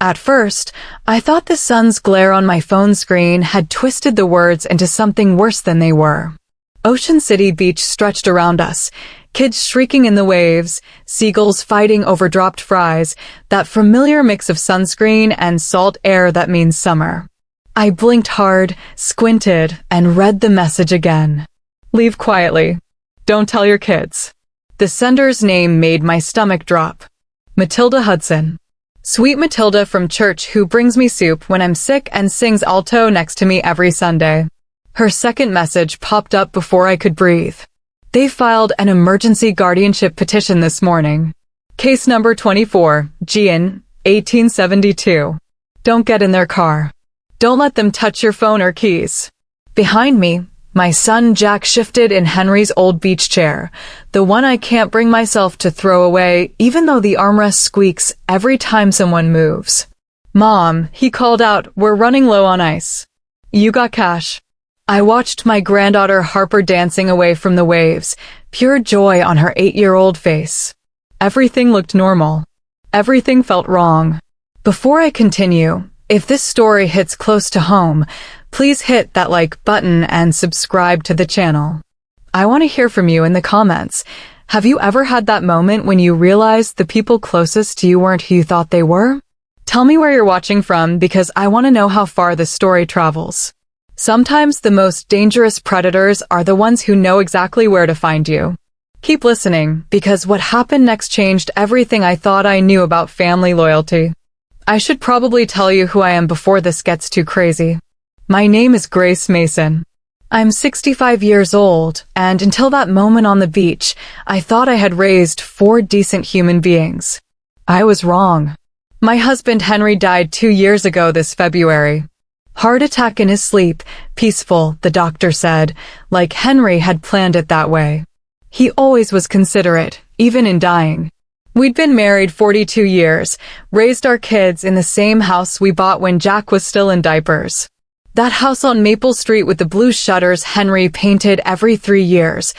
At first, I thought the sun's glare on my phone screen had twisted the words into something worse than they were. Ocean City Beach stretched around us, kids shrieking in the waves, seagulls fighting over dropped fries, that familiar mix of sunscreen and salt air that means summer. I blinked hard, squinted, and read the message again. Leave quietly. Don't tell your kids. The sender's name made my stomach drop. Matilda Hudson. Sweet Matilda from church who brings me soup when I'm sick and sings alto next to me every Sunday. Her second message popped up before I could breathe. They filed an emergency guardianship petition this morning. Case number 24, Gian, 1872. Don't get in their car. Don't let them touch your phone or keys. Behind me, my son Jack shifted in Henry's old beach chair, the one I can't bring myself to throw away even though the armrest squeaks every time someone moves. Mom, he called out, we're running low on ice. You got cash. I watched my granddaughter Harper dancing away from the waves, pure joy on her 8-year-old face. Everything looked normal. Everything felt wrong. Before I continue, if this story hits close to home, please hit that like button and subscribe to the channel. I want to hear from you in the comments. Have you ever had that moment when you realized the people closest to you weren't who you thought they were? Tell me where you're watching from because I want to know how far this story travels. Sometimes the most dangerous predators are the ones who know exactly where to find you. Keep listening, because what happened next changed everything I thought I knew about family loyalty. I should probably tell you who I am before this gets too crazy. My name is Grace Mason. I'm 65 years old, and until that moment on the beach, I thought I had raised 4 decent human beings. I was wrong. My husband Henry died 2 years ago this February. Heart attack in his sleep, peaceful, the doctor said, like Henry had planned it that way. He always was considerate, even in dying. We'd been married 42 years, raised our kids in the same house we bought when Jack was still in diapers. That house on Maple Street with the blue shutters Henry painted every 3 years,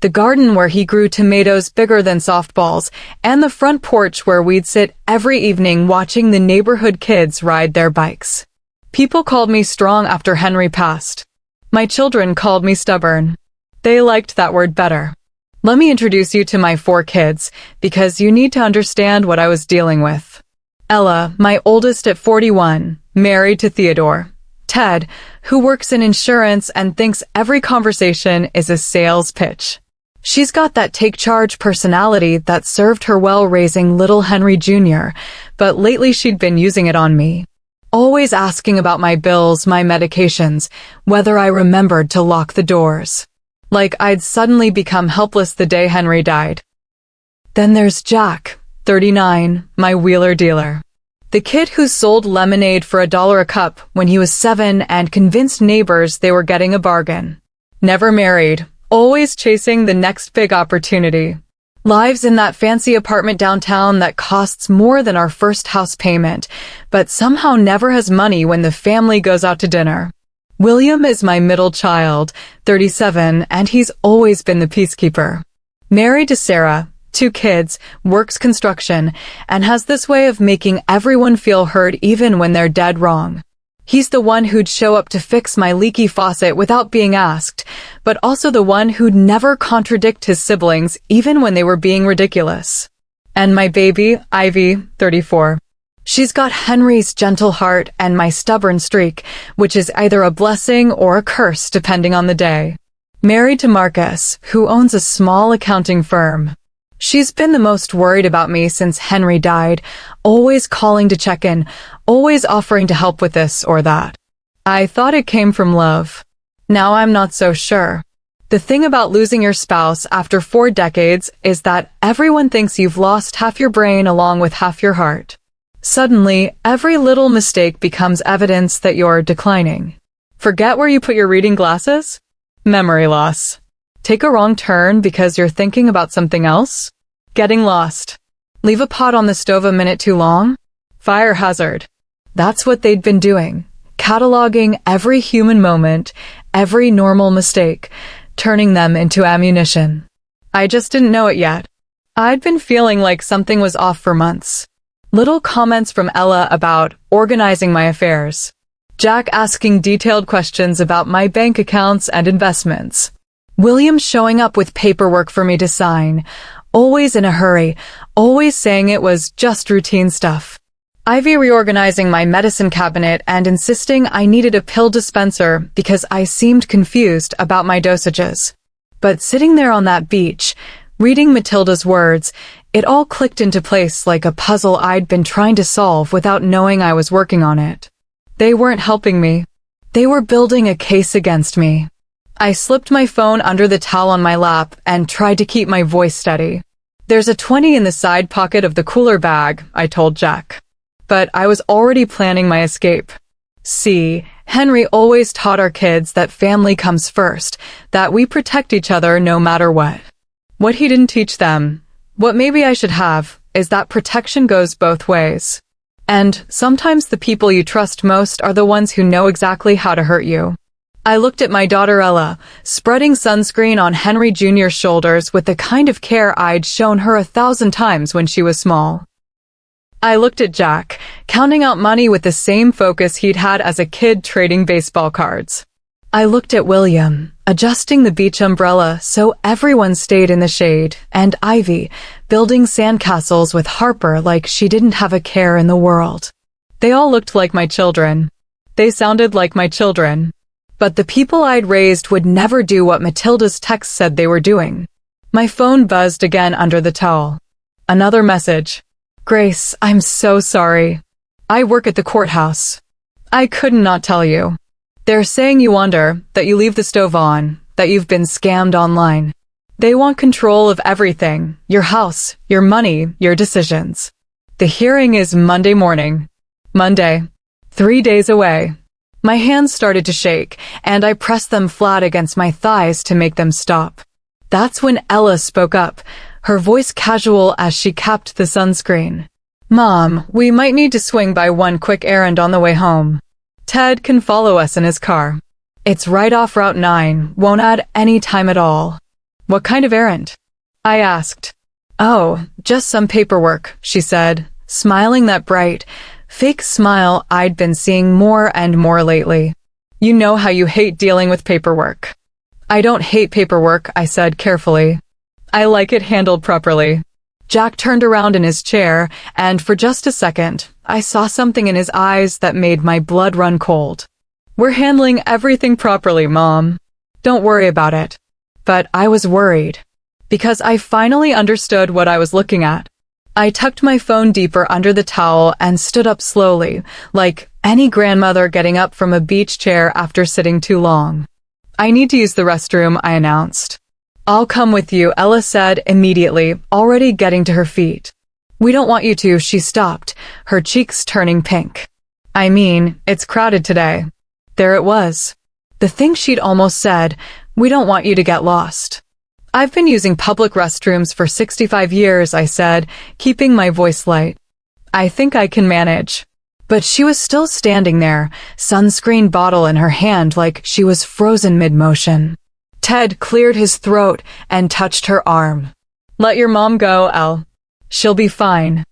the garden where he grew tomatoes bigger than softballs, and the front porch where we'd sit every evening watching the neighborhood kids ride their bikes. People called me strong after Henry passed. My children called me stubborn. They liked that word better. Let me introduce you to my 4 kids, because you need to understand what I was dealing with. Ella, my oldest at 41, married to Theodore. Ted, who works in insurance and thinks every conversation is a sales pitch. She's got that take-charge personality that served her well raising little Henry Jr., but lately she'd been using it on me. Always asking about my bills, my medications, whether I remembered to lock the doors. Like I'd suddenly become helpless the day Henry died. Then there's Jack, 39, my wheeler dealer. The kid who sold lemonade for $1 a cup when he was 7 and convinced neighbors they were getting a bargain. Never married, always chasing the next big opportunity. Lives in that fancy apartment downtown that costs more than our first house payment, but somehow never has money when the family goes out to dinner. William is my middle child, 37, and he's always been the peacekeeper. Married to Sarah, 2 kids, works construction, and has this way of making everyone feel heard even when they're dead wrong. He's the one who'd show up to fix my leaky faucet without being asked, but also the one who'd never contradict his siblings even when they were being ridiculous. And my baby, Ivy, 34. She's got Henry's gentle heart and my stubborn streak, which is either a blessing or a curse depending on the day. Married to Marcus, who owns a small accounting firm. She's been the most worried about me since Henry died, always calling to check in, always offering to help with this or that. I thought it came from love. Now I'm not so sure. The thing about losing your spouse after 4 decades is that everyone thinks you've lost half your brain along with half your heart. Suddenly, every little mistake becomes evidence that you're declining. Forget where you put your reading glasses? Memory loss. Take a wrong turn because you're thinking about something else? Getting lost. Leave a pot on the stove a minute too long? Fire hazard. That's what they'd been doing, cataloging every human moment, every normal mistake, turning them into ammunition. I just didn't know it yet. I'd been feeling like something was off for months. Little comments from Ella about organizing my affairs. Jack asking detailed questions about my bank accounts and investments. William showing up with paperwork for me to sign, always in a hurry, always saying it was just routine stuff. Ivy reorganizing my medicine cabinet and insisting I needed a pill dispenser because I seemed confused about my dosages. But sitting there on that beach, reading Matilda's words, it all clicked into place like a puzzle I'd been trying to solve without knowing I was working on it. They weren't helping me. They were building a case against me. I slipped my phone under the towel on my lap and tried to keep my voice steady. There's a 20 in the side pocket of the cooler bag, I told Jack. But I was already planning my escape. See, Henry always taught our kids that family comes first, that we protect each other no matter what. What he didn't teach them, what maybe I should have, is that protection goes both ways. And sometimes the people you trust most are the ones who know exactly how to hurt you. I looked at my daughter Ella, spreading sunscreen on Henry Jr.'s shoulders with the kind of care I'd shown her 1,000 times when she was small. I looked at Jack, counting out money with the same focus he'd had as a kid trading baseball cards. I looked at William, adjusting the beach umbrella so everyone stayed in the shade, and Ivy, building sandcastles with Harper like she didn't have a care in the world. They all looked like my children. They sounded like my children. But the people I'd raised would never do what Matilda's text said they were doing. My phone buzzed again under the towel. Another message. Grace, I'm so sorry. I work at the courthouse. I could not tell you. They're saying you wander, that you leave the stove on, that you've been scammed online. They want control of everything, your house, your money, your decisions. The hearing is Monday morning. Monday. 3 days away. My hands started to shake, and I pressed them flat against my thighs to make them stop. That's when Ella spoke up, her voice casual as she capped the sunscreen. Mom, we might need to swing by one quick errand on the way home. Ted can follow us in his car. It's right off Route 9, won't add any time at all. What kind of errand? I asked. Oh, just some paperwork, she said, smiling that bright, fake smile I'd been seeing more and more lately. You know how you hate dealing with paperwork. I don't hate paperwork, I said carefully. I like it handled properly. Jack turned around in his chair, and for just a second, I saw something in his eyes that made my blood run cold. We're handling everything properly, Mom. Don't worry about it. But I was worried. Because I finally understood what I was looking at. I tucked my phone deeper under the towel and stood up slowly, like any grandmother getting up from a beach chair after sitting too long. I need to use the restroom, I announced. I'll come with you, Ella said immediately, already getting to her feet. We don't want you to, she stopped, her cheeks turning pink. I mean, it's crowded today. There it was. The thing she'd almost said, we don't want you to get lost. I've been using public restrooms for 65 years, I said, keeping my voice light. I think I can manage. But she was still standing there, sunscreen bottle in her hand like she was frozen mid-motion. Ted cleared his throat and touched her arm. Let your mom go, Elle. She'll be fine.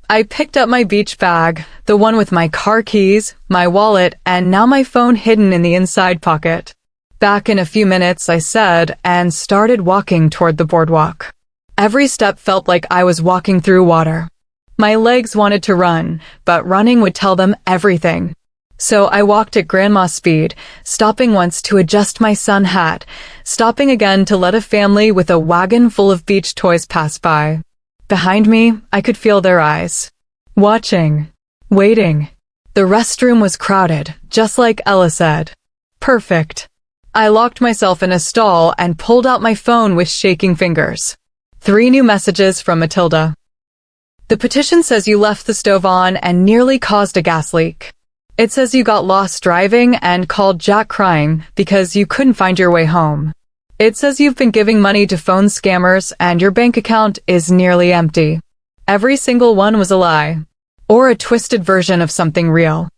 I picked up my beach bag, the one with my car keys, my wallet, and now my phone hidden in the inside pocket. Back in a few minutes, I said, and started walking toward the boardwalk. Every step felt like I was walking through water. My legs wanted to run, but running would tell them everything. So I walked at grandma's speed, stopping once to adjust my sun hat, stopping again to let a family with a wagon full of beach toys pass by. Behind me, I could feel their eyes. Watching. Waiting. The restroom was crowded, just like Ella said. Perfect. I locked myself in a stall and pulled out my phone with shaking fingers. 3 new messages from Matilda. The petition says you left the stove on and nearly caused a gas leak. It says you got lost driving and called Jack crying because you couldn't find your way home. It says you've been giving money to phone scammers and your bank account is nearly empty. Every single one was a lie. Or a twisted version of something real.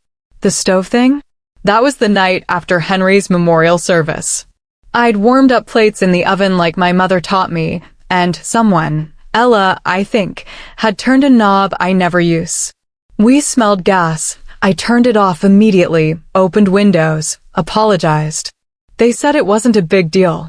The stove thing? That was the night after Henry's memorial service. I'd warmed up plates in the oven like my mother taught me, and someone, Ella, I think, had turned a knob I never use. We smelled gas. I turned it off immediately, opened windows, apologized. They said it wasn't a big deal.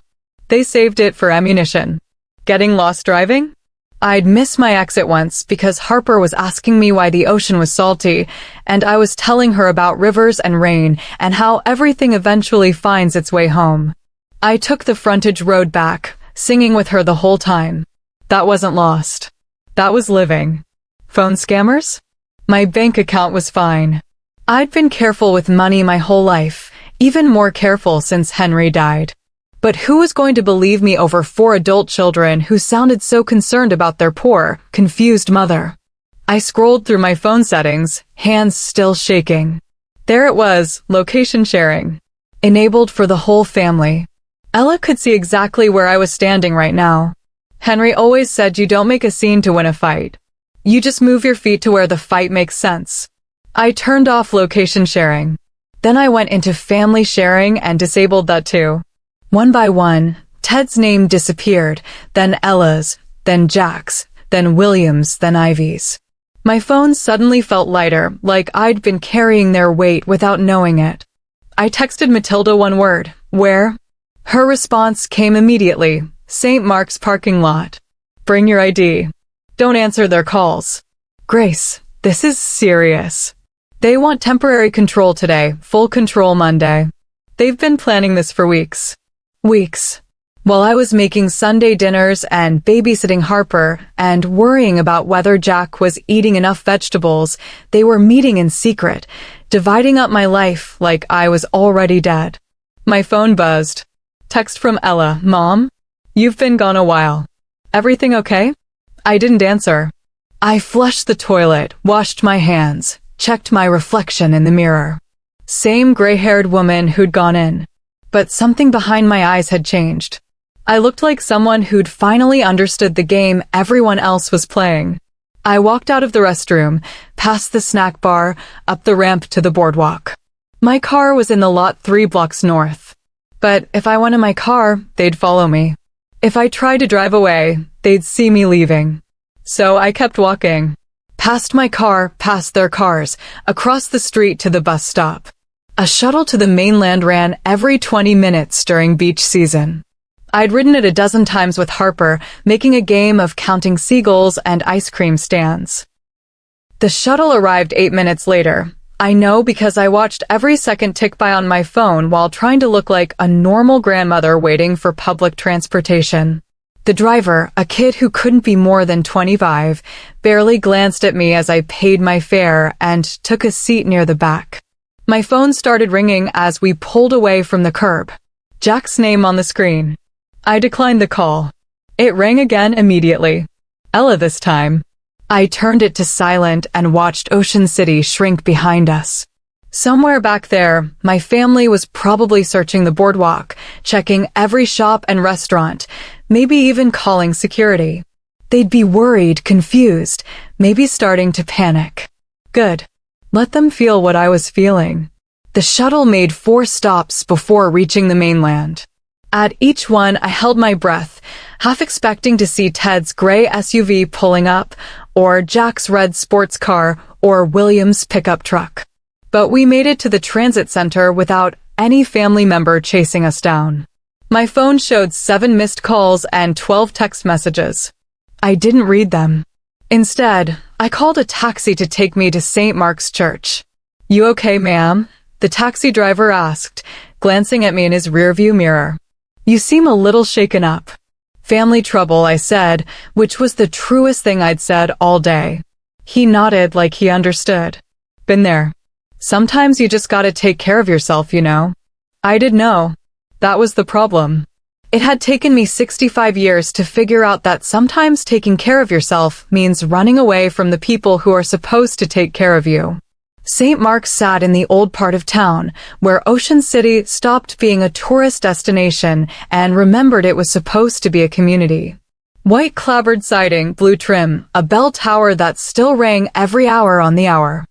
They saved it for ammunition. Getting lost driving? I'd missed my exit once because Harper was asking me why the ocean was salty, and I was telling her about rivers and rain and how everything eventually finds its way home. I took the frontage road back, singing with her the whole time. That wasn't lost. That was living. Phone scammers? My bank account was fine. I'd been careful with money my whole life, even more careful since Henry died. But who was going to believe me over 4 adult children who sounded so concerned about their poor, confused mother? I scrolled through my phone settings, hands still shaking. There it was, location sharing. Enabled for the whole family. Ella could see exactly where I was standing right now. Henry always said you don't make a scene to win a fight. You just move your feet to where the fight makes sense. I turned off location sharing. Then I went into family sharing and disabled that too. One by one, Ted's name disappeared, then Ella's, then Jack's, then William's, then Ivy's. My phone suddenly felt lighter, like I'd been carrying their weight without knowing it. I texted Matilda one word, "Where?" Her response came immediately, "St. Mark's parking lot. Bring your ID. Don't answer their calls." Grace, this is serious. They want temporary control today, full control Monday. They've been planning this for weeks. Weeks. While I was making Sunday dinners and babysitting Harper and worrying about whether Jack was eating enough vegetables, they were meeting in secret, dividing up my life like I was already dead. My phone buzzed. Text from Ella, "Mom? You've been gone a while. Everything okay?" I didn't answer. I flushed the toilet, washed my hands, checked my reflection in the mirror. Same gray-haired woman who'd gone in. But something behind my eyes had changed. I looked like someone who'd finally understood the game everyone else was playing. I walked out of the restroom, past the snack bar, up the ramp to the boardwalk. My car was in the lot 3 blocks north. But if I went in my car, they'd follow me. If I tried to drive away, they'd see me leaving. So I kept walking. Past my car, past their cars, across the street to the bus stop. A shuttle to the mainland ran every 20 minutes during beach season. I'd ridden it a dozen times with Harper, making a game of counting seagulls and ice cream stands. The shuttle arrived 8 minutes later. I know because I watched every second tick by on my phone while trying to look like a normal grandmother waiting for public transportation. The driver, a kid who couldn't be more than 25, barely glanced at me as I paid my fare and took a seat near the back. My phone started ringing as we pulled away from the curb. Jack's name on the screen. I declined the call. It rang again immediately. Ella this time. I turned it to silent and watched Ocean City shrink behind us. Somewhere back there, my family was probably searching the boardwalk, checking every shop and restaurant, maybe even calling security. They'd be worried, confused, maybe starting to panic. Good. Let them feel what I was feeling. The shuttle made 4 stops before reaching the mainland. At each one, I held my breath, half expecting to see Ted's gray SUV pulling up, or Jack's red sports car, or William's pickup truck. But we made it to the transit center without any family member chasing us down. My phone showed 7 missed calls and 12 text messages. I didn't read them. Instead, I called a taxi to take me to St. Mark's Church. "You okay, ma'am?" the taxi driver asked, glancing at me in his rearview mirror. "You seem a little shaken up." "Family trouble," I said, which was the truest thing I'd said all day. He nodded like he understood. "Been there. Sometimes you just gotta take care of yourself, you know." I did know. That was the problem. It had taken me 65 years to figure out that sometimes taking care of yourself means running away from the people who are supposed to take care of you. St. Mark's sat in the old part of town, where Ocean City stopped being a tourist destination and remembered it was supposed to be a community. White clapboard siding, blue trim, a bell tower that still rang every hour on the hour.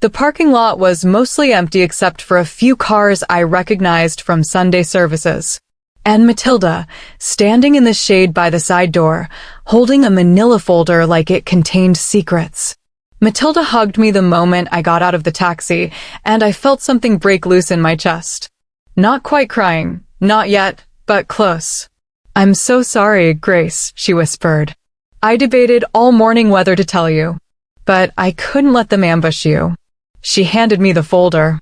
The parking lot was mostly empty except for a few cars I recognized from Sunday services. And Matilda, standing in the shade by the side door, holding a manila folder like it contained secrets. Matilda hugged me the moment I got out of the taxi, and I felt something break loose in my chest. Not quite crying, not yet, but close. "I'm so sorry, Grace," she whispered. "I debated all morning whether to tell you, but I couldn't let them ambush you." She handed me the folder.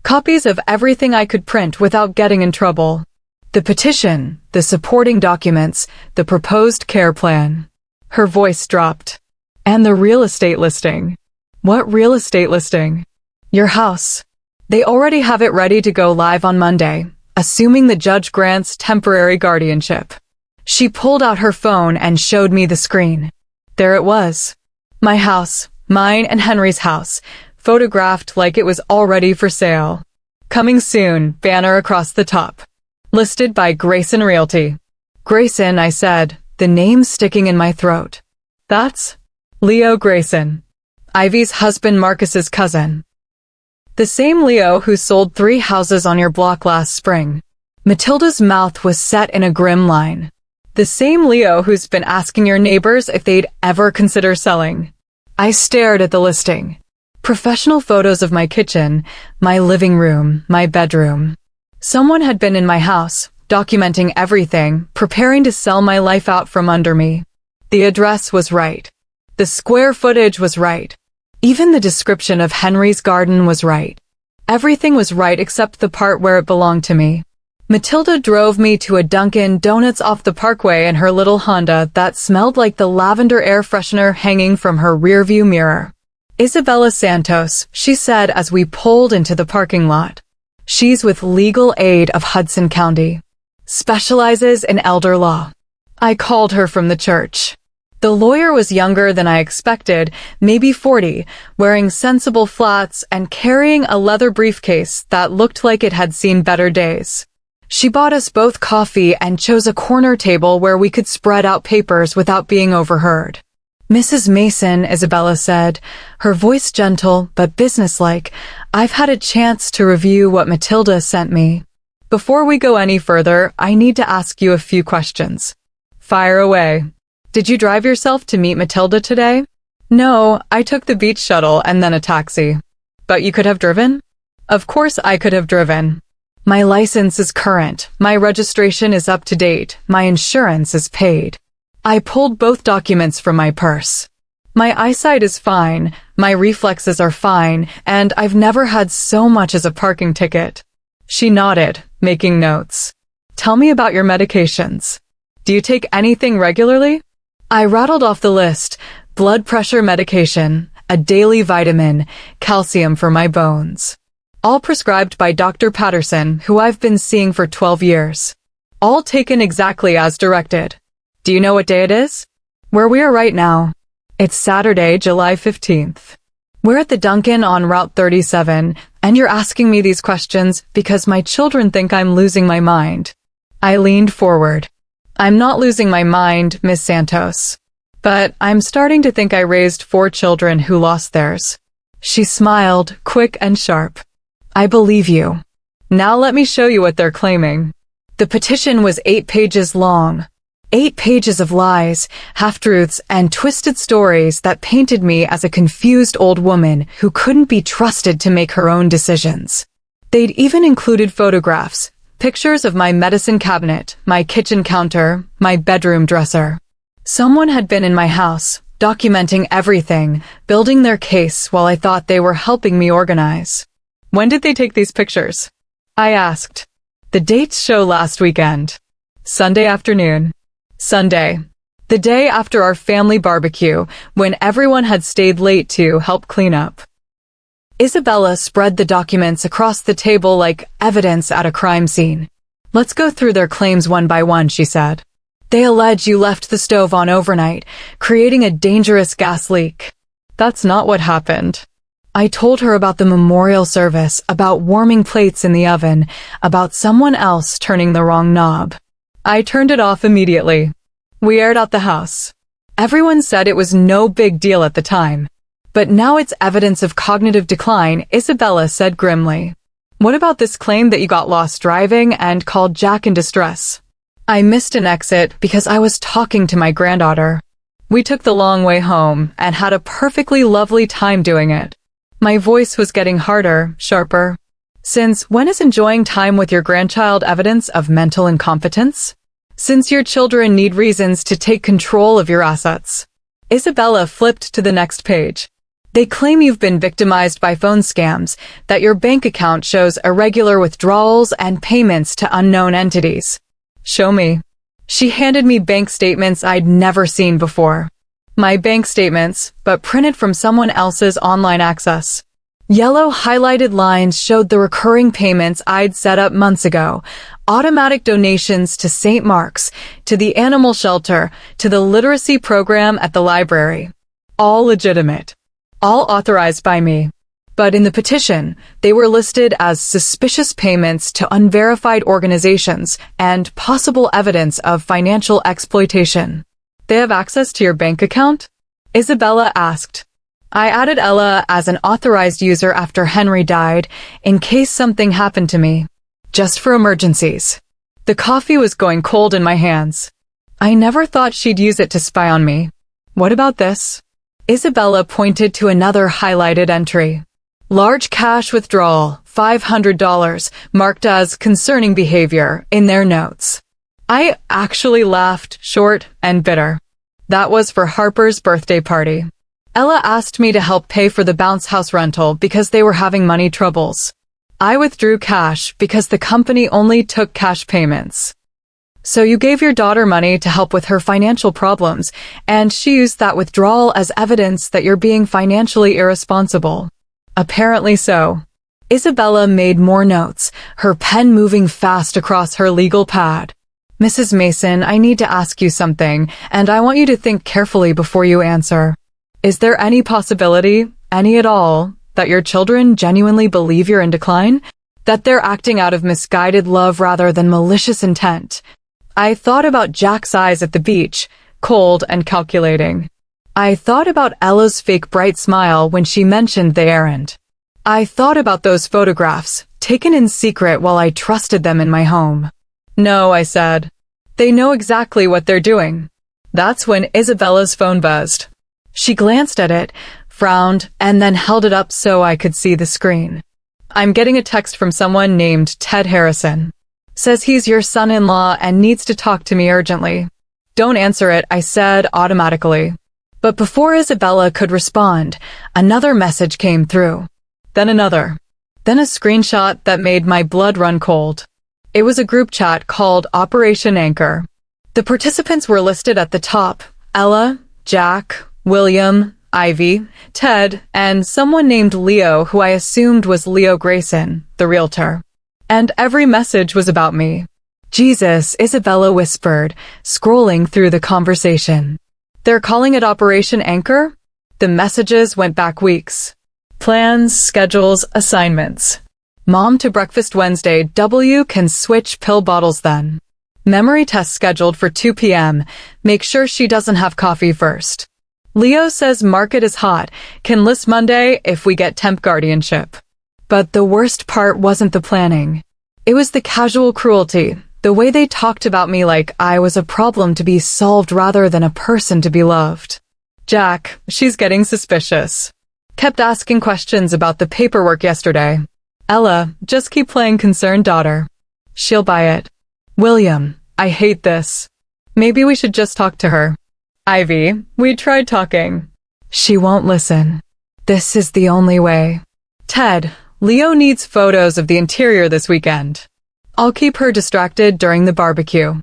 Copies of everything I could print without getting in trouble. The petition, the supporting documents, the proposed care plan. Her voice dropped. "And the real estate listing." "What real estate listing?" "Your house. They already have it ready to go live on Monday, assuming the judge grants temporary guardianship." She pulled out her phone and showed me the screen. There it was. My house, mine and Henry's house, photographed like it was already for sale. "Coming soon," banner across the top. "Listed by Grayson Realty." "Grayson," I said, the name sticking in my throat. "That's Leo Grayson, Ivy's husband, Marcus's cousin. The same Leo who sold 3 houses on your block last spring." Matilda's mouth was set in a grim line. "The same Leo who's been asking your neighbors if they'd ever consider selling." I stared at the listing. Professional photos of my kitchen, my living room, my bedroom. Someone had been in my house, documenting everything, preparing to sell my life out from under me. The address was right. The square footage was right. Even the description of Henry's garden was right. Everything was right except the part where it belonged to me. Matilda drove me to a Dunkin' Donuts off the parkway in her little Honda that smelled like the lavender air freshener hanging from her rearview mirror. "Isabella Santos," she said as we pulled into the parking lot. "She's with Legal Aid of Hudson County. Specializes in elder law." I called her from the church. The lawyer was younger than I expected, maybe 40, wearing sensible flats and carrying a leather briefcase that looked like it had seen better days. She bought us both coffee and chose a corner table where we could spread out papers without being overheard. "Mrs. Mason," Isabella said, her voice gentle but businesslike, "I've had a chance to review what Matilda sent me. Before we go any further, I need to ask you a few questions." "Fire away." "Did you drive yourself to meet Matilda today?" "No, I took the beach shuttle and then a taxi." "But you could have driven?" "Of course I could have driven. My license is current, my registration is up to date, my insurance is paid." I pulled both documents from my purse. "My eyesight is fine, my reflexes are fine, and I've never had so much as a parking ticket." She nodded, making notes. "Tell me about your medications. Do you take anything regularly?" I rattled off the list: blood pressure medication, a daily vitamin, calcium for my bones. All prescribed by Dr. Patterson, who I've been seeing for 12 years. All taken exactly as directed. "Do you know what day it is?" "Where we are right now. It's Saturday, July 15th. We're at the Dunkin' on Route 37, and you're asking me these questions because my children think I'm losing my mind." I leaned forward. "I'm not losing my mind, Miss Santos. But I'm starting to think I raised 4 children who lost theirs." She smiled, quick and sharp. "I believe you. Now let me show you what they're claiming." The petition was 8 pages long. 8 pages of lies, half-truths, and twisted stories that painted me as a confused old woman who couldn't be trusted to make her own decisions. They'd even included photographs, pictures of my medicine cabinet, my kitchen counter, my bedroom dresser. Someone had been in my house, documenting everything, building their case while I thought they were helping me organize. "When did they take these pictures?" I asked. "The dates show last weekend. Sunday afternoon. Sunday. The day after our family barbecue, when everyone had stayed late to help clean up." Isabella spread the documents across the table like evidence at a crime scene. "Let's go through their claims one by one," she said. "They allege you left the stove on overnight, creating a dangerous gas leak." "That's not what happened." I told her about the memorial service, about warming plates in the oven, about someone else turning the wrong knob. I turned it off immediately. "We aired out the house. Everyone said it was no big deal at the time. But now it's evidence of cognitive decline," Isabella said grimly. "What about this claim that you got lost driving and called Jack in distress? I missed an exit because I was talking to my granddaughter. We took the long way home and had a perfectly lovely time doing it. My voice was getting harder, sharper. Since when is enjoying time with your grandchild evidence of mental incompetence? Since your children need reasons to take control of your assets. Isabella flipped to the next page. They claim you've been victimized by phone scams, that your bank account shows irregular withdrawals and payments to unknown entities. Show me. She handed me bank statements I'd never seen before. My bank statements, but printed from someone else's online access. Yellow highlighted lines showed the recurring payments I'd set up months ago. Automatic donations to St. Mark's, to the animal shelter, to the literacy program at the library. All legitimate. All authorized by me. But in the petition, they were listed as suspicious payments to unverified organizations and possible evidence of financial exploitation. They have access to your bank account? Isabella asked. I added Ella as an authorized user after Henry died, in case something happened to me. Just for emergencies. The coffee was going cold in my hands. I never thought she'd use it to spy on me. What about this? Isabella pointed to another highlighted entry. Large cash withdrawal, $500, marked as concerning behavior, in their notes. I actually laughed, short and bitter. That was for Harper's birthday party. Ella asked me to help pay for the bounce house rental because they were having money troubles. I withdrew cash because the company only took cash payments. So you gave your daughter money to help with her financial problems, and she used that withdrawal as evidence that you're being financially irresponsible. Apparently so. Isabella made more notes, her pen moving fast across her legal pad. Mrs. Mason, I need to ask you something, and I want you to think carefully before you answer. Is there any possibility, any at all, that your children genuinely believe you're in decline? That they're acting out of misguided love rather than malicious intent? I thought about Jack's eyes at the beach, cold and calculating. I thought about Ella's fake bright smile when she mentioned the errand. I thought about those photographs, taken in secret while I trusted them in my home. No, I said. They know exactly what they're doing. That's when Isabella's phone buzzed. She glanced at it, frowned, and then held it up so I could see the screen. I'm getting a text from someone named Ted Harrison. Says he's your son-in-law and needs to talk to me urgently. Don't answer it, I said automatically. But before Isabella could respond, another message came through. Then another. Then a screenshot that made my blood run cold. It was a group chat called Operation Anchor. The participants were listed at the top: Ella, Jack, William, Ivy, Ted, and someone named Leo, who I assumed was Leo Grayson, the realtor. And every message was about me. Jesus, Isabella whispered, scrolling through the conversation. They're calling it Operation Anchor? The messages went back weeks. Plans, schedules, assignments. Mom to breakfast Wednesday, W can switch pill bottles then. Memory test scheduled for 2 p.m. Make sure she doesn't have coffee first. Leo says market is hot, can list Monday if we get temp guardianship. But the worst part wasn't the planning. It was the casual cruelty, the way they talked about me like I was a problem to be solved rather than a person to be loved. Jack, she's getting suspicious. Kept asking questions about the paperwork yesterday. Ella, just keep playing concerned daughter. She'll buy it. William, I hate this. Maybe we should just talk to her. Ivy, we tried talking. She won't listen. This is the only way. Ted, Leo needs photos of the interior this weekend. I'll keep her distracted during the barbecue.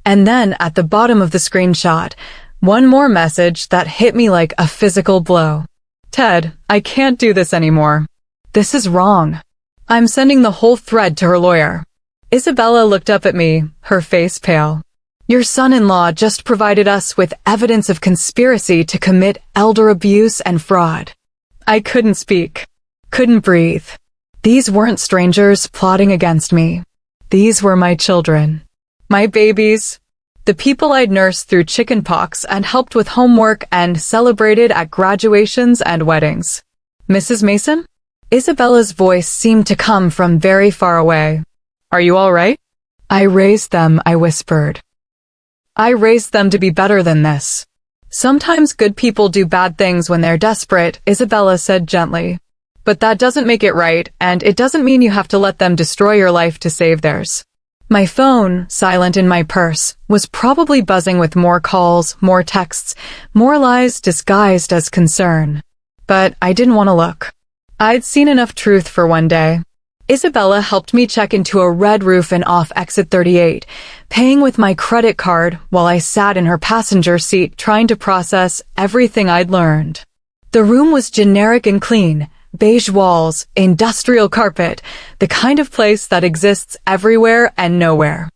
And then at the bottom of the screenshot, one more message that hit me like a physical blow. Ted, I can't do this anymore. This is wrong. I'm sending the whole thread to her lawyer. Isabella looked up at me, her face pale. Your son-in-law just provided us with evidence of conspiracy to commit elder abuse and fraud. I couldn't speak. Couldn't breathe. These weren't strangers plotting against me. These were my children. My babies. The people I'd nursed through chickenpox and helped with homework and celebrated at graduations and weddings. Mrs. Mason? Isabella's voice seemed to come from very far away. Are you all right? I raised them, I whispered. I raised them to be better than this. Sometimes good people do bad things when they're desperate, Isabella said gently. But that doesn't make it right, and it doesn't mean you have to let them destroy your life to save theirs. My phone, silent in my purse, was probably buzzing with more calls, more texts, more lies disguised as concern. But I didn't want to look. I'd seen enough truth for one day. Isabella helped me check into a red roof and off exit 38, paying with my credit card while I sat in her passenger seat trying to process everything I'd learned. The room was generic and clean. Beige walls, industrial carpet, the kind of place that exists everywhere and nowhere.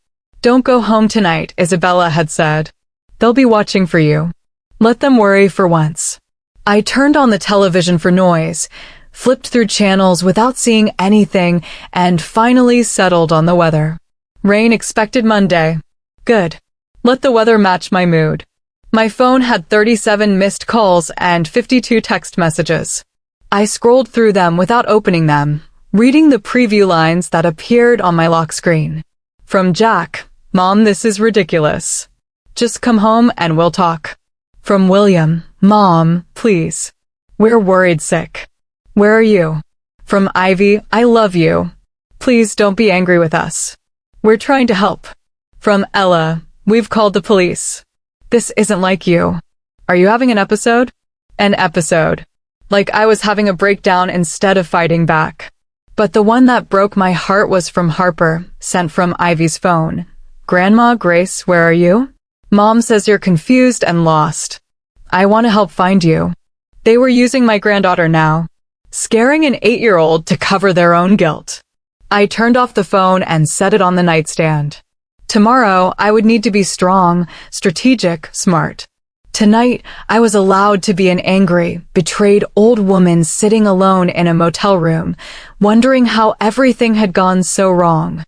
Don't go home tonight, Isabella had said. They'll be watching for you. Let them worry for once. I turned on the television for noise, flipped through channels without seeing anything, and finally settled on the weather. Rain expected Monday. Good. Let the weather match my mood. My phone had 37 missed calls and 52 text messages. I scrolled through them without opening them, reading the preview lines that appeared on my lock screen. From Jack, Mom, this is ridiculous. Just come home and we'll talk. From William, Mom, please. We're worried sick. Where are you? From Ivy, I love you. Please don't be angry with us. We're trying to help. From Ella, we've called the police. This isn't like you. Are you having an episode? An episode. Like I was having a breakdown instead of fighting back. But the one that broke my heart was from Harper, sent from Ivy's phone. Grandma, Grace, where are you? Mom says you're confused and lost. I want to help find you. They were using my granddaughter now, scaring an 8-year-old to cover their own guilt. I turned off the phone and set it on the nightstand. Tomorrow, I would need to be strong, strategic, smart. Tonight, I was allowed to be an angry, betrayed old woman sitting alone in a motel room, wondering how everything had gone so wrong.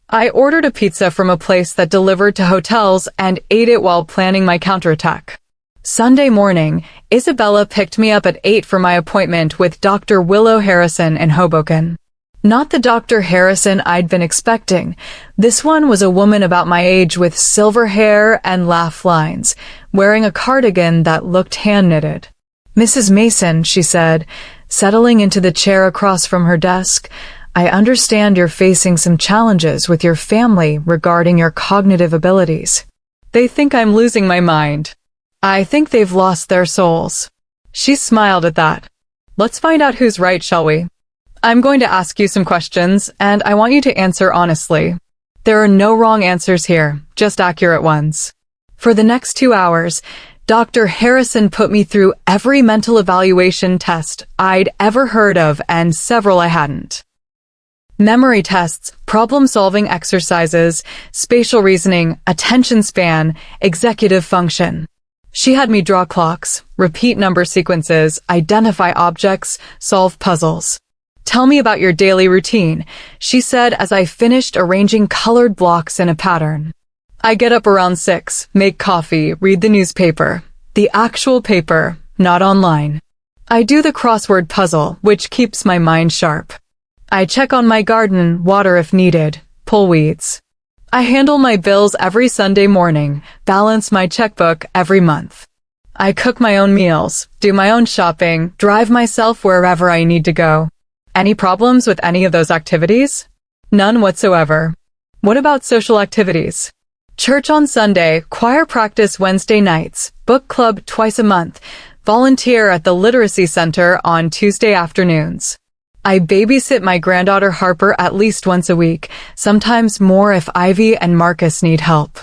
I ordered a pizza from a place that delivered to hotels and ate it while planning my counterattack. Sunday morning, Isabella picked me up at 8 for my appointment with Dr. Willow Harrison in Hoboken. Not the Dr. Harrison I'd been expecting. This one was a woman about my age with silver hair and laugh lines, wearing a cardigan that looked hand-knitted. Mrs. Mason, she said, settling into the chair across from her desk, I understand you're facing some challenges with your family regarding your cognitive abilities. They think I'm losing my mind. I think they've lost their souls. She smiled at that. Let's find out who's right, shall we? I'm going to ask you some questions, and I want you to answer honestly. There are no wrong answers here, just accurate ones. For the next 2 hours, Dr. Harrison put me through every mental evaluation test I'd ever heard of and several I hadn't. Memory tests, problem-solving exercises, spatial reasoning, attention span, executive function. She had me draw clocks, repeat number sequences, identify objects, solve puzzles. Tell me about your daily routine, she said as I finished arranging colored blocks in a pattern. I get up around 6, make coffee, read the newspaper. The actual paper, not online. I do the crossword puzzle, which keeps my mind sharp. I check on my garden, water if needed, pull weeds. I handle my bills every Sunday morning, balance my checkbook every month. I cook my own meals, do my own shopping, drive myself wherever I need to go. Any problems with any of those activities? None whatsoever. What about social activities? Church on Sunday, choir practice Wednesday nights, book club twice a month, volunteer at the Literacy Center on Tuesday afternoons. I babysit my granddaughter Harper at least once a week, sometimes more if Ivy and Marcus need help.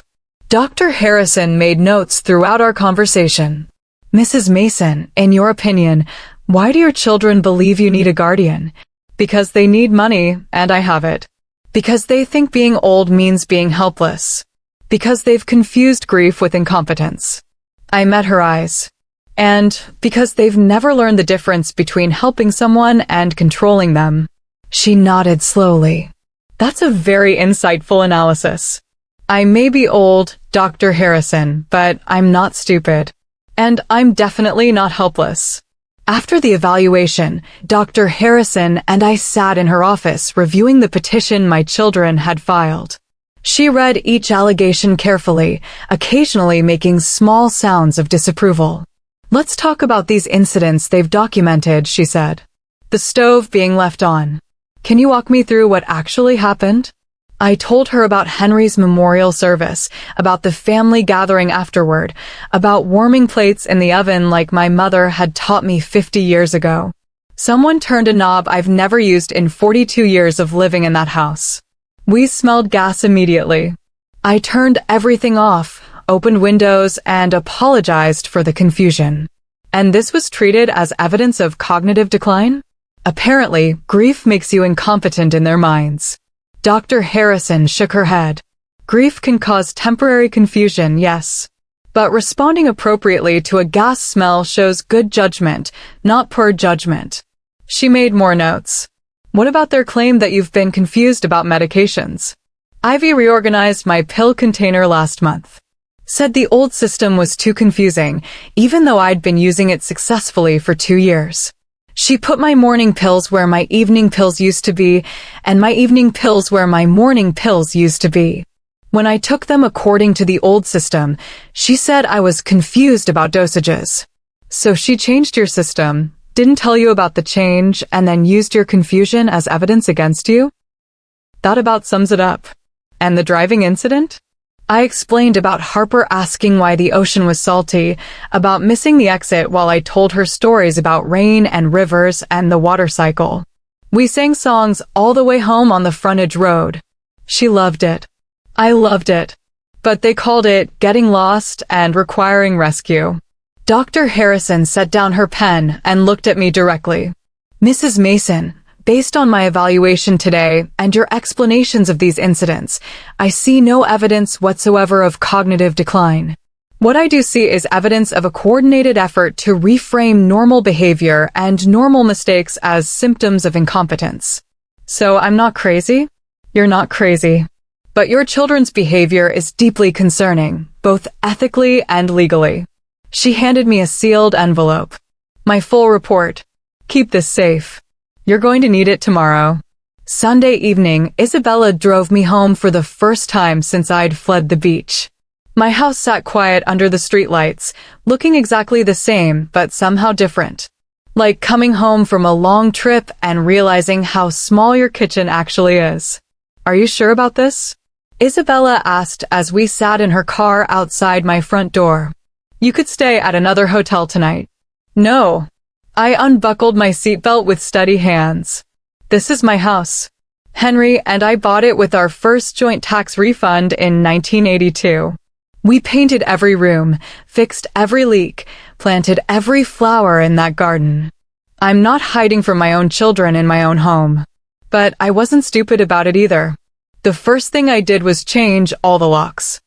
Dr. Harrison made notes throughout our conversation. Mrs. Mason, in your opinion, why do your children believe you need a guardian? Because they need money, and I have it. Because they think being old means being helpless. Because they've confused grief with incompetence. I met her eyes. And because they've never learned the difference between helping someone and controlling them. She nodded slowly. That's a very insightful analysis. I may be old, Dr. Harrison, but I'm not stupid. And I'm definitely not helpless. After the evaluation, Dr. Harrison and I sat in her office reviewing the petition my children had filed. She read each allegation carefully, occasionally making small sounds of disapproval. "Let's talk about these incidents they've documented," she said. "The stove being left on. Can you walk me through what actually happened?" I told her about Henry's memorial service, about the family gathering afterward, about warming plates in the oven like my mother had taught me 50 years ago. Someone turned a knob I've never used in 42 years of living in that house. We smelled gas immediately. I turned everything off, opened windows, and apologized for the confusion. And this was treated as evidence of cognitive decline? Apparently, grief makes you incompetent in their minds. Dr. Harrison shook her head. Grief can cause temporary confusion, yes. But responding appropriately to a gas smell shows good judgment, not poor judgment. She made more notes. What about their claim that you've been confused about medications? Ivy reorganized my pill container last month. Said the old system was too confusing, even though I'd been using it successfully for 2 years. She put my morning pills where my evening pills used to be, and my evening pills where my morning pills used to be. When I took them according to the old system, she said I was confused about dosages. So she changed your system, didn't tell you about the change, and then used your confusion as evidence against you? That about sums it up. And the driving incident? I explained about Harper asking why the ocean was salty, about missing the exit while I told her stories about rain and rivers and the water cycle. We sang songs all the way home on the frontage road. She loved it. I loved it. But they called it getting lost and requiring rescue. Dr. Harrison set down her pen and looked at me directly. "Mrs. Mason, based on my evaluation today and your explanations of these incidents, I see no evidence whatsoever of cognitive decline. What I do see is evidence of a coordinated effort to reframe normal behavior and normal mistakes as symptoms of incompetence. So I'm not crazy? You're not crazy. But your children's behavior is deeply concerning, both ethically and legally." She handed me a sealed envelope. "My full report. Keep this safe. You're going to need it tomorrow." Sunday evening, Isabella drove me home for the first time since I'd fled the beach. My house sat quiet under the streetlights, looking exactly the same, but somehow different. Like coming home from a long trip and realizing how small your kitchen actually is. "Are you sure about this?" Isabella asked as we sat in her car outside my front door. "You could stay at another hotel tonight." "No." I unbuckled my seatbelt with steady hands. "This is my house. Henry and I bought it with our first joint tax refund in 1982. We painted every room, fixed every leak, planted every flower in that garden. I'm not hiding from my own children in my own home. But I wasn't stupid about it either. The first thing I did was change all the locks.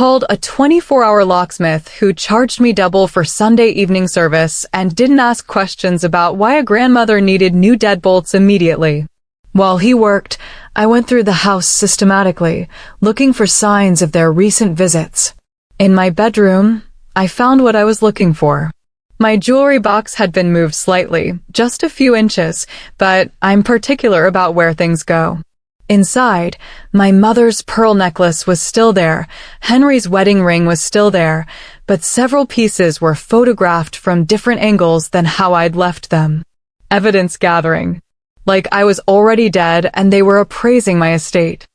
Called a 24-hour locksmith who charged me double for Sunday evening service and didn't ask questions about why a grandmother needed new deadbolts immediately. While he worked, I went through the house systematically, looking for signs of their recent visits. In my bedroom, I found what I was looking for. My jewelry box had been moved slightly, just a few inches, but I'm particular about where things go. Inside, my mother's pearl necklace was still there, Henry's wedding ring was still there, but several pieces were photographed from different angles than how I'd left them. Evidence gathering. Like I was already dead and they were appraising my estate.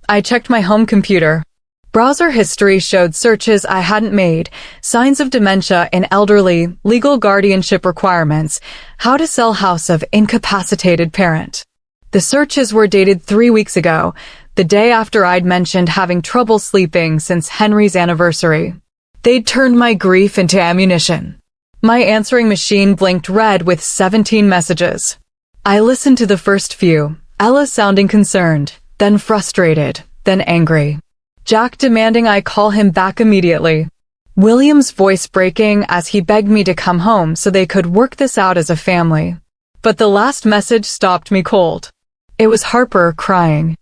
I checked my home computer. Browser history showed searches I hadn't made, signs of dementia in elderly, legal guardianship requirements, how to sell house of incapacitated parent. The searches were dated 3 weeks ago, the day after I'd mentioned having trouble sleeping since Henry's anniversary. They'd turned my grief into ammunition. My answering machine blinked red with 17 messages. I listened to the first few, Ella sounding concerned, then frustrated, then angry. Jack demanding I call him back immediately. William's voice breaking as he begged me to come home so they could work this out as a family. But the last message stopped me cold. It was Harper crying.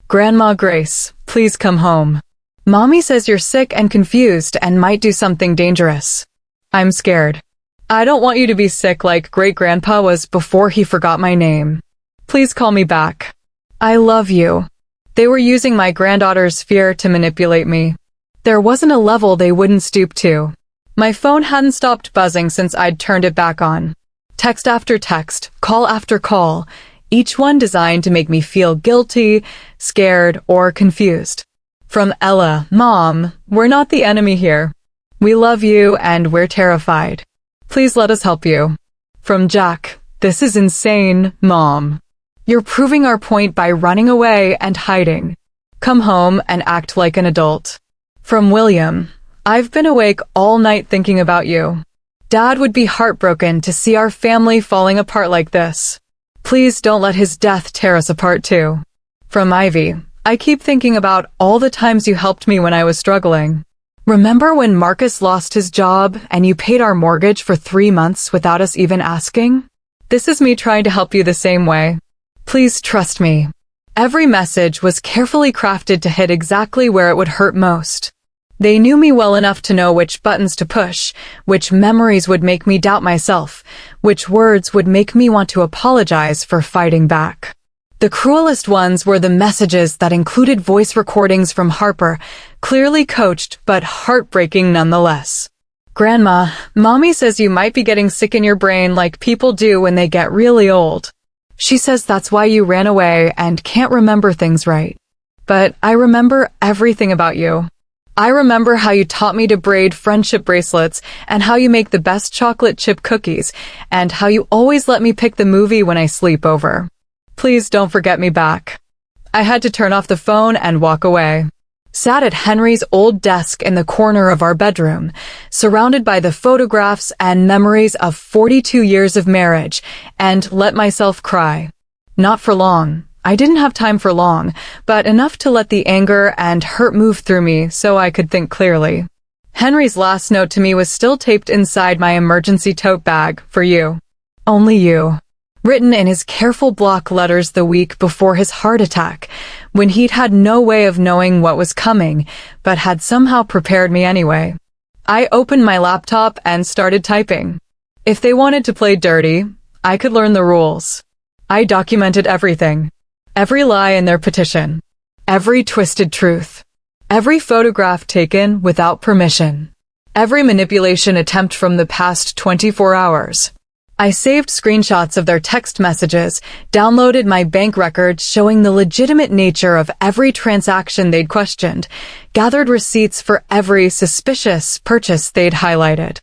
"Grandma Grace, please come home. Mommy says you're sick and confused and might do something dangerous. I'm scared. I don't want you to be sick like great-grandpa was before he forgot my name. Please call me back. I love you. They were using my granddaughter's fear to manipulate me. There wasn't a level they wouldn't stoop to. My phone hadn't stopped buzzing since I'd turned it back on. Text after text, call after call, each one designed to make me feel guilty, scared, or confused. From Ella, Mom, we're not the enemy here. We love you and we're terrified. Please let us help you. From Jack, this is insane, Mom. You're proving our point by running away and hiding. Come home and act like an adult. From William, I've been awake all night thinking about you. Dad would be heartbroken to see our family falling apart like this. Please don't let his death tear us apart too. From Ivy, I keep thinking about all the times you helped me when I was struggling. Remember when Marcus lost his job and you paid our mortgage for 3 months without us even asking? This is me trying to help you the same way. Please trust me. Every message was carefully crafted to hit exactly where it would hurt most. They knew me well enough to know which buttons to push, which memories would make me doubt myself, which words would make me want to apologize for fighting back. The cruelest ones were the messages that included voice recordings from Harper, clearly coached but heartbreaking nonetheless. Grandma, Mommy says you might be getting sick in your brain like people do when they get really old. She says that's why you ran away and can't remember things right. But I remember everything about you. I remember how you taught me to braid friendship bracelets and how you make the best chocolate chip cookies and how you always let me pick the movie when I sleep over. Please don't forget me back. I had to turn off the phone and walk away. Sat at Henry's old desk in the corner of our bedroom, surrounded by the photographs and memories of 42 years of marriage, and let myself cry. Not for long. I didn't have time for long, but enough to let the anger and hurt move through me so I could think clearly. Henry's last note to me was still taped inside my emergency tote bag for you. Only you. Written in his careful block letters the week before his heart attack, when he'd had no way of knowing what was coming, but had somehow prepared me anyway. I opened my laptop and started typing. If they wanted to play dirty, I could learn the rules. I documented everything. Every lie in their petition. Every twisted truth. Every photograph taken without permission. Every manipulation attempt from the past 24 hours. I saved screenshots of their text messages, downloaded my bank records showing the legitimate nature of every transaction they'd questioned, gathered receipts for every suspicious purchase they'd highlighted.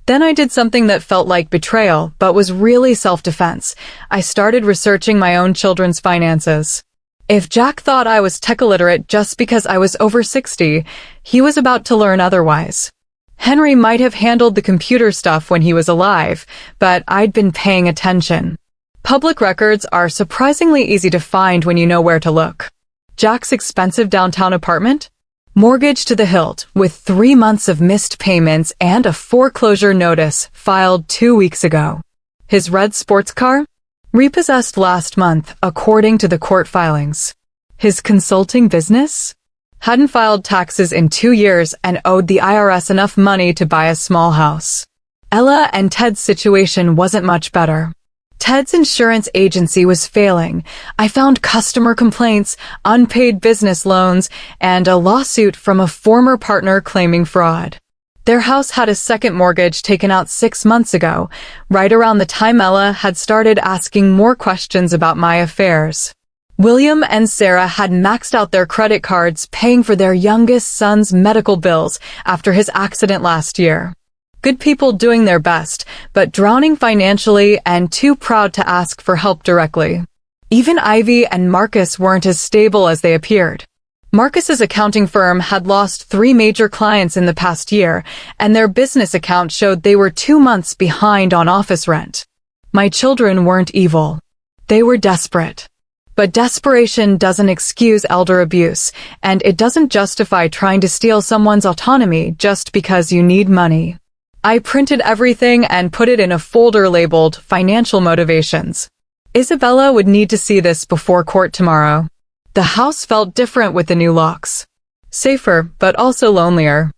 Then I did something that felt like betrayal, but was really self-defense. I started researching my own children's finances. If Jack thought I was tech illiterate just because I was over 60, he was about to learn otherwise. Henry might have handled the computer stuff when he was alive, but I'd been paying attention. Public records are surprisingly easy to find when you know where to look. Jack's expensive downtown apartment? Mortgage to the hilt, with 3 months of missed payments and a foreclosure notice filed 2 weeks ago. His red sports car? Repossessed last month, according to the court filings. His consulting business? Hadn't filed taxes in 2 years and owed the IRS enough money to buy a small house. Ella and Ted's situation wasn't much better. Ted's insurance agency was failing. I found customer complaints, unpaid business loans, and a lawsuit from a former partner claiming fraud. Their house had a second mortgage taken out 6 months ago, right around the time Ella had started asking more questions about my affairs. William and Sarah had maxed out their credit cards paying for their youngest son's medical bills after his accident last year. Good people doing their best, but drowning financially and too proud to ask for help directly. Even Ivy and Marcus weren't as stable as they appeared. Marcus's accounting firm had lost 3 major clients in the past year, and their business account showed they were 2 months behind on office rent. My children weren't evil. They were desperate. But desperation doesn't excuse elder abuse, and it doesn't justify trying to steal someone's autonomy just because you need money. I printed everything and put it in a folder labeled Financial Motivations. Isabella would need to see this before court tomorrow. The house felt different with the new locks. Safer, but also lonelier.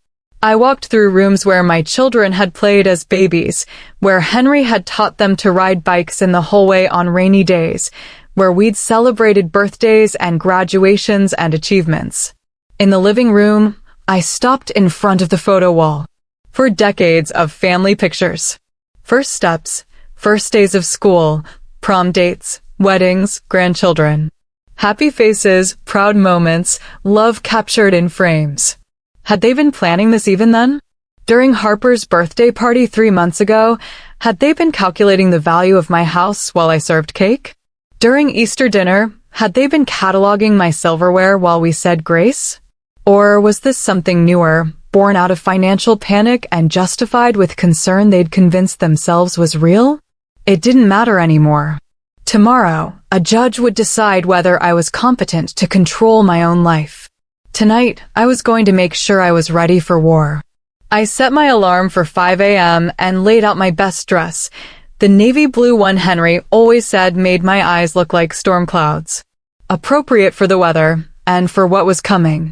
I walked through rooms where my children had played as babies, where Henry had taught them to ride bikes in the hallway on rainy days, where we'd celebrated birthdays and graduations and achievements. In the living room, I stopped in front of the photo wall for decades of family pictures. First steps, first days of school, prom dates, weddings, grandchildren. Happy faces, proud moments, love captured in frames. Had they been planning this even then? During Harper's birthday party 3 months ago, had they been calculating the value of my house while I served cake? During Easter dinner, had they been cataloging my silverware while we said grace? Or was this something newer, born out of financial panic and justified with concern they'd convinced themselves was real? It didn't matter anymore. Tomorrow, a judge would decide whether I was competent to control my own life. Tonight, I was going to make sure I was ready for war. I set my alarm for 5 a.m. and laid out my best dress. The navy blue one Henry always said made my eyes look like storm clouds. Appropriate for the weather and for what was coming.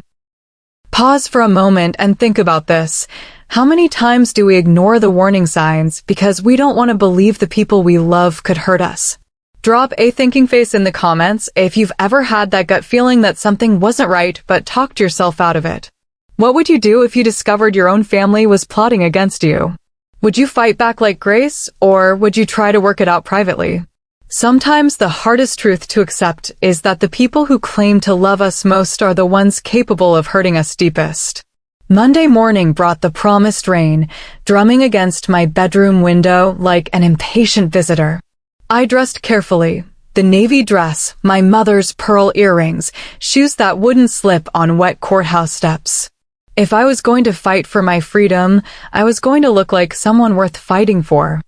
Pause for a moment and think about this. How many times do we ignore the warning signs because we don't want to believe the people we love could hurt us? Drop a thinking face in the comments if you've ever had that gut feeling that something wasn't right but talked yourself out of it. What would you do if you discovered your own family was plotting against you? Would you fight back like Grace, or would you try to work it out privately? Sometimes the hardest truth to accept is that the people who claim to love us most are the ones capable of hurting us deepest. Monday morning brought the promised rain, drumming against my bedroom window like an impatient visitor. I dressed carefully. The navy dress, my mother's pearl earrings, shoes that wouldn't slip on wet courthouse steps. If I was going to fight for my freedom, I was going to look like someone worth fighting for.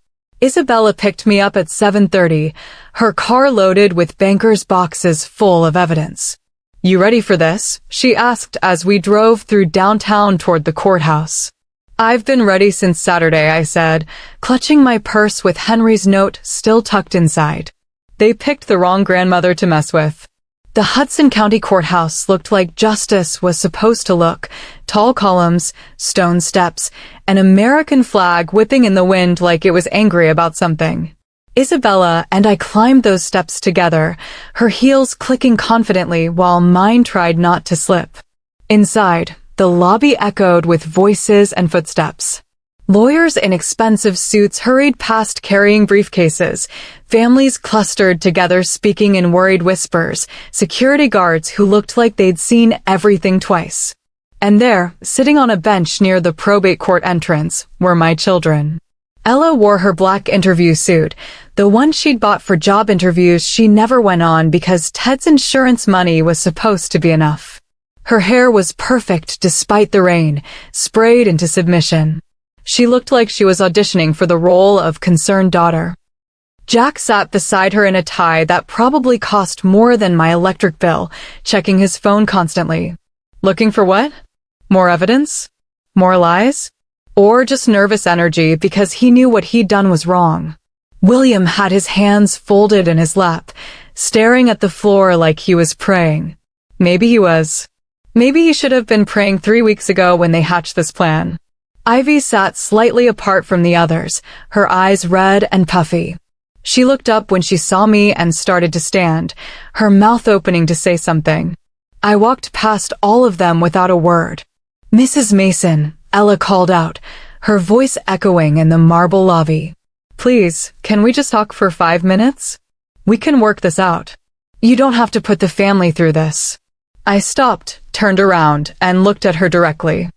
Isabella picked me up at 7:30, her car loaded with banker's boxes full of evidence. "You ready for this?" she asked as we drove through downtown toward the courthouse. "I've been ready since Saturday," I said, clutching my purse with Henry's note still tucked inside. They picked the wrong grandmother to mess with. The Hudson County Courthouse looked like justice was supposed to look. Tall columns, stone steps, an American flag whipping in the wind like it was angry about something. Isabella and I climbed those steps together, her heels clicking confidently while mine tried not to slip. Inside, the lobby echoed with voices and footsteps. Lawyers in expensive suits hurried past carrying briefcases, families clustered together speaking in worried whispers, security guards who looked like they'd seen everything twice. And there, sitting on a bench near the probate court entrance, were my children. Ella wore her black interview suit, the one she'd bought for job interviews she never went on because Ted's insurance money was supposed to be enough. Her hair was perfect despite the rain, sprayed into submission. She looked like she was auditioning for the role of concerned daughter. Jack sat beside her in a tie that probably cost more than my electric bill, checking his phone constantly. Looking for what? More evidence? More lies? Or just nervous energy because he knew what he'd done was wrong? William had his hands folded in his lap, staring at the floor like he was praying. Maybe he was. Maybe he should have been praying 3 weeks ago when they hatched this plan. Ivy sat slightly apart from the others, her eyes red and puffy. She looked up when she saw me and started to stand, her mouth opening to say something. I walked past all of them without a word. "Mrs. Mason," Ella called out, her voice echoing in the marble lobby. "Please, can we just talk for 5 minutes? We can work this out. You don't have to put the family through this." I stopped, turned around, and looked at her directly.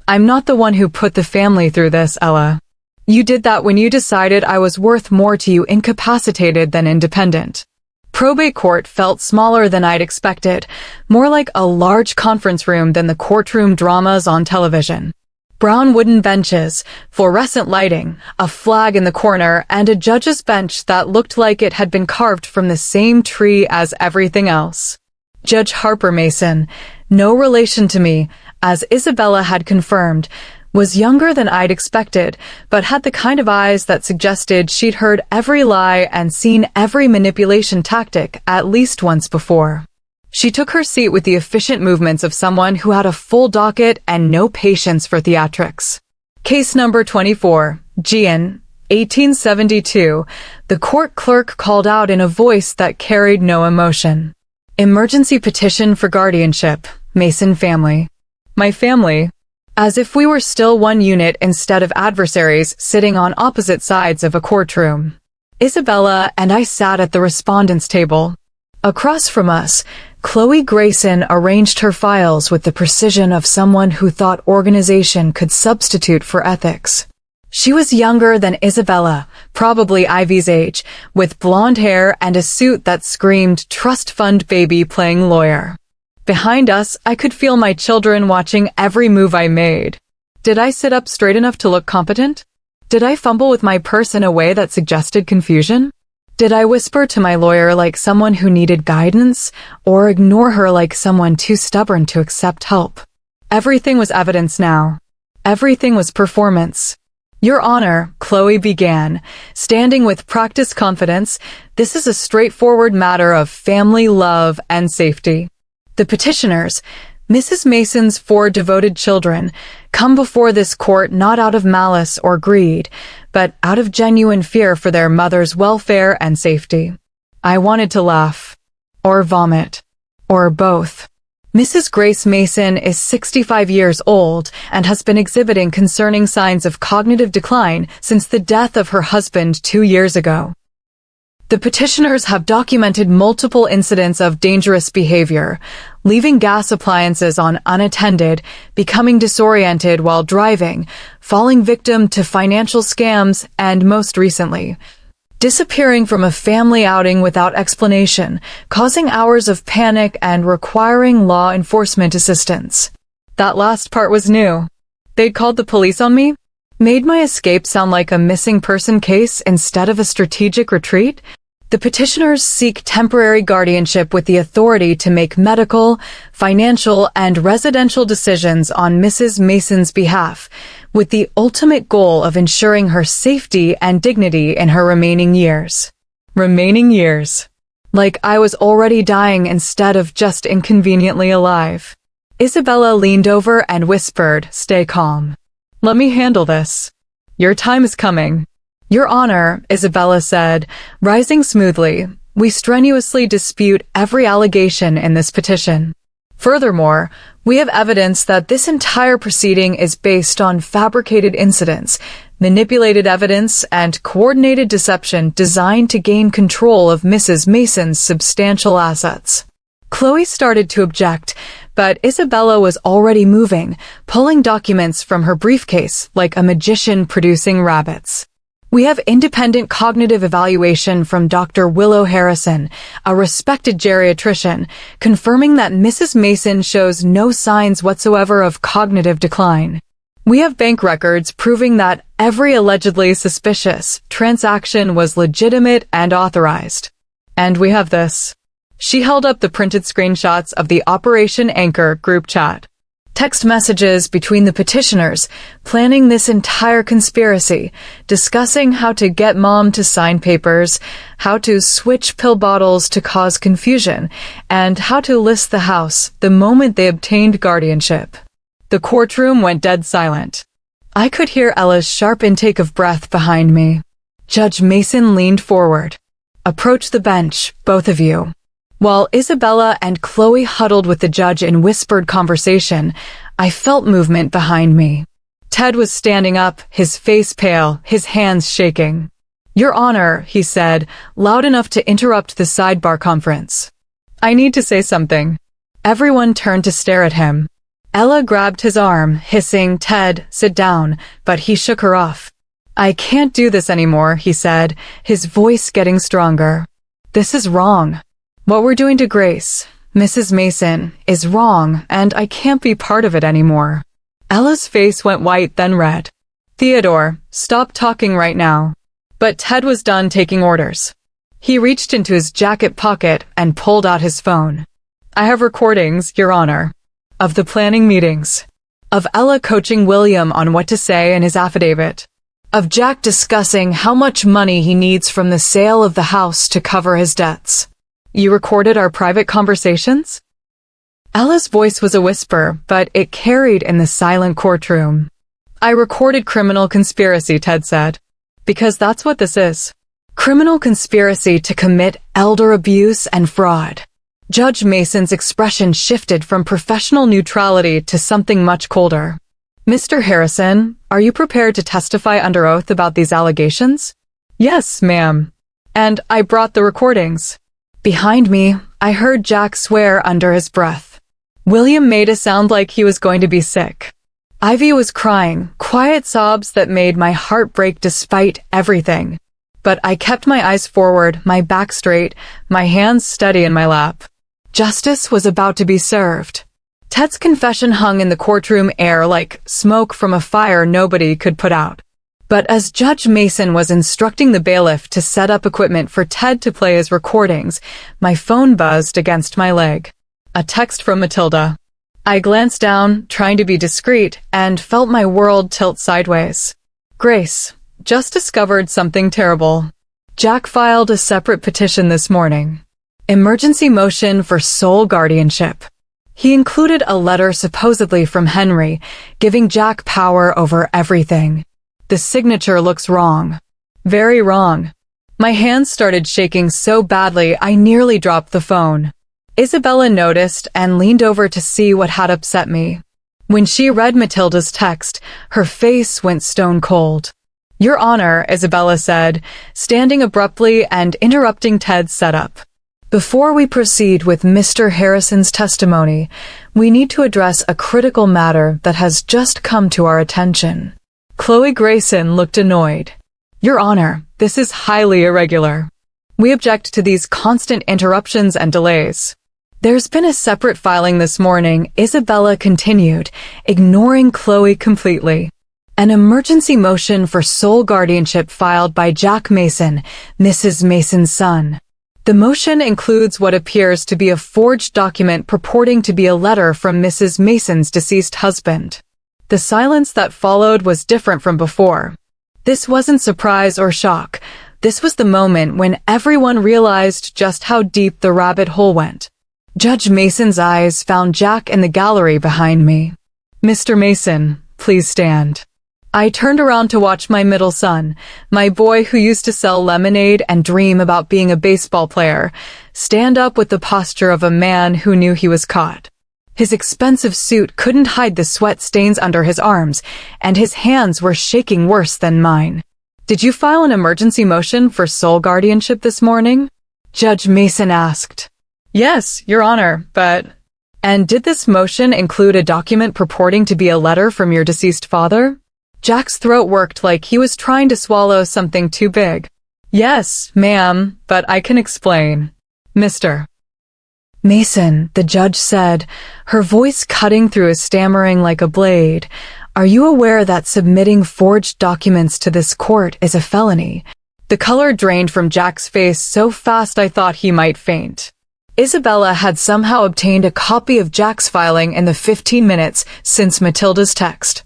"I'm not the one who put the family through this, Ella. You did that when you decided I was worth more to you incapacitated than independent." Probate court felt smaller than I'd expected, more like a large conference room than the courtroom dramas on television. Brown wooden benches, fluorescent lighting, a flag in the corner, and a judge's bench that looked like it had been carved from the same tree as everything else. Judge Harper Mason, no relation to me, as Isabella had confirmed, was younger than I'd expected, but had the kind of eyes that suggested she'd heard every lie and seen every manipulation tactic at least once before. She took her seat with the efficient movements of someone who had a full docket and no patience for theatrics. Case number 24, Gian, 1872, The court clerk called out in a voice that carried no emotion. Emergency petition for guardianship, Mason family. My family. As if we were still one unit instead of adversaries sitting on opposite sides of a courtroom. Isabella and I sat at the respondents' table. Across from us, Chloe Grayson arranged her files with the precision of someone who thought organization could substitute for ethics. She was younger than Isabella, probably Ivy's age, with blonde hair and a suit that screamed trust fund baby playing lawyer. Behind us, I could feel my children watching every move I made. Did I sit up straight enough to look competent? Did I fumble with my purse in a way that suggested confusion? Did I whisper to my lawyer like someone who needed guidance, or ignore her like someone too stubborn to accept help? Everything was evidence now. Everything was performance. Your Honor, Chloe began, standing with practiced confidence, this is a straightforward matter of family love and safety. The petitioners, Mrs. Mason's 4 devoted children, come before this court not out of malice or greed, but out of genuine fear for their mother's welfare and safety. I wanted to laugh. Or vomit. Or both. Mrs. Grace Mason is 65 years old and has been exhibiting concerning signs of cognitive decline since the death of her husband 2 years ago. The petitioners have documented multiple incidents of dangerous behavior, leaving gas appliances on unattended, becoming disoriented while driving, falling victim to financial scams, and most recently, disappearing from a family outing without explanation, causing hours of panic and requiring law enforcement assistance. That last part was new. They'd called the police on me? Made my escape sound like a missing person case instead of a strategic retreat? The petitioners seek temporary guardianship with the authority to make medical, financial, and residential decisions on Mrs. Mason's behalf, with the ultimate goal of ensuring her safety and dignity in her remaining years. Remaining years. Like I was already dying instead of just inconveniently alive. Isabella leaned over and whispered, "Stay calm. Let me handle this. Your time is coming." Your Honor, Isabella said, rising smoothly, we strenuously dispute every allegation in this petition. Furthermore, we have evidence that this entire proceeding is based on fabricated incidents, manipulated evidence, and coordinated deception designed to gain control of Mrs. Mason's substantial assets. Chloe started to object, but Isabella was already moving, pulling documents from her briefcase like a magician producing rabbits. We have independent cognitive evaluation from Dr. Willow Harrison, a respected geriatrician, confirming that Mrs. Mason shows no signs whatsoever of cognitive decline. We have bank records proving that every allegedly suspicious transaction was legitimate and authorized. And we have this. She held up the printed screenshots of the Operation Anchor group chat. Text messages between the petitioners, planning this entire conspiracy, discussing how to get mom to sign papers, how to switch pill bottles to cause confusion, and how to list the house the moment they obtained guardianship. The courtroom went dead silent. I could hear Ella's sharp intake of breath behind me. Judge Mason leaned forward. "Approach the bench, both of you." While Isabella and Chloe huddled with the judge in whispered conversation, I felt movement behind me. Ted was standing up, his face pale, his hands shaking. "Your Honor," he said, loud enough to interrupt the sidebar conference. "I need to say something." Everyone turned to stare at him. Ella grabbed his arm, hissing, "Ted, sit down," but he shook her off. "I can't do this anymore," he said, his voice getting stronger. "This is wrong. What we're doing to Grace, Mrs. Mason, is wrong, and I can't be part of it anymore." Ella's face went white, then red. "Theodore, stop talking right now." But Ted was done taking orders. He reached into his jacket pocket and pulled out his phone. "I have recordings, Your Honor, of the planning meetings, of Ella coaching William on what to say in his affidavit, of Jack discussing how much money he needs from the sale of the house to cover his debts. You recorded our private conversations?" Ella's voice was a whisper, but it carried in the silent courtroom. "I recorded criminal conspiracy," Ted said. "Because that's what this is. Criminal conspiracy to commit elder abuse and fraud. Judge Mason's expression shifted from professional neutrality to something much colder. Mr. Harrison, are you prepared to testify under oath about these allegations? Yes, ma'am. And I brought the recordings. Behind me, I heard Jack swear under his breath. William made it sound like he was going to be sick. Ivy was crying, quiet sobs that made my heart break despite everything. But I kept my eyes forward, my back straight, my hands steady in my lap. Justice was about to be served. Ted's confession hung in the courtroom air like smoke from a fire nobody could put out. But as Judge Mason was instructing the bailiff to set up equipment for Ted to play his recordings, my phone buzzed against my leg. A text from Matilda. I glanced down, trying to be discreet, and felt my world tilt sideways. Grace, just discovered something terrible. Jack filed a separate petition this morning. Emergency motion for sole guardianship. He included a letter supposedly from Henry, giving Jack power over everything. The signature looks wrong. Very wrong. My hands started shaking so badly I nearly dropped the phone. Isabella noticed and leaned over to see what had upset me. When she read Matilda's text, her face went stone cold. Your Honor, Isabella said, standing abruptly and interrupting Ted's setup. Before we proceed with Mr. Harrison's testimony, we need to address a critical matter that has just come to our attention. Chloe Grayson looked annoyed. Your Honor, this is highly irregular. We object to these constant interruptions and delays. There's been a separate filing this morning, Isabella continued, ignoring Chloe completely. An emergency motion for sole guardianship filed by Jack Mason, Mrs. Mason's son. The motion includes what appears to be a forged document purporting to be a letter from Mrs. Mason's deceased husband. The silence that followed was different from before. This wasn't surprise or shock. This was the moment when everyone realized just how deep the rabbit hole went. Judge Mason's eyes found Jack in the gallery behind me. Mr. Mason, please stand. I turned around to watch my middle son, my boy who used to sell lemonade and dream about being a baseball player, stand up with the posture of a man who knew he was caught. His expensive suit couldn't hide the sweat stains under his arms, and his hands were shaking worse than mine. Did you file an emergency motion for sole guardianship this morning? Judge Mason asked. Yes, Your Honor, but... And did this motion include a document purporting to be a letter from your deceased father? Jack's throat worked like he was trying to swallow something too big. Yes, ma'am, but I can explain. Mr. Mason, the judge said, her voice cutting through his stammering like a blade. Are you aware that submitting forged documents to this court is a felony? The color drained from Jack's face so fast I thought he might faint. Isabella had somehow obtained a copy of Jack's filing in the 15 minutes since Matilda's text.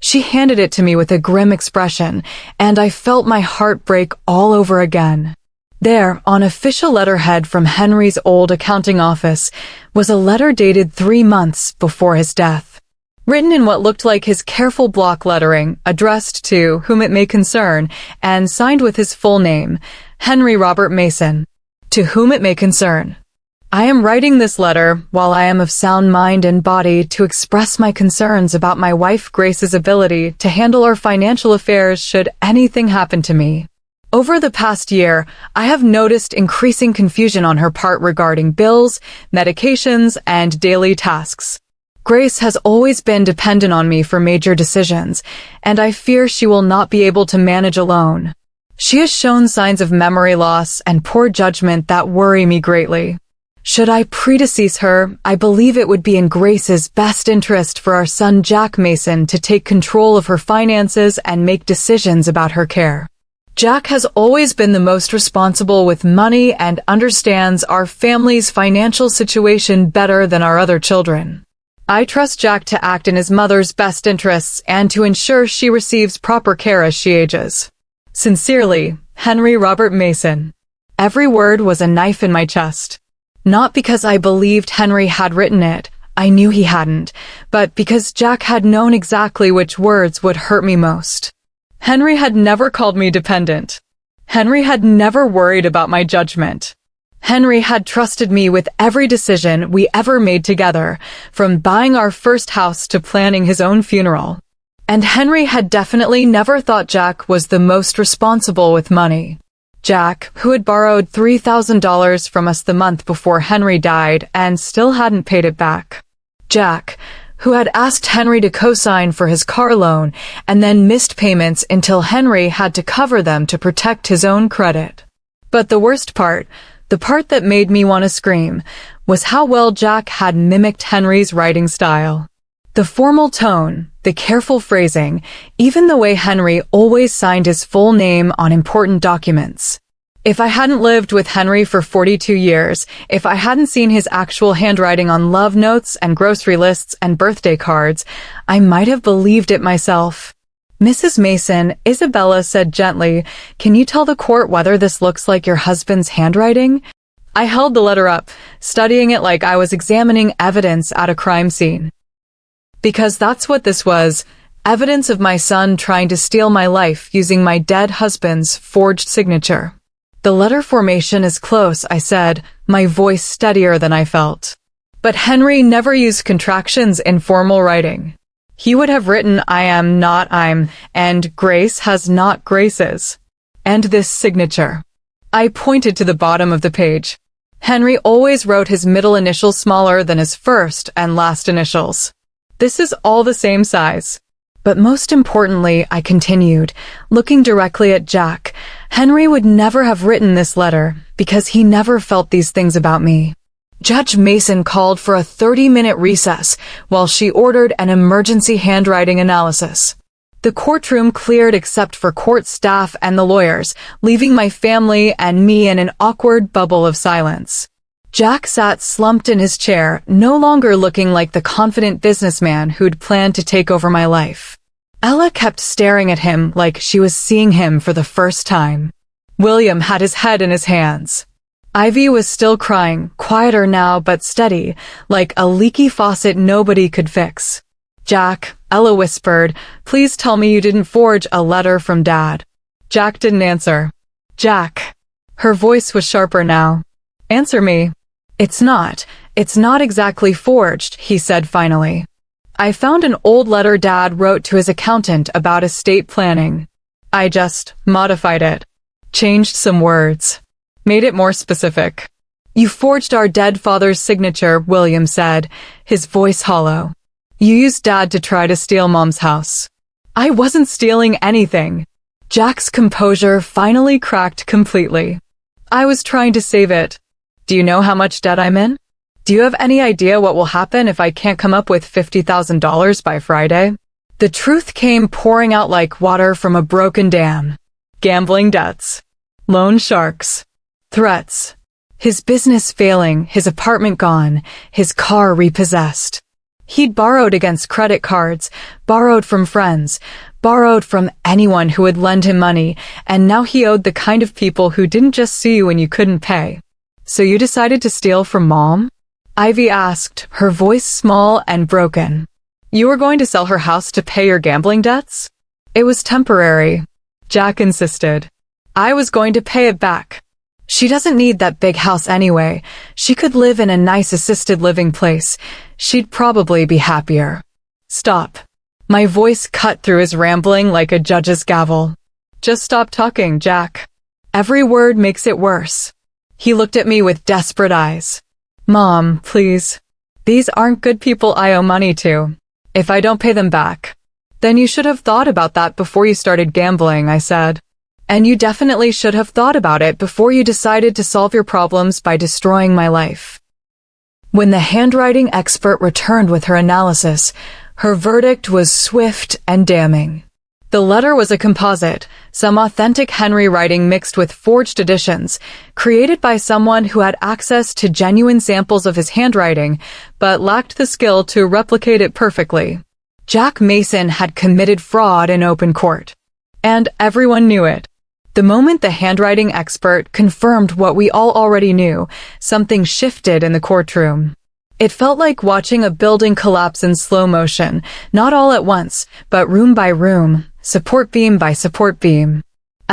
She handed it to me with a grim expression, and I felt my heart break all over again. There, on official letterhead from Henry's old accounting office, was a letter dated 3 months before his death. Written in what looked like his careful block lettering, addressed to whom it may concern, and signed with his full name, Henry Robert Mason. To whom it may concern. I am writing this letter while I am of sound mind and body to express my concerns about my wife Grace's ability to handle our financial affairs should anything happen to me. Over the past year, I have noticed increasing confusion on her part regarding bills, medications, and daily tasks. Grace has always been dependent on me for major decisions, and I fear she will not be able to manage alone. She has shown signs of memory loss and poor judgment that worry me greatly. Should I predecease her, I believe it would be in Grace's best interest for our son Jack Mason to take control of her finances and make decisions about her care. Jack has always been the most responsible with money and understands our family's financial situation better than our other children. I trust Jack to act in his mother's best interests and to ensure she receives proper care as she ages. Sincerely, Henry Robert Mason. Every word was a knife in my chest. Not because I believed Henry had written it, I knew he hadn't, but because Jack had known exactly which words would hurt me most. Henry had never called me dependent. Henry had never worried about my judgment. Henry had trusted me with every decision we ever made together, from buying our first house to planning his own funeral. And Henry had definitely never thought Jack was the most responsible with money. Jack, who had borrowed $3,000 from us the month before Henry died and still hadn't paid it back. Jack, who had asked Henry to co-sign for his car loan and then missed payments until Henry had to cover them to protect his own credit. But the worst part, the part that made me want to scream, was how well Jack had mimicked Henry's writing style. The formal tone, the careful phrasing, even the way Henry always signed his full name on important documents. If I hadn't lived with Henry for 42 years, if I hadn't seen his actual handwriting on love notes and grocery lists and birthday cards, I might have believed it myself. Mrs. Mason, Isabella said gently, "Can you tell the court whether this looks like your husband's handwriting?" I held the letter up, studying it like I was examining evidence at a crime scene. Because that's what this was, evidence of my son trying to steal my life using my dead husband's forged signature. The letter formation is close, I said, my voice steadier than I felt. But Henry never used contractions in formal writing. He would have written I am not I'm, and Grace has not Grace's. And this signature. I pointed to the bottom of the page. Henry always wrote his middle initial smaller than his first and last initials. This is all the same size. But most importantly, I continued, looking directly at Jack, Henry would never have written this letter because he never felt these things about me. Judge Mason called for a 30-minute recess while she ordered an emergency handwriting analysis. The courtroom cleared except for court staff and the lawyers, leaving my family and me in an awkward bubble of silence. Jack sat slumped in his chair, no longer looking like the confident businessman who'd planned to take over my life. Ella kept staring at him like she was seeing him for the first time. William had his head in his hands. Ivy was still crying, quieter now but steady, like a leaky faucet nobody could fix. "Jack," Ella whispered, "please tell me you didn't forge a letter from Dad." Jack didn't answer. "Jack." Her voice was sharper now. "Answer me." It's not exactly forged," he said finally. "I found an old letter Dad wrote to his accountant about estate planning. I just modified it. Changed some words. Made it more specific." "You forged our dead father's signature," William said, his voice hollow. "You used Dad to try to steal Mom's house." "I wasn't stealing anything." Jack's composure finally cracked completely. "I was trying to save it. Do you know how much debt I'm in? Do you have any idea what will happen if I can't come up with $50,000 by Friday?" The truth came pouring out like water from a broken dam. Gambling debts. Loan sharks. Threats. His business failing, his apartment gone, his car repossessed. He'd borrowed against credit cards, borrowed from friends, borrowed from anyone who would lend him money, and now he owed the kind of people who didn't just see you when you couldn't pay. "So you decided to steal from Mom?" Ivy asked, her voice small and broken. "You were going to sell her house to pay your gambling debts?" "It was temporary," Jack insisted. "I was going to pay it back. She doesn't need that big house anyway. She could live in a nice assisted living place. She'd probably be happier." "Stop." My voice cut through his rambling like a judge's gavel. "Just stop talking, Jack. Every word makes it worse." He looked at me with desperate eyes. "Mom, please. These aren't good people I owe money to. If I don't pay them back." "Then you should have thought about that before you started gambling," I said. "And you definitely should have thought about it before you decided to solve your problems by destroying my life." When the handwriting expert returned with her analysis, her verdict was swift and damning. The letter was a composite, some authentic Henry writing mixed with forged editions, created by someone who had access to genuine samples of his handwriting, but lacked the skill to replicate it perfectly. Jack Mason had committed fraud in open court. And everyone knew it. The moment the handwriting expert confirmed what we all already knew, something shifted in the courtroom. It felt like watching a building collapse in slow motion, not all at once, but room by room, support beam by support beam.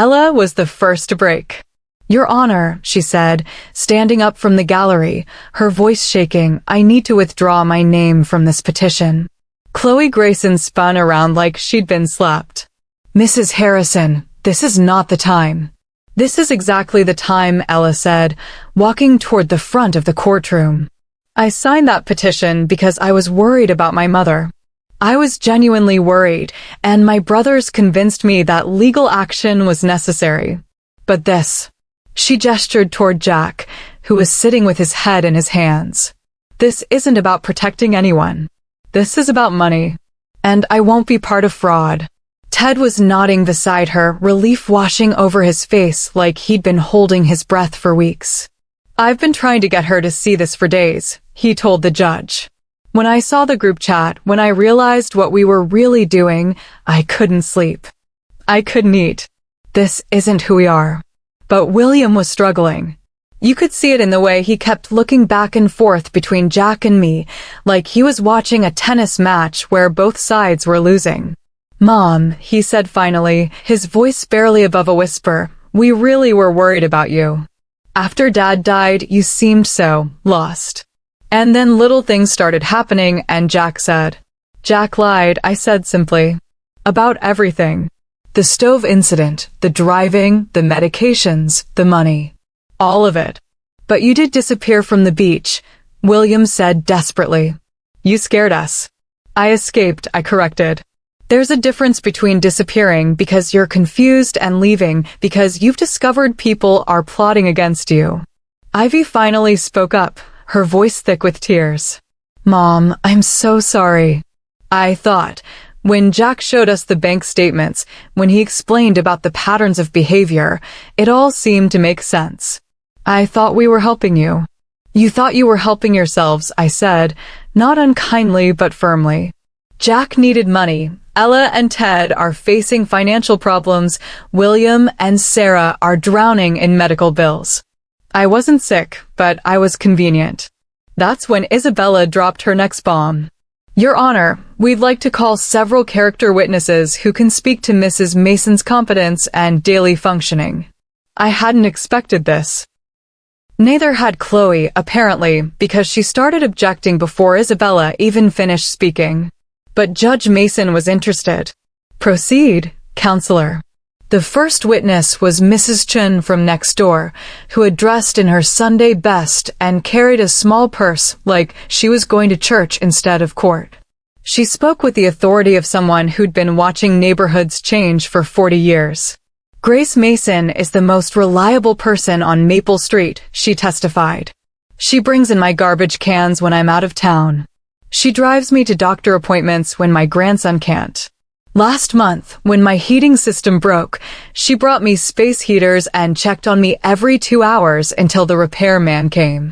Ella was the first to break. "Your Honor," she said, standing up from the gallery, her voice shaking, "I need to withdraw my name from this petition." Chloe Grayson spun around like she'd been slapped. "Mrs. Harrison, this is not the time." "This is exactly the time," Ella said, walking toward the front of the courtroom. "I signed that petition because I was worried about my mother. I was genuinely worried, and my brothers convinced me that legal action was necessary. But this," she gestured toward Jack, who was sitting with his head in his hands. "This isn't about protecting anyone. This is about money. And I won't be part of fraud." Ted was nodding beside her, relief washing over his face like he'd been holding his breath for weeks. "I've been trying to get her to see this for days," he told the judge. "When I saw the group chat, when I realized what we were really doing, I couldn't sleep. I couldn't eat. This isn't who we are." But William was struggling. You could see it in the way he kept looking back and forth between Jack and me, like he was watching a tennis match where both sides were losing. "Mom," he said finally, his voice barely above a whisper, "we really were worried about you. After Dad died, you seemed so lost." And then little things started happening, and Jack said. "Jack lied," I said simply. "About everything. The stove incident, the driving, the medications, the money. All of it. But you did disappear from the beach," William said desperately. "You scared us." "I escaped," I corrected. "There's a difference between disappearing because you're confused and leaving because you've discovered people are plotting against you." Ivy finally spoke up, her voice thick with tears. "Mom, I'm so sorry." I thought, when Jack showed us the bank statements, when he explained about the patterns of behavior, it all seemed to make sense. "I thought we were helping you." "You thought you were helping yourselves," I said, not unkindly but firmly. Jack needed money. Ella and Ted are facing financial problems. William and Sarah are drowning in medical bills. I wasn't sick, but I was convenient. That's when Isabella dropped her next bomb. "Your Honor, we'd like to call several character witnesses who can speak to Mrs. Mason's competence and daily functioning." I hadn't expected this. Neither had Chloe, apparently, because she started objecting before Isabella even finished speaking. But Judge Mason was interested. "Proceed, Counselor." The first witness was Mrs. Chun from next door, who had dressed in her Sunday best and carried a small purse like she was going to church instead of court. She spoke with the authority of someone who'd been watching neighborhoods change for 40 years. "Grace Mason is the most reliable person on Maple Street," she testified. "She brings in my garbage cans when I'm out of town. She drives me to doctor appointments when my grandson can't. Last month, when my heating system broke, she brought me space heaters and checked on me every 2 hours until the repairman came."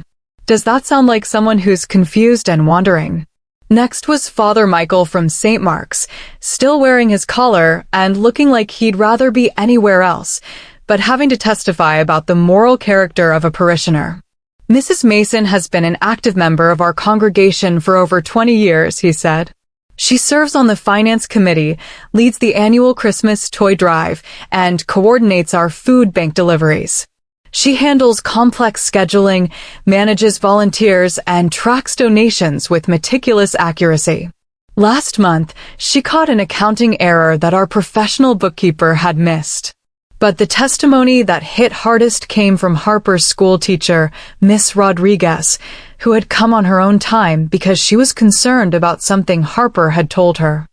Does that sound like someone who's confused and wandering? Next was Father Michael from St. Mark's, still wearing his collar and looking like he'd rather be anywhere else, but having to testify about the moral character of a parishioner. "Mrs. Mason has been an active member of our congregation for over 20 years, he said. "She serves on the finance committee, leads the annual Christmas toy drive, and coordinates our food bank deliveries. She handles complex scheduling, manages volunteers, and tracks donations with meticulous accuracy. Last month, she caught an accounting error that our professional bookkeeper had missed. But the testimony that hit hardest came from Harper's school teacher, Miss Rodriguez, who had come on her own time because she was concerned about something Harper had told her.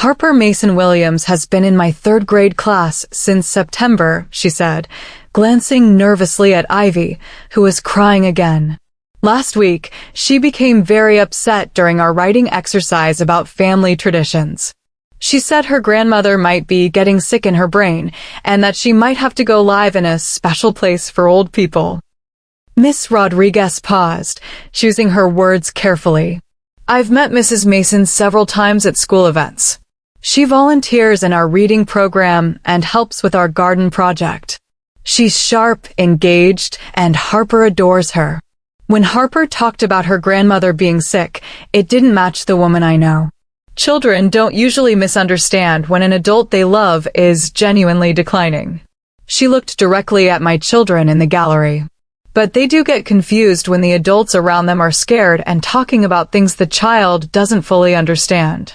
Harper Mason Williams has been in my 3rd grade class since September, she said, glancing nervously at Ivy, who was crying again. Last week, she became very upset during our writing exercise about family traditions. She said her grandmother might be getting sick in her brain and that she might have to go live in a special place for old people. Miss Rodriguez paused, choosing her words carefully. "I've met Mrs. Mason several times at school events. She volunteers in our reading program and helps with our garden project. She's sharp, engaged, and Harper adores her. When Harper talked about her grandmother being sick, it didn't match the woman I know. Children don't usually misunderstand when an adult they love is genuinely declining." She looked directly at my children in the gallery. But they do get confused when the adults around them are scared and talking about things the child doesn't fully understand.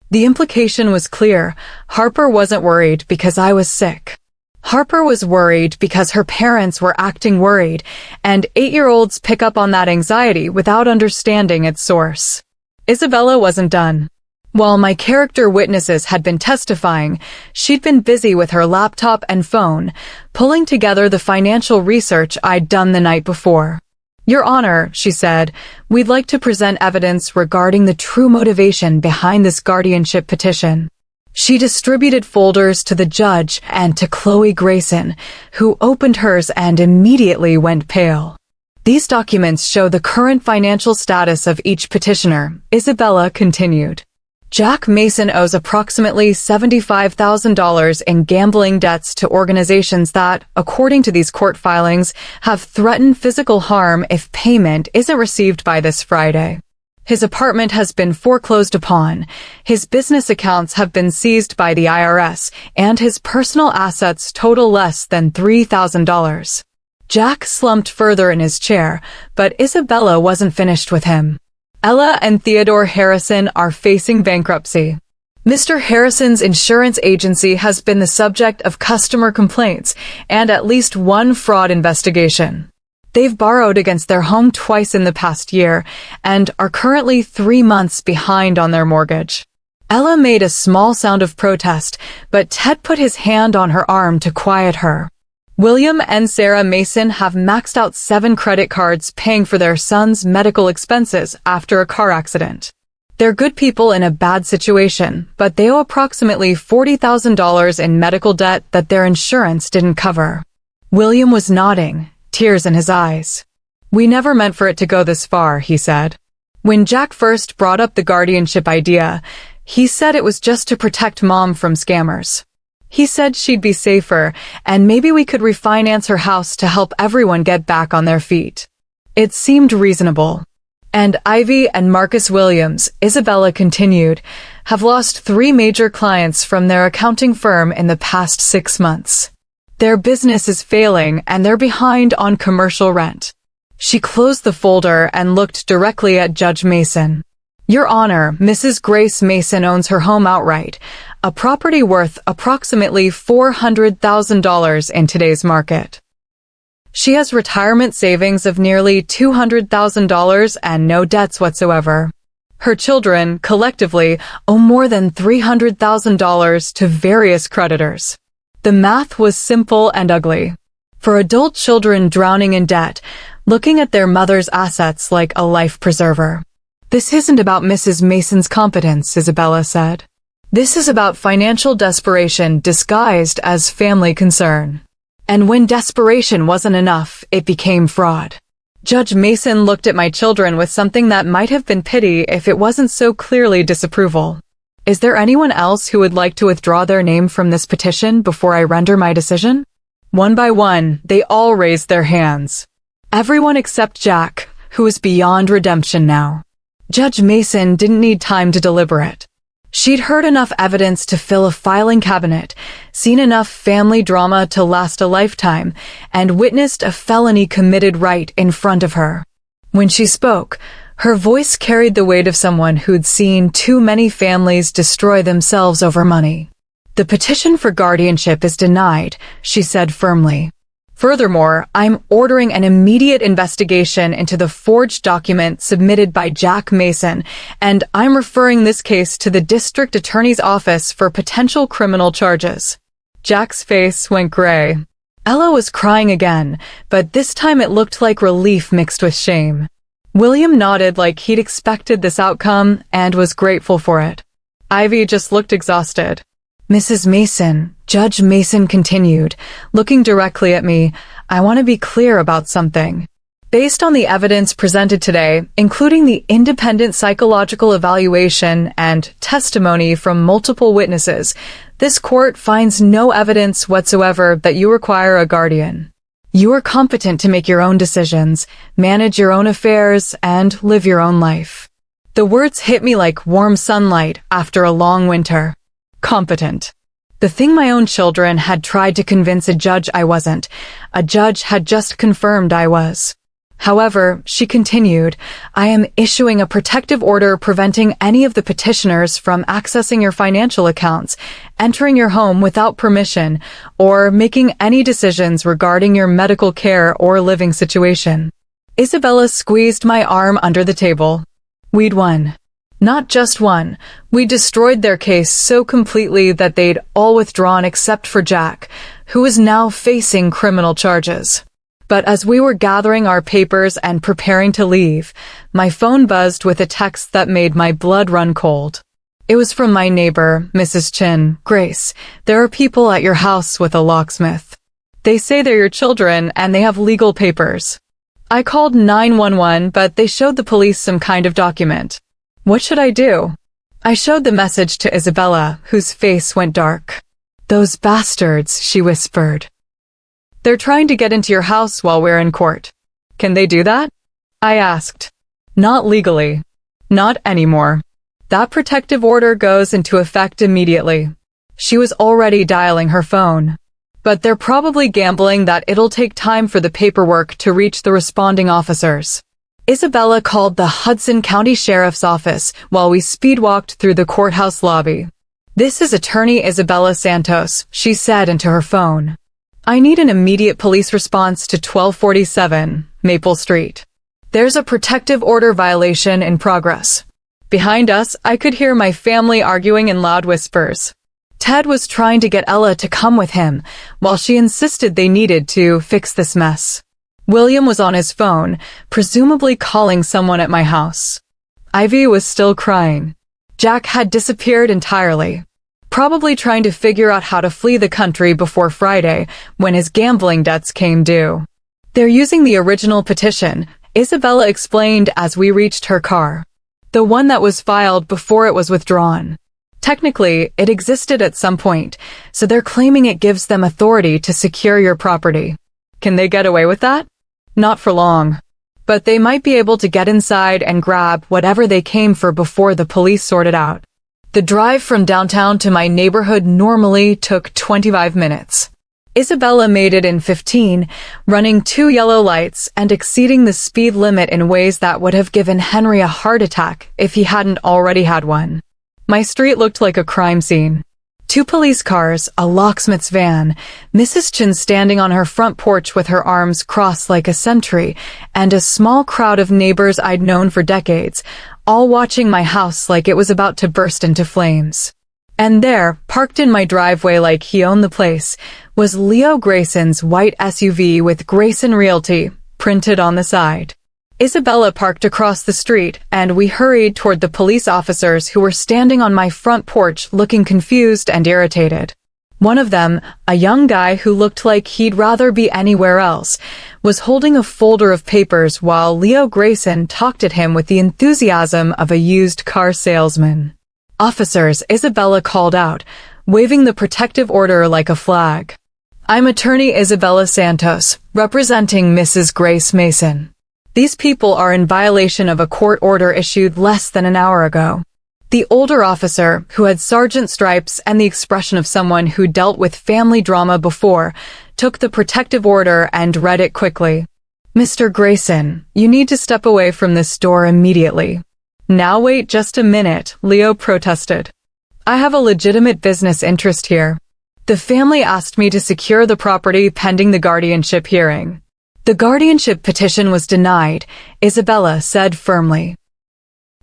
The implication was clear. Harper wasn't worried because I was sick. Harper was worried because her parents were acting worried, and 8-year-olds pick up on that anxiety without understanding its source. Isabella wasn't done. While my character witnesses had been testifying, she'd been busy with her laptop and phone, pulling together the financial research I'd done the night before. "Your Honor," she said, "we'd like to present evidence regarding the true motivation behind this guardianship petition." She distributed folders to the judge and to Chloe Grayson, who opened hers and immediately went pale. "These documents show the current financial status of each petitioner," Isabella continued. "Jack Mason owes approximately $75,000 in gambling debts to organizations that, according to these court filings, have threatened physical harm if payment isn't received by this Friday. His apartment has been foreclosed upon, his business accounts have been seized by the IRS, and his personal assets total less than $3,000. Jack slumped further in his chair, but Isabella wasn't finished with him. "Ella and Theodore Harrison are facing bankruptcy. Mr. Harrison's insurance agency has been the subject of customer complaints and at least one fraud investigation. They've borrowed against their home twice in the past year and are currently 3 months behind on their mortgage." Ella made a small sound of protest, but Ted put his hand on her arm to quiet her. "William and Sarah Mason have maxed out 7 credit cards paying for their son's medical expenses after a car accident. They're good people in a bad situation, but they owe approximately $40,000 in medical debt that their insurance didn't cover." William was nodding, tears in his eyes. "We never meant for it to go this far," he said. "When Jack first brought up the guardianship idea, he said it was just to protect Mom from scammers. He said she'd be safer, and maybe we could refinance her house to help everyone get back on their feet. It seemed reasonable. And Ivy and Marcus Williams," Isabella continued, "have lost 3 major clients from their accounting firm in the past 6 months. Their business is failing, and they're behind on commercial rent." She closed the folder and looked directly at Judge Mason. "Your Honor, Mrs. Grace Mason owns her home outright, a property worth approximately $400,000 in today's market. She has retirement savings of nearly $200,000 and no debts whatsoever. Her children, collectively, owe more than $300,000 to various creditors." The math was simple and ugly. For adult children drowning in debt, looking at their mother's assets like a life preserver. "This isn't about Mrs. Mason's competence," Isabella said. "This is about financial desperation disguised as family concern. And when desperation wasn't enough, it became fraud." Judge Mason looked at my children with something that might have been pity if it wasn't so clearly disapproval. "Is there anyone else who would like to withdraw their name from this petition before I render my decision?" One by one, they all raised their hands. Everyone except Jack, who was beyond redemption now. Judge Mason didn't need time to deliberate. She'd heard enough evidence to fill a filing cabinet, seen enough family drama to last a lifetime, and witnessed a felony committed right in front of her. When she spoke, her voice carried the weight of someone who'd seen too many families destroy themselves over money. "The petition for guardianship is denied," she said firmly. "Furthermore, I'm ordering an immediate investigation into the forged document submitted by Jack Mason, and I'm referring this case to the district attorney's office for potential criminal charges." Jack's face went gray. Ella was crying again, but this time it looked like relief mixed with shame. William nodded like he'd expected this outcome and was grateful for it. Ivy just looked exhausted. "Mrs. Mason," Judge Mason continued, looking directly at me, "I want to be clear about something. Based on the evidence presented today, including the independent psychological evaluation and testimony from multiple witnesses, this court finds no evidence whatsoever that you require a guardian. You are competent to make your own decisions, manage your own affairs, and live your own life." The words hit me like warm sunlight after a long winter. Competent. The thing my own children had tried to convince a judge I wasn't, a judge had just confirmed I was. However, she continued, I am issuing a protective order preventing any of the petitioners from accessing your financial accounts, entering your home without permission, or making any decisions regarding your medical care or living situation. Isabella squeezed my arm under the table. We'd won. Not just won. We destroyed their case so completely that they'd all withdrawn except for Jack, who was now facing criminal charges. But as we were gathering our papers and preparing to leave, my phone buzzed with a text that made my blood run cold. It was from my neighbor, Mrs. Chin. Grace, there are people at your house with a locksmith. They say they're your children and they have legal papers. I called 911, but they showed the police some kind of document. What should I do? I showed the message to Isabella, whose face went dark. Those bastards, she whispered. They're trying to get into your house while we're in court. Can they do that? I asked. Not legally. Not anymore. That protective order goes into effect immediately. She was already dialing her phone. But they're probably gambling that it'll take time for the paperwork to reach the responding officers. Isabella called the Hudson County Sheriff's Office while we speedwalked through the courthouse lobby. This is Attorney Isabella Santos, she said into her phone. I need an immediate police response to 1247 Maple Street. There's a protective order violation in progress. Behind us, I could hear my family arguing in loud whispers. Ted was trying to get Ella to come with him, while she insisted they needed to fix this mess. William was on his phone, presumably calling someone at my house. Ivy was still crying. Jack had disappeared entirely, probably trying to figure out how to flee the country before Friday, when his gambling debts came due. They're using the original petition, Isabella explained as we reached her car. The one that was filed before it was withdrawn. Technically, it existed at some point, so they're claiming it gives them authority to secure your property. Can they get away with that? Not for long. But they might be able to get inside and grab whatever they came for before the police sort it out. The drive from downtown to my neighborhood normally took 25 minutes. Isabella made it in 15, running 2 yellow lights and exceeding the speed limit in ways that would have given Henry a heart attack if he hadn't already had one. My street looked like a crime scene. 2 police cars, a locksmith's van, Mrs. Chin standing on her front porch with her arms crossed like a sentry, and a small crowd of neighbors I'd known for decades, all watching my house like it was about to burst into flames. And there, parked in my driveway like he owned the place, was Leo Grayson's white SUV with Grayson Realty printed on the side. Isabella parked across the street, and we hurried toward the police officers who were standing on my front porch looking confused and irritated. One of them, a young guy who looked like he'd rather be anywhere else, was holding a folder of papers while Leo Grayson talked at him with the enthusiasm of a used car salesman. Officers, Isabella called out, waving the protective order like a flag. I'm Attorney Isabella Santos, representing Mrs. Grace Mason. These people are in violation of a court order issued less than an hour ago. The older officer, who had sergeant stripes and the expression of someone who dealt with family drama before, took the protective order and read it quickly. Mr. Grayson, you need to step away from this door immediately. Now wait just a minute, Leo protested. I have a legitimate business interest here. The family asked me to secure the property pending the guardianship hearing. The guardianship petition was denied, Isabella said firmly.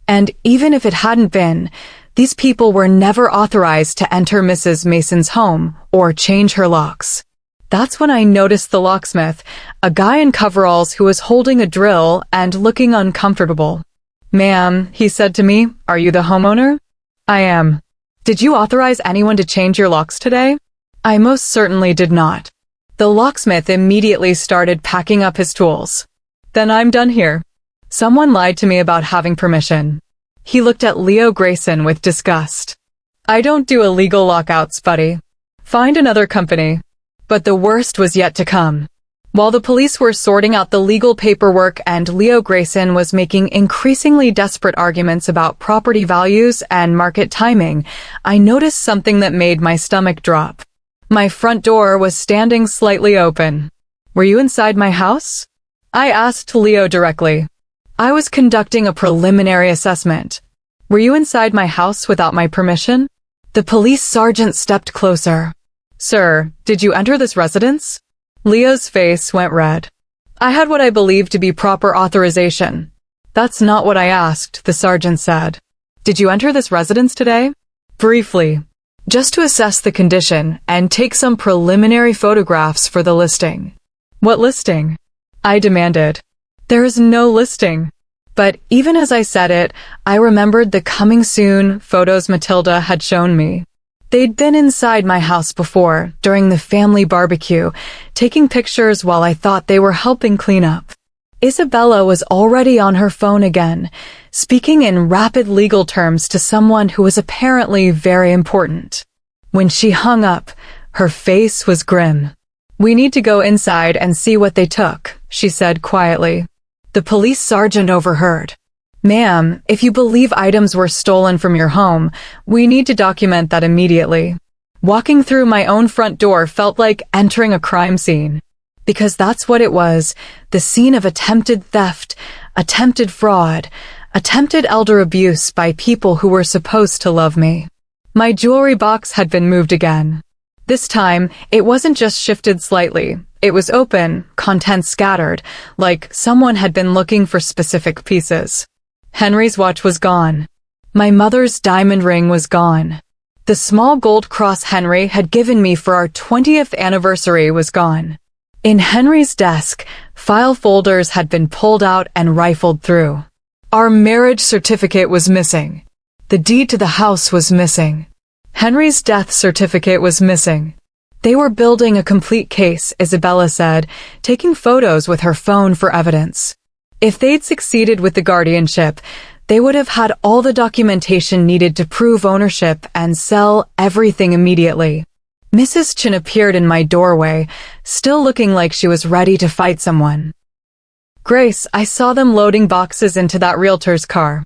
And even if it hadn't been, these people were never authorized to enter Mrs. Mason's home or change her locks. That's when I noticed the locksmith, a guy in coveralls who was holding a drill and looking uncomfortable. Ma'am, he said to me, are you the homeowner? I am. Did you authorize anyone to change your locks today? I most certainly did not. The locksmith immediately started packing up his tools. Then I'm done here. Someone lied to me about having permission. He looked at Leo Grayson with disgust. I don't do illegal lockouts, buddy. Find another company. But the worst was yet to come. While the police were sorting out the legal paperwork and Leo Grayson was making increasingly desperate arguments about property values and market timing, I noticed something that made my stomach drop. My front door was standing slightly open. "Were you inside my house?" I asked Leo directly. "I was conducting a preliminary assessment. Were you inside my house without my permission?" The police sergeant stepped closer. "Sir, did you enter this residence?" Leo's face went red. "I had what I believed to be proper authorization." "That's not what I asked," the sergeant said. "Did you enter this residence today?" "Briefly. Just to assess the condition and take some preliminary photographs for the listing." "What listing?" I demanded. "There is no listing." But even as I said it, I remembered the coming soon photos Matilda had shown me. They'd been inside my house before, during the family barbecue, taking pictures while I thought they were helping clean up. Isabella was already on her phone again, speaking in rapid legal terms to someone who was apparently very important. When she hung up, her face was grim. "We need to go inside and see what they took," she said quietly. The police sergeant overheard. "Ma'am, if you believe items were stolen from your home, we need to document that immediately." Walking through my own front door felt like entering a crime scene. Because that's what it was, the scene of attempted theft, attempted fraud, attempted elder abuse by people who were supposed to love me. My jewelry box had been moved again. This time, it wasn't just shifted slightly. It was open, contents scattered, like someone had been looking for specific pieces. Henry's watch was gone. My mother's diamond ring was gone. The small gold cross Henry had given me for our 20th anniversary was gone. In Henry's desk, file folders had been pulled out and rifled through. Our marriage certificate was missing. The deed to the house was missing. Henry's death certificate was missing. They were building a complete case, Isabella said, taking photos with her phone for evidence. If they'd succeeded with the guardianship, they would have had all the documentation needed to prove ownership and sell everything immediately. Mrs. Chin appeared in my doorway, still looking like she was ready to fight someone. "Grace, I saw them loading boxes into that realtor's car.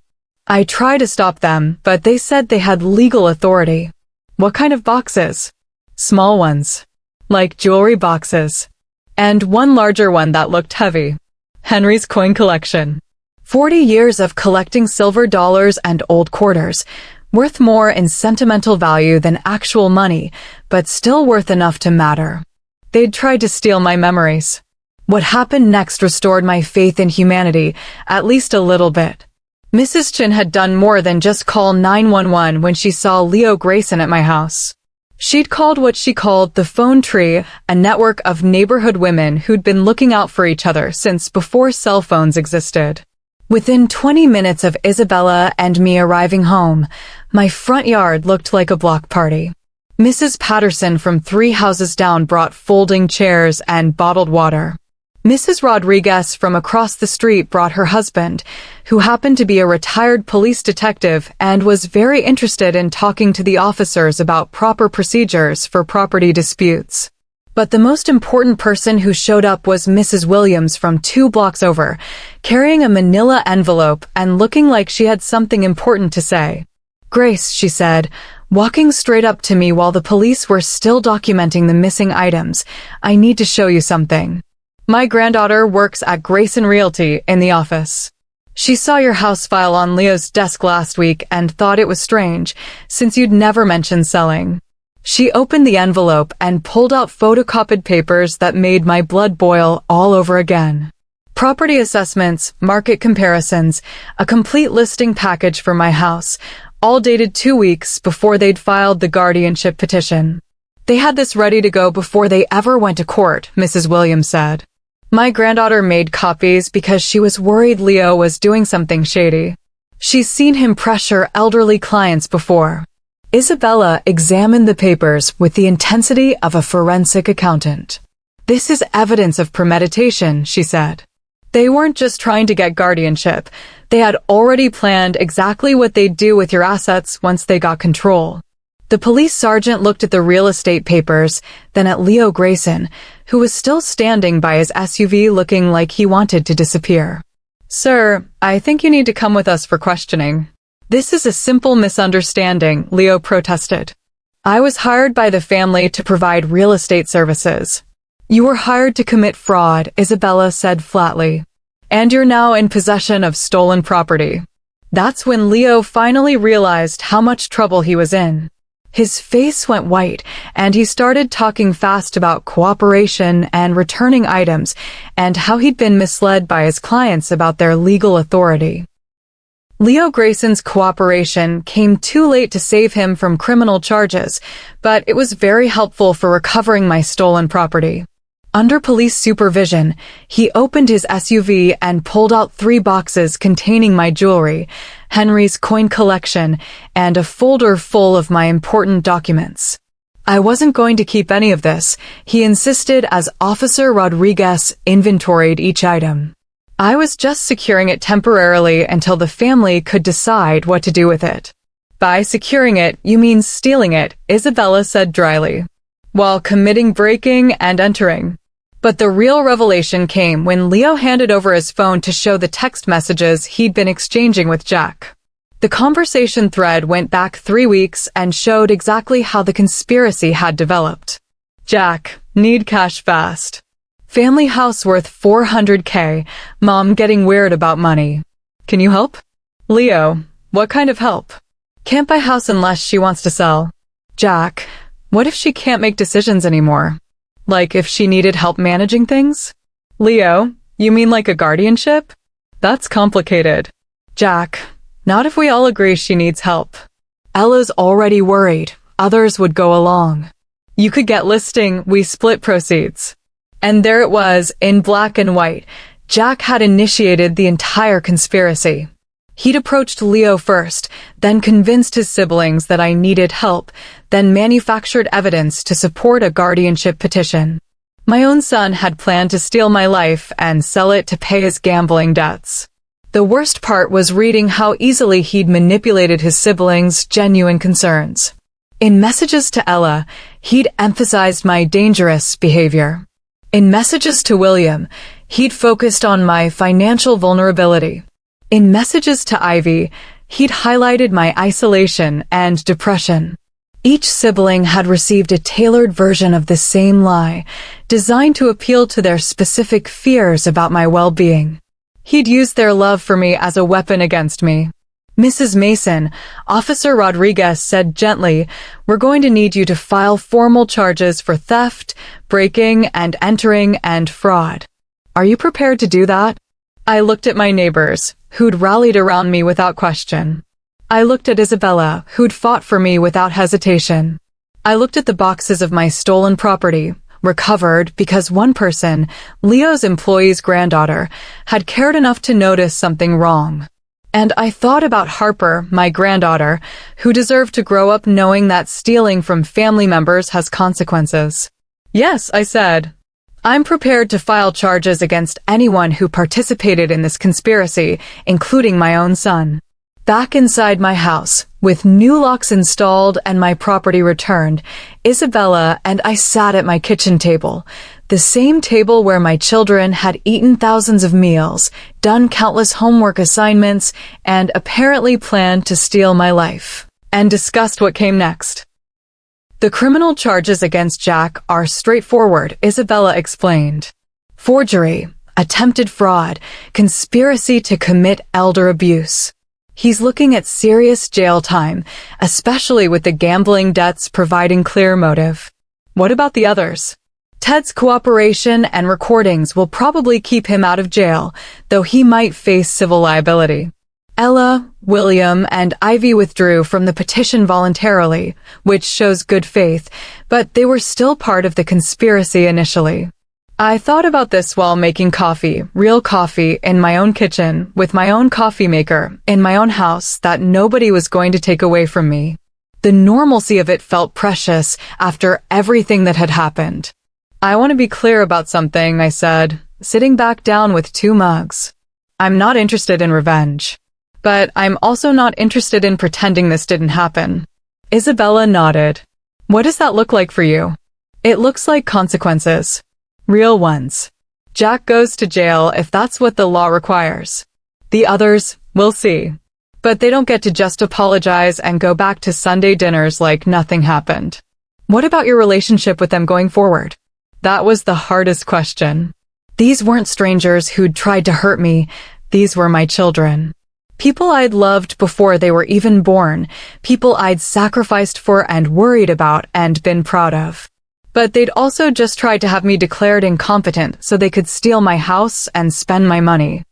I tried to stop them, but they said they had legal authority." "What kind of boxes?" "Small ones. Like jewelry boxes. And one larger one that looked heavy. Henry's coin collection. 40 years of collecting silver dollars and old quarters, worth more in sentimental value than actual money, but still worth enough to matter. They'd tried to steal my memories. What happened next restored my faith in humanity, at least a little bit. Mrs. Chin had done more than just call 911 when she saw Leo Grayson at my house. She'd called what she called the phone tree, a network of neighborhood women who'd been looking out for each other since before cell phones existed. Within 20 minutes of Isabella and me arriving home, my front yard looked like a block party. Mrs. Patterson from 3 houses down brought folding chairs and bottled water. Mrs. Rodriguez from across the street brought her husband, who happened to be a retired police detective and was very interested in talking to the officers about proper procedures for property disputes. But the most important person who showed up was Mrs. Williams from 2 blocks over, carrying a manila envelope and looking like she had something important to say. "Grace," she said, walking straight up to me while the police were still documenting the missing items, "I need to show you something. My granddaughter works at Grayson Realty in the office. She saw your house file on Leo's desk last week and thought it was strange, since you'd never mentioned selling." She opened the envelope and pulled out photocopied papers that made my blood boil all over again. Property assessments, market comparisons, a complete listing package for my house, all dated 2 weeks before they'd filed the guardianship petition. They had this ready to go before they ever went to court, Mrs. Williams said. My granddaughter made copies because she was worried Leo was doing something shady. She's seen him pressure elderly clients before. Isabella examined the papers with the intensity of a forensic accountant. "This is evidence of premeditation," she said. "They weren't just trying to get guardianship. They had already planned exactly what they'd do with your assets once they got control. The police sergeant looked at the real estate papers, then at Leo Grayson, who was still standing by his SUV looking like he wanted to disappear. "Sir, I think you need to come with us for questioning." "This is a simple misunderstanding," Leo protested. "I was hired by the family to provide real estate services." "You were hired to commit fraud," Isabella said flatly. "And you're now in possession of stolen property." That's when Leo finally realized how much trouble he was in. His face went white, and he started talking fast about cooperation and returning items, and how he'd been misled by his clients about their legal authority. Leo Grayson's cooperation came too late to save him from criminal charges, but it was very helpful for recovering my stolen property. Under police supervision, he opened his SUV and pulled out 3 boxes containing my jewelry, Henry's coin collection, and a folder full of my important documents. I wasn't going to keep any of this, he insisted as Officer Rodriguez inventoried each item. I was just securing it temporarily until the family could decide what to do with it. "By securing it, you mean stealing it," Isabella said dryly, "while committing breaking and entering." But the real revelation came when Leo handed over his phone to show the text messages he'd been exchanging with Jack. The conversation thread went back 3 weeks and showed exactly how the conspiracy had developed. "Jack, need cash fast. Family house worth $400K, mom getting weird about money. Can you help?" "Leo, what kind of help?" "Can't buy house unless she wants to sell." "Jack, what if she can't make decisions anymore? Like if she needed help managing things?" "Leo, you mean like a guardianship? That's complicated." "Jack, not if we all agree she needs help." "Ella's already worried. Others would go along." "You could get listing, we split proceeds." And there it was, in black and white. Jack had initiated the entire conspiracy. He'd approached Leo first, then convinced his siblings that I needed help, then manufactured evidence to support a guardianship petition. My own son had planned to steal my life and sell it to pay his gambling debts. The worst part was reading how easily he'd manipulated his siblings' genuine concerns. In messages to Ella, he'd emphasized my dangerous behavior. In messages to William, he'd focused on my financial vulnerability. In messages to Ivy, he'd highlighted my isolation and depression. Each sibling had received a tailored version of the same lie, designed to appeal to their specific fears about my well-being. He'd used their love for me as a weapon against me. "Mrs. Mason," Officer Rodriguez said gently, "we're going to need you to file formal charges for theft, breaking and entering, and fraud. Are you prepared to do that?" I looked at my neighbors, who'd rallied around me without question. I looked at Isabella, who'd fought for me without hesitation. I looked at the boxes of my stolen property, recovered because one person, Leo's employee's granddaughter, had cared enough to notice something wrong. And I thought about Harper, my granddaughter, who deserved to grow up knowing that stealing from family members has consequences. "Yes," I said. "I'm prepared to file charges against anyone who participated in this conspiracy, including my own son." Back inside my house, with new locks installed and my property returned, Isabella and I sat at my kitchen table, the same table where my children had eaten thousands of meals, done countless homework assignments, and apparently planned to steal my life, and discussed what came next. "The criminal charges against Jack are straightforward," Isabella explained. "Forgery, attempted fraud, conspiracy to commit elder abuse. He's looking at serious jail time, especially with the gambling debts providing clear motive." "What about the others?" "Ted's cooperation and recordings will probably keep him out of jail, though he might face civil liability." Ella, William, and Ivy withdrew from the petition voluntarily, which shows good faith, but they were still part of the conspiracy initially. I thought about this while making coffee, real coffee, in my own kitchen, with my own coffee maker, in my own house that nobody was going to take away from me. The normalcy of it felt precious after everything that had happened. "I want to be clear about something," I said, sitting back down with 2 mugs. "I'm not interested in revenge. But I'm also not interested in pretending this didn't happen. Isabella nodded. What does that look like for you? It looks like consequences. Real ones. Jack goes to jail if that's what the law requires. The others, we'll see. But they don't get to just apologize and go back to Sunday dinners like nothing happened. What about your relationship with them going forward? That was the hardest question. These weren't strangers who'd tried to hurt me. These were my children. People I'd loved before they were even born. People I'd sacrificed for and worried about and been proud of. But they'd also just tried to have me declared incompetent so they could steal my house and spend my money.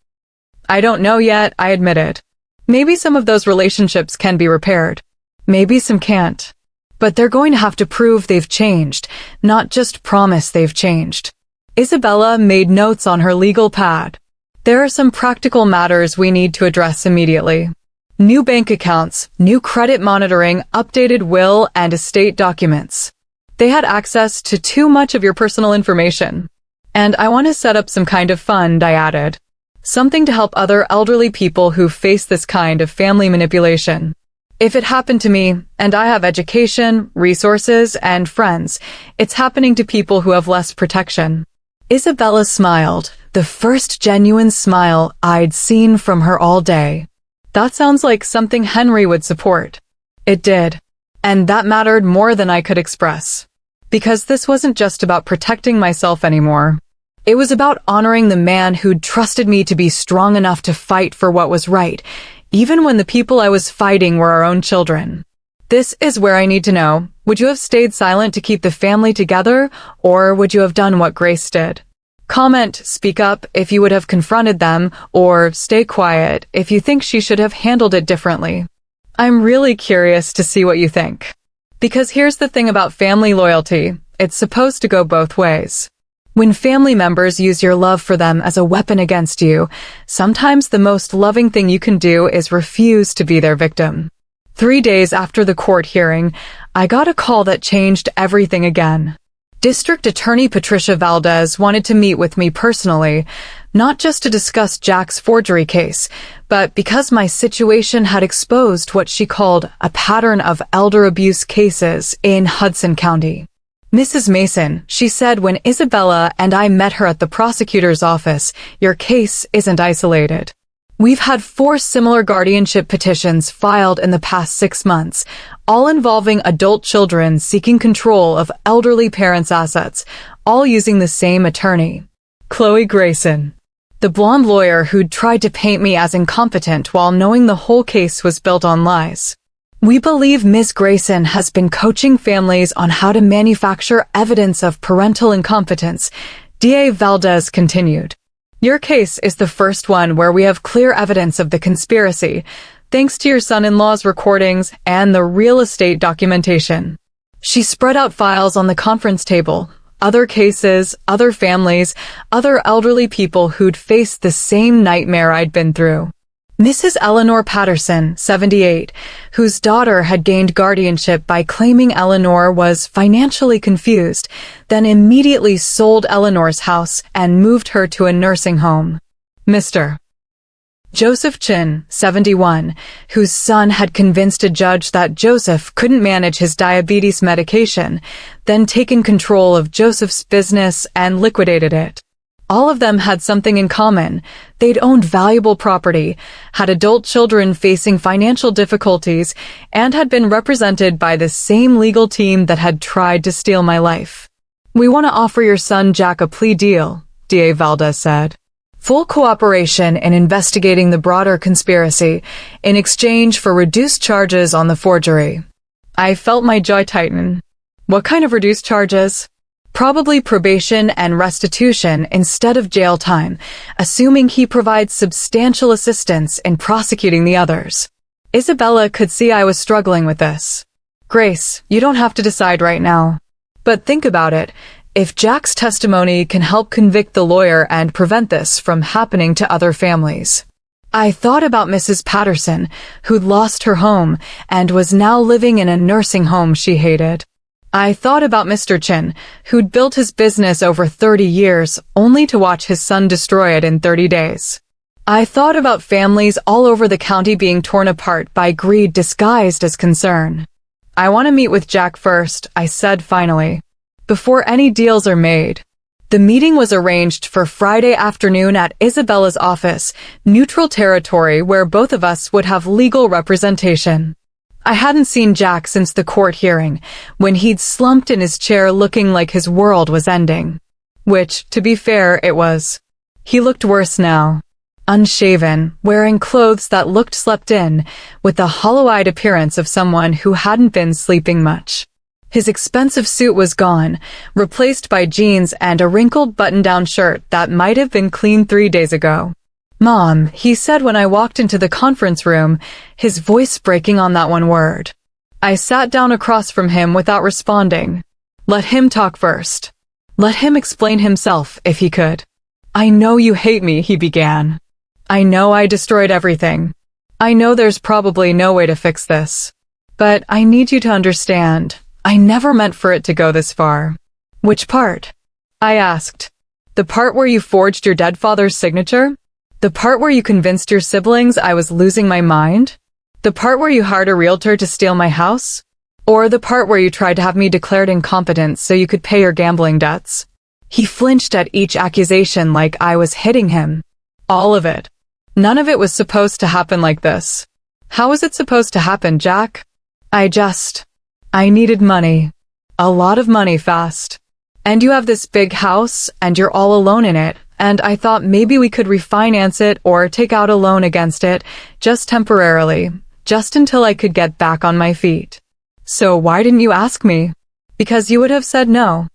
I don't know yet, I admitted. Maybe some of those relationships can be repaired. Maybe some can't. But they're going to have to prove they've changed, not just promise they've changed. Isabella made notes on her legal pad. There are some practical matters we need to address immediately. New bank accounts, new credit monitoring, updated will and estate documents. They had access to too much of your personal information. And I want to set up some kind of fund, I added. Something to help other elderly people who face this kind of family manipulation. If it happened to me, and I have education, resources, and friends, it's happening to people who have less protection. Isabella smiled, the first genuine smile I'd seen from her all day. That sounds like something Henry would support. It did. And that mattered more than I could express. Because this wasn't just about protecting myself anymore. It was about honoring the man who'd trusted me to be strong enough to fight for what was right, even when the people I was fighting were our own children. This is where I need to know, would you have stayed silent to keep the family together, or would you have done what Grace did? Comment, speak up if you would have confronted them, or stay quiet if you think she should have handled it differently. I'm really curious to see what you think. Because here's the thing about family loyalty, it's supposed to go both ways. When family members use your love for them as a weapon against you, sometimes the most loving thing you can do is refuse to be their victim. 3 days after the court hearing, I got a call that changed everything again. District Attorney Patricia Valdez wanted to meet with me personally, not just to discuss Jack's forgery case, but because my situation had exposed what she called a pattern of elder abuse cases in Hudson County. Mrs. Mason, she said when Isabella and I met her at the prosecutor's office, your case isn't isolated. We've had 4 similar guardianship petitions filed in the past 6 months, all involving adult children seeking control of elderly parents' assets, all using the same attorney. Chloe Grayson, the blonde lawyer who'd tried to paint me as incompetent while knowing the whole case was built on lies. We believe Ms. Grayson has been coaching families on how to manufacture evidence of parental incompetence, DA Valdez continued. Your case is the first one where we have clear evidence of the conspiracy, thanks to your son-in-law's recordings and the real estate documentation. She spread out files on the conference table, other cases, other families, other elderly people who'd faced the same nightmare I'd been through. Mrs. Eleanor Patterson, 78, whose daughter had gained guardianship by claiming Eleanor was financially confused, then immediately sold Eleanor's house and moved her to a nursing home. Mr. Joseph Chin, 71, whose son had convinced a judge that Joseph couldn't manage his diabetes medication, then taken control of Joseph's business and liquidated it. All of them had something in common. They'd owned valuable property, had adult children facing financial difficulties, and had been represented by the same legal team that had tried to steal my life. We want to offer your son Jack a plea deal, DA Valdez said. Full cooperation in investigating the broader conspiracy in exchange for reduced charges on the forgery. I felt my jaw tighten. What kind of reduced charges? Probably probation and restitution instead of jail time, assuming he provides substantial assistance in prosecuting the others. Isabella could see I was struggling with this. Grace, you don't have to decide right now. But think about it. If Jack's testimony can help convict the lawyer and prevent this from happening to other families. I thought about Mrs. Patterson, who'd lost her home and was now living in a nursing home she hated. I thought about Mr. Chin, who'd built his business over 30 years only to watch his son destroy it in 30 days. I thought about families all over the county being torn apart by greed disguised as concern. I want to meet with Jack first, I said finally, before any deals are made. The meeting was arranged for Friday afternoon at Isabella's office, neutral territory where both of us would have legal representation. I hadn't seen Jack since the court hearing, when he'd slumped in his chair looking like his world was ending. Which, to be fair, it was. He looked worse now. Unshaven, wearing clothes that looked slept in, with the hollow-eyed appearance of someone who hadn't been sleeping much. His expensive suit was gone, replaced by jeans and a wrinkled button-down shirt that might have been cleaned 3 days ago. "Mom," he said when I walked into the conference room, his voice breaking on that one word. I sat down across from him without responding. Let him talk first. Let him explain himself, if he could. "I know you hate me," he began. "I know I destroyed everything. I know there's probably no way to fix this. But I need you to understand. I never meant for it to go this far." "Which part?" I asked. "The part where you forged your dead father's signature? The part where you convinced your siblings I was losing my mind? The part where you hired a realtor to steal my house? Or the part where you tried to have me declared incompetent so you could pay your gambling debts?" He flinched at each accusation like I was hitting him. "All of it. None of it was supposed to happen like this." "How was it supposed to happen, Jack?" I needed money. A lot of money fast. And you have this big house, and you're all alone in it, and I thought maybe we could refinance it or take out a loan against it, just temporarily, just until I could get back on my feet. "So why didn't you ask me?" "Because you would have said no."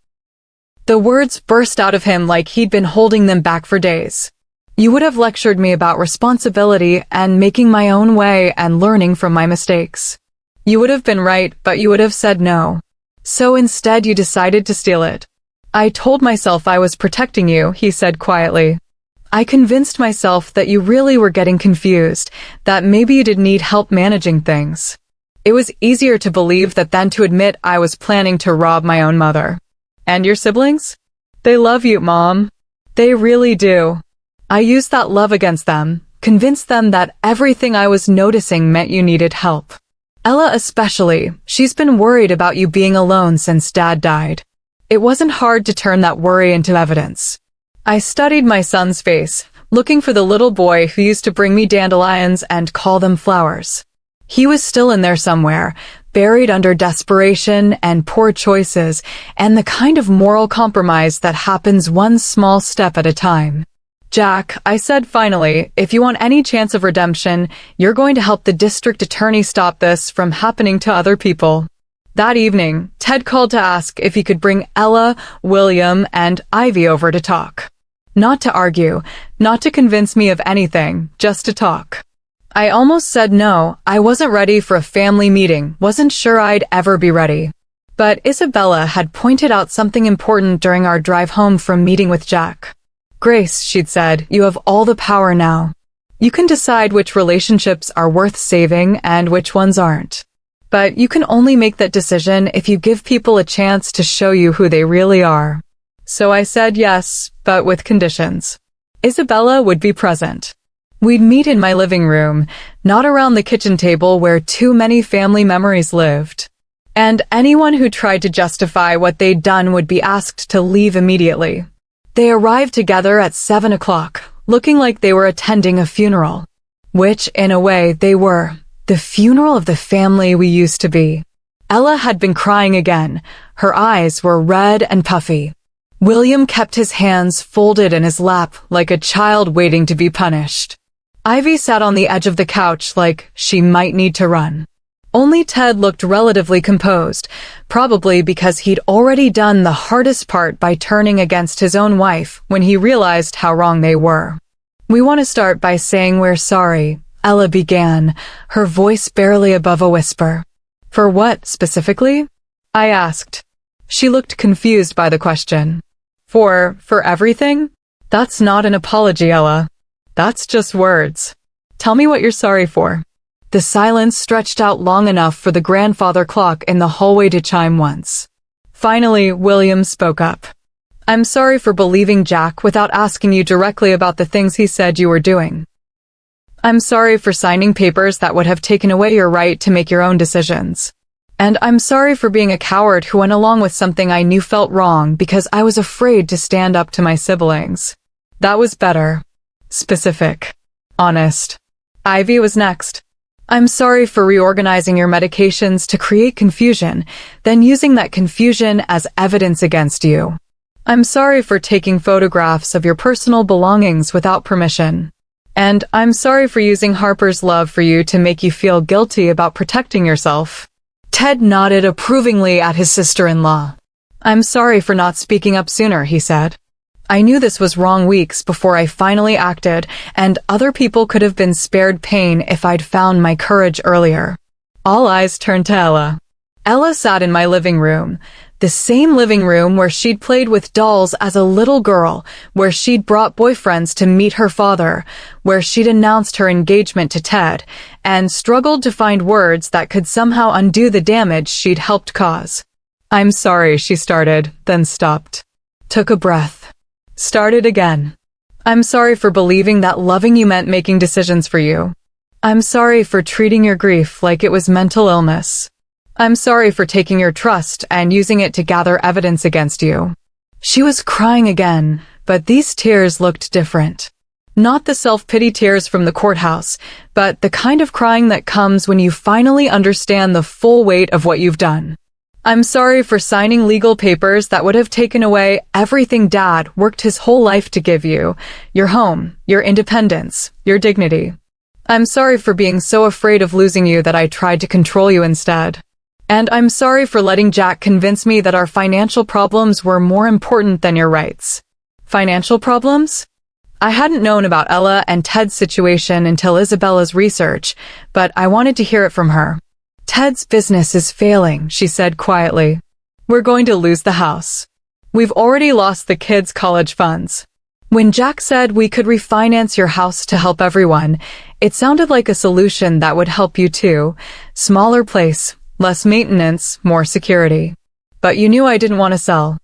The words burst out of him like he'd been holding them back for days. "You would have lectured me about responsibility and making my own way and learning from my mistakes. You would have been right, but you would have said no. So instead you decided to steal it." "I told myself I was protecting you," he said quietly. "I convinced myself that you really were getting confused, that maybe you did need help managing things. It was easier to believe that than to admit I was planning to rob my own mother." "And your siblings? They love you, Mom. They really do." I used that love against them, convinced them that everything I was noticing meant you needed help. Ella especially, she's been worried about you being alone since Dad died. It wasn't hard to turn that worry into evidence. I studied my son's face, looking for the little boy who used to bring me dandelions and call them flowers. He was still in there somewhere, buried under desperation and poor choices, and the kind of moral compromise that happens one small step at a time. "Jack," I said finally, "if you want any chance of redemption, you're going to help the district attorney stop this from happening to other people." That evening, Ted called to ask if he could bring Ella, William, and Ivy over to talk. Not to argue, not to convince me of anything, just to talk. I almost said no, I wasn't ready for a family meeting, wasn't sure I'd ever be ready. But Isabella had pointed out something important during our drive home from meeting with Jack. "Grace," she'd said, "you have all the power now. You can decide which relationships are worth saving and which ones aren't. But you can only make that decision if you give people a chance to show you who they really are." So I said yes, but with conditions. Isabella would be present. We'd meet in my living room, not around the kitchen table where too many family memories lived. And anyone who tried to justify what they'd done would be asked to leave immediately. They arrived together at 7 o'clock, looking like they were attending a funeral. Which, in a way, they were. The funeral of the family we used to be. Ella had been crying again. Her eyes were red and puffy. William kept his hands folded in his lap like a child waiting to be punished. Ivy sat on the edge of the couch like she might need to run. Only Ted looked relatively composed, probably because he'd already done the hardest part by turning against his own wife when he realized how wrong they were. "We want to start by saying we're sorry," Ella began, her voice barely above a whisper. "For what, specifically?" I asked. She looked confused by the question. For everything? That's not an apology, Ella. That's just words. Tell me what you're sorry for." The silence stretched out long enough for the grandfather clock in the hallway to chime once. Finally, William spoke up. "I'm sorry for believing Jack without asking you directly about the things he said you were doing. I'm sorry for signing papers that would have taken away your right to make your own decisions. And I'm sorry for being a coward who went along with something I knew felt wrong because I was afraid to stand up to my siblings. That was better. Specific. Honest. Ivy was next. I'm sorry for reorganizing your medications to create confusion, then using that confusion as evidence against you. I'm sorry for taking photographs of your personal belongings without permission. And I'm sorry for using Harper's love for you to make you feel guilty about protecting yourself. Ted nodded approvingly at his sister-in-law. I'm sorry for not speaking up sooner, he said. I knew this was wrong weeks before I finally acted, and other people could have been spared pain if I'd found my courage earlier. All eyes turned to Ella. Ella sat in my living room, the same living room where she'd played with dolls as a little girl, where she'd brought boyfriends to meet her father, where she'd announced her engagement to Ted, and struggled to find words that could somehow undo the damage she'd helped cause. I'm sorry, she started, then stopped. Took a breath. Started again. I'm sorry for believing that loving you meant making decisions for you. I'm sorry for treating your grief like it was mental illness. I'm sorry for taking your trust and using it to gather evidence against you. She was crying again, but these tears looked different. Not the self-pity tears from the courthouse, but the kind of crying that comes when you finally understand the full weight of what you've done. I'm sorry for signing legal papers that would have taken away everything Dad worked his whole life to give you, your home, your independence, your dignity. I'm sorry for being so afraid of losing you that I tried to control you instead. And I'm sorry for letting Jack convince me that our financial problems were more important than your rights. Financial problems? I hadn't known about Ella and Ted's situation until Isabella's research, but I wanted to hear it from her. Ted's business is failing, she said quietly. We're going to lose the house. We've already lost the kids' college funds. When Jack said we could refinance your house to help everyone, it sounded like a solution that would help you too. Smaller place. Less maintenance, more security. But you knew I didn't want to sell.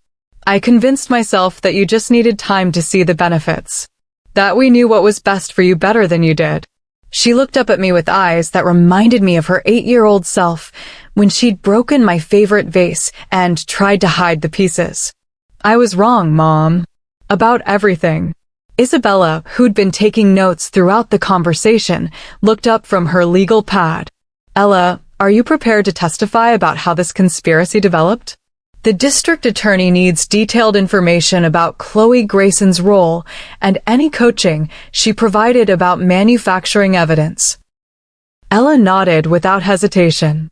I convinced myself that you just needed time to see the benefits. That we knew what was best for you better than you did. She looked up at me with eyes that reminded me of her 8-year-old self when she'd broken my favorite vase and tried to hide the pieces. I was wrong, Mom. About everything. Isabella, who'd been taking notes throughout the conversation, looked up from her legal pad. Ella, are you prepared to testify about how this conspiracy developed? The district attorney needs detailed information about Chloe Grayson's role and any coaching she provided about manufacturing evidence. Ella nodded without hesitation.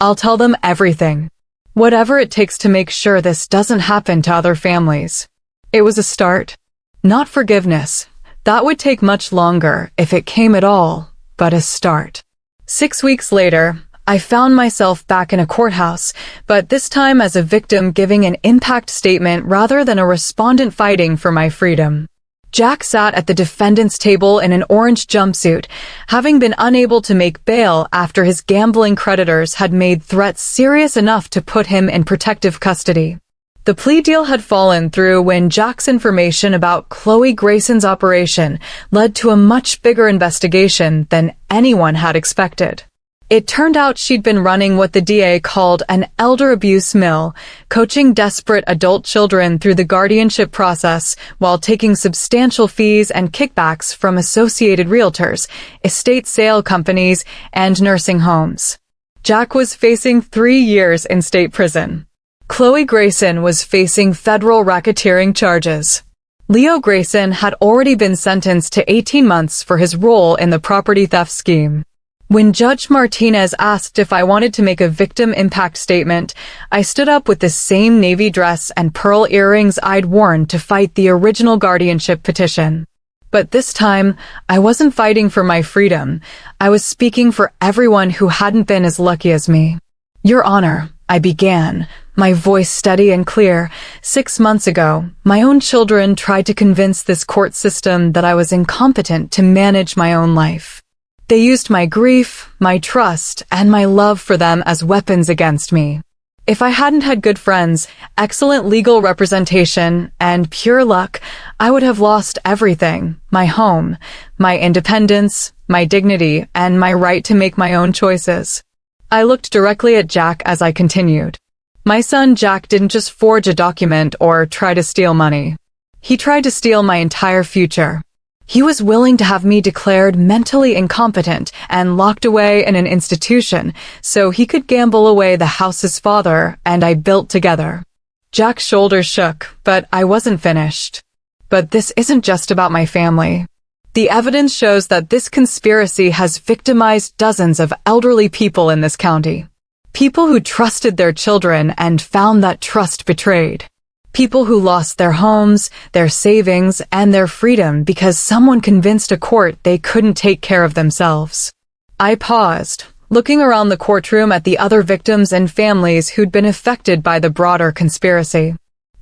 I'll tell them everything. Whatever it takes to make sure this doesn't happen to other families. It was a start. Not forgiveness. That would take much longer if it came at all, but a start. 6 weeks later, I found myself back in a courthouse, but this time as a victim giving an impact statement rather than a respondent fighting for my freedom. Jack sat at the defendant's table in an orange jumpsuit, having been unable to make bail after his gambling creditors had made threats serious enough to put him in protective custody. The plea deal had fallen through when Jack's information about Chloe Grayson's operation led to a much bigger investigation than anyone had expected. It turned out she'd been running what the DA called an elder abuse mill, coaching desperate adult children through the guardianship process while taking substantial fees and kickbacks from associated realtors, estate sale companies, and nursing homes. Jack was facing 3 years in state prison. Chloe Grayson was facing federal racketeering charges. Leo Grayson had already been sentenced to 18 months for his role in the property theft scheme. When Judge Martinez asked if I wanted to make a victim impact statement, I stood up with the same navy dress and pearl earrings I'd worn to fight the original guardianship petition. But this time, I wasn't fighting for my freedom. I was speaking for everyone who hadn't been as lucky as me. Your Honor, I began, my voice steady and clear. 6 months ago, my own children tried to convince this court system that I was incompetent to manage my own life. They used my grief, my trust, and my love for them as weapons against me. If I hadn't had good friends, excellent legal representation, and pure luck, I would have lost everything: my home, my independence, my dignity, and my right to make my own choices. I looked directly at Jack as I continued. My son Jack didn't just forge a document or try to steal money. He tried to steal my entire future. He was willing to have me declared mentally incompetent and locked away in an institution so he could gamble away the house his father and I built together. Jack's shoulders shook, but I wasn't finished. But this isn't just about my family. The evidence shows that this conspiracy has victimized dozens of elderly people in this county. People who trusted their children and found that trust betrayed. People who lost their homes, their savings, and their freedom because someone convinced a court they couldn't take care of themselves. I paused, looking around the courtroom at the other victims and families who'd been affected by the broader conspiracy.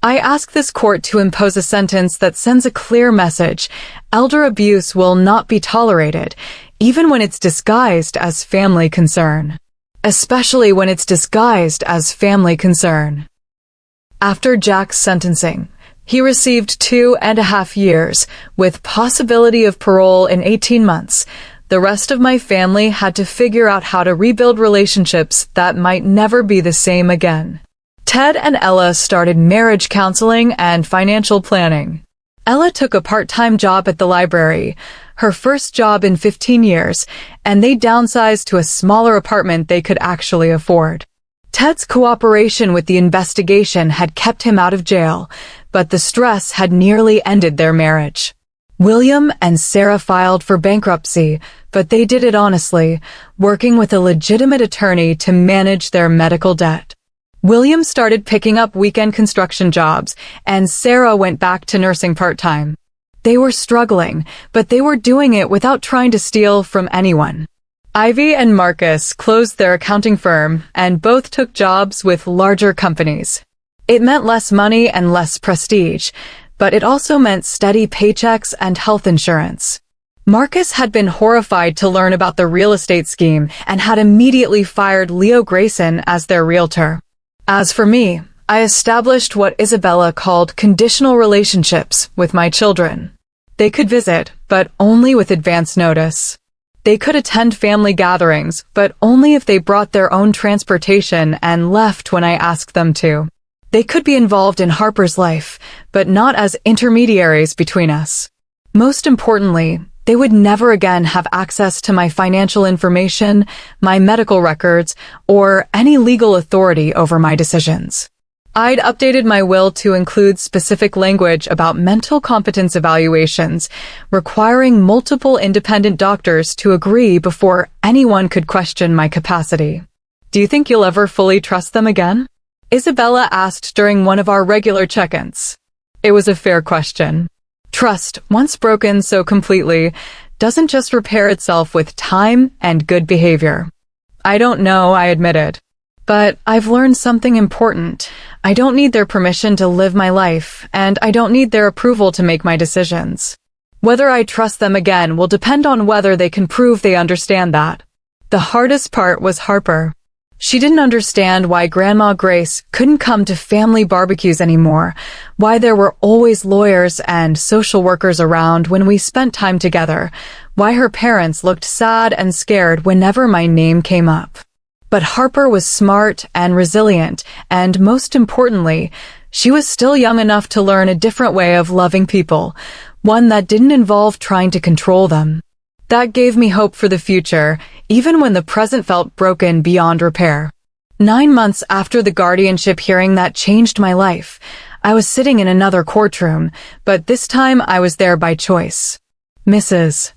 I ask this court to impose a sentence that sends a clear message: elder abuse will not be tolerated, even when it's disguised as family concern. Especially when it's disguised as family concern. After Jack's sentencing, he received 2.5 years, with possibility of parole in 18 months. The rest of my family had to figure out how to rebuild relationships that might never be the same again. Ted and Ella started marriage counseling and financial planning. Ella took a part-time job at the library, her first job in 15 years, and they downsized to a smaller apartment they could actually afford. Ted's cooperation with the investigation had kept him out of jail, but the stress had nearly ended their marriage. William and Sarah filed for bankruptcy, but they did it honestly, working with a legitimate attorney to manage their medical debt. William started picking up weekend construction jobs, and Sarah went back to nursing part-time. They were struggling, but they were doing it without trying to steal from anyone. Ivy and Marcus closed their accounting firm, and both took jobs with larger companies. It meant less money and less prestige, but it also meant steady paychecks and health insurance. Marcus had been horrified to learn about the real estate scheme and had immediately fired Leo Grayson as their realtor. As for me, I established what Isabella called conditional relationships with my children. They could visit, but only with advance notice. They could attend family gatherings, but only if they brought their own transportation and left when I asked them to. They could be involved in Harper's life, but not as intermediaries between us. Most importantly, they would never again have access to my financial information, my medical records, or any legal authority over my decisions. I'd updated my will to include specific language about mental competence evaluations, requiring multiple independent doctors to agree before anyone could question my capacity. Do you think you'll ever fully trust them again? Isabella asked during one of our regular check-ins. It was a fair question. Trust, once broken so completely, doesn't just repair itself with time and good behavior. I don't know, I admitted. But I've learned something important. I don't need their permission to live my life, and I don't need their approval to make my decisions. Whether I trust them again will depend on whether they can prove they understand that. The hardest part was Harper. She didn't understand why Grandma Grace couldn't come to family barbecues anymore, why there were always lawyers and social workers around when we spent time together, why her parents looked sad and scared whenever my name came up. But Harper was smart and resilient, and most importantly, she was still young enough to learn a different way of loving people, one that didn't involve trying to control them. That gave me hope for the future, even when the present felt broken beyond repair. 9 months after the guardianship hearing that changed my life, I was sitting in another courtroom, but this time I was there by choice. Mrs.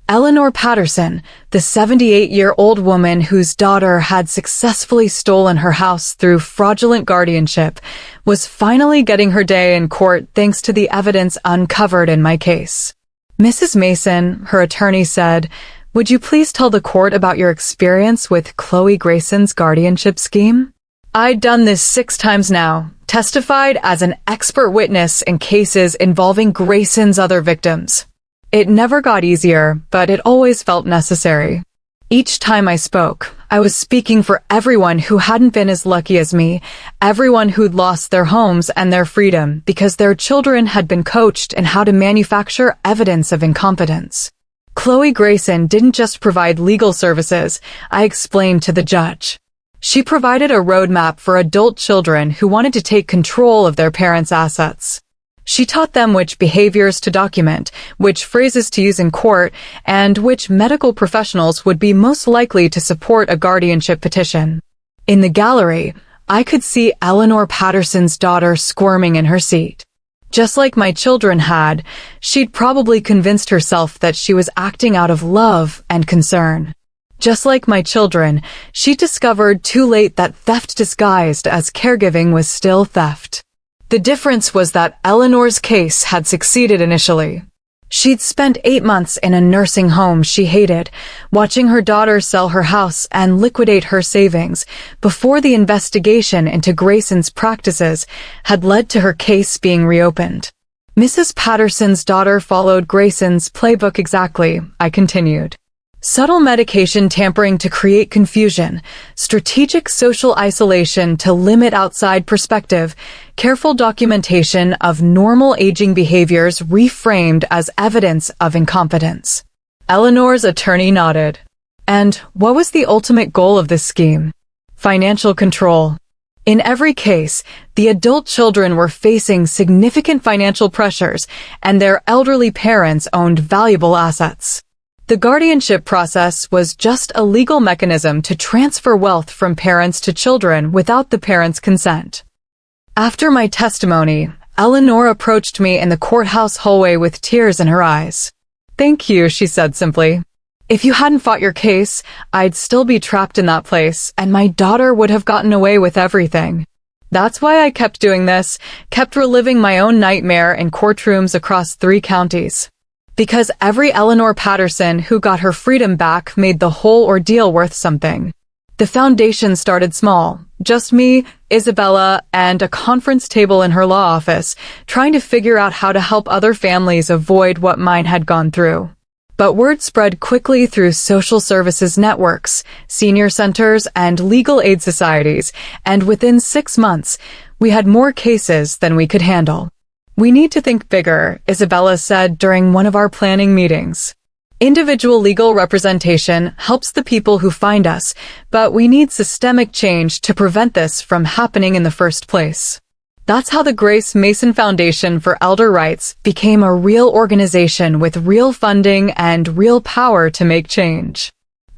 Eleanor Patterson, the 78-year-old woman whose daughter had successfully stolen her house through fraudulent guardianship, was finally getting her day in court thanks to the evidence uncovered in my case. Mrs. Mason, her attorney said, "Would you please tell the court about your experience with Chloe Grayson's guardianship scheme?" I'd done this 6 times now, testified as an expert witness in cases involving Grayson's other victims. It never got easier, but it always felt necessary. Each time I spoke, I was speaking for everyone who hadn't been as lucky as me, everyone who'd lost their homes and their freedom because their children had been coached in how to manufacture evidence of incompetence. Chloe Grayson didn't just provide legal services, I explained to the judge. She provided a roadmap for adult children who wanted to take control of their parents' assets. She taught them which behaviors to document, which phrases to use in court, and which medical professionals would be most likely to support a guardianship petition. In the gallery, I could see Eleanor Patterson's daughter squirming in her seat. Just like my children had, she'd probably convinced herself that she was acting out of love and concern. Just like my children, she discovered too late that theft disguised as caregiving was still theft. The difference was that Eleanor's case had succeeded initially. She'd spent 8 months in a nursing home she hated, watching her daughter sell her house and liquidate her savings, before the investigation into Grayson's practices had led to her case being reopened. Mrs. Patterson's daughter followed Grayson's playbook exactly, I continued. Subtle medication tampering to create confusion, strategic social isolation to limit outside perspective, careful documentation of normal aging behaviors reframed as evidence of incompetence. Eleanor's attorney nodded. And what was the ultimate goal of this scheme? Financial control. In every case, the adult children were facing significant financial pressures, and their elderly parents owned valuable assets. The guardianship process was just a legal mechanism to transfer wealth from parents to children without the parents' consent. After my testimony, Eleanor approached me in the courthouse hallway with tears in her eyes. "Thank you," she said simply. "If you hadn't fought your case, I'd still be trapped in that place, and my daughter would have gotten away with everything. That's why I kept doing this, kept reliving my own nightmare in courtrooms across 3 counties. Because every Eleanor Patterson who got her freedom back made the whole ordeal worth something. The foundation started small, just me, Isabella, and a conference table in her law office, trying to figure out how to help other families avoid what mine had gone through. But word spread quickly through social services networks, senior centers, and legal aid societies, and within 6 months, we had more cases than we could handle. "We need to think bigger," Isabella said during one of our planning meetings. "Individual legal representation helps the people who find us, but we need systemic change to prevent this from happening in the first place." That's how the Grace Mason Foundation for Elder Rights became a real organization with real funding and real power to make change.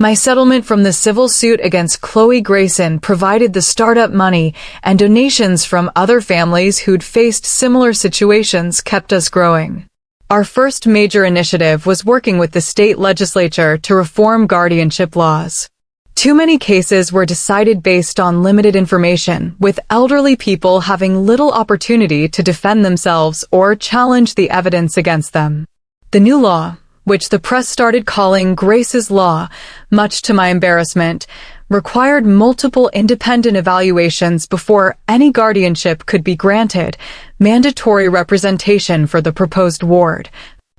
My settlement from the civil suit against Chloe Grayson provided the startup money, and donations from other families who'd faced similar situations kept us growing. Our first major initiative was working with the state legislature to reform guardianship laws. Too many cases were decided based on limited information, with elderly people having little opportunity to defend themselves or challenge the evidence against them. The new law, which the press started calling Grace's Law, much to my embarrassment, required multiple independent evaluations before any guardianship could be granted, mandatory representation for the proposed ward,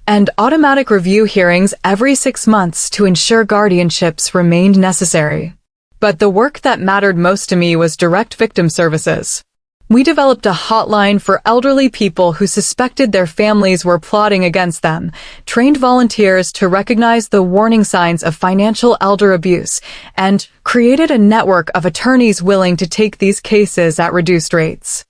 and automatic review hearings every 6 months to ensure guardianships remained necessary. But the work that mattered most to me was direct victim services. We developed a hotline for elderly people who suspected their families were plotting against them, trained volunteers to recognize the warning signs of financial elder abuse, and created a network of attorneys willing to take these cases at reduced rates.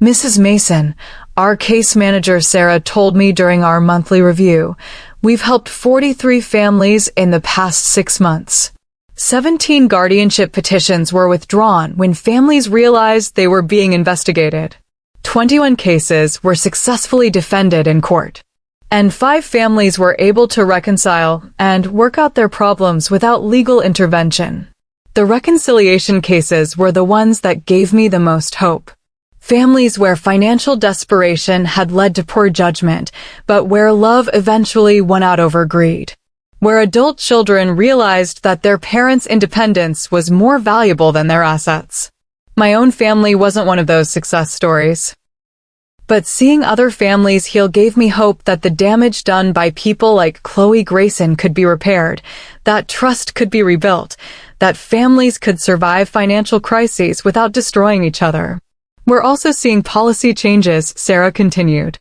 "Mrs. Mason," our case manager Sarah told me during our monthly review, "we've helped 43 families in the past 6 months. 17 guardianship petitions were withdrawn when families realized they were being investigated. 21 cases were successfully defended in court. And 5 families were able to reconcile and work out their problems without legal intervention. The reconciliation cases were the ones that gave me the most hope. Families where financial desperation had led to poor judgment, but where love eventually won out over greed. Where adult children realized that their parents' independence was more valuable than their assets. My own family wasn't one of those success stories. But seeing other families heal gave me hope that the damage done by people like Chloe Grayson could be repaired, that trust could be rebuilt, that families could survive financial crises without destroying each other. We're also seeing policy changes, Sarah continued.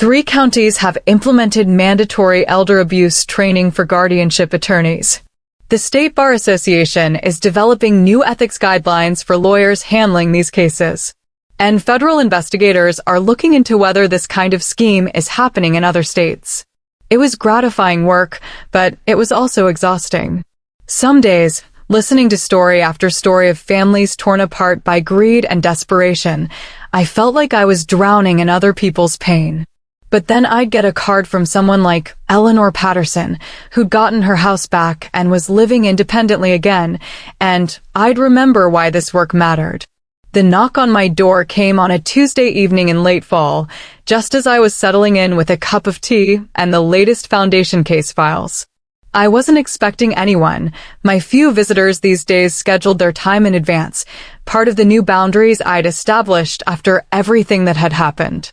3 counties have implemented mandatory elder abuse training for guardianship attorneys. The State Bar Association is developing new ethics guidelines for lawyers handling these cases. And federal investigators are looking into whether this kind of scheme is happening in other states. It was gratifying work, but it was also exhausting. Some days, listening to story after story of families torn apart by greed and desperation, I felt like I was drowning in other people's pain. But then I'd get a card from someone like Eleanor Patterson, who'd gotten her house back and was living independently again, and I'd remember why this work mattered. The knock on my door came on a Tuesday evening in late fall, just as I was settling in with a cup of tea and the latest foundation case files. I wasn't expecting anyone. My few visitors these days scheduled their time in advance, part of the new boundaries I'd established after everything that had happened.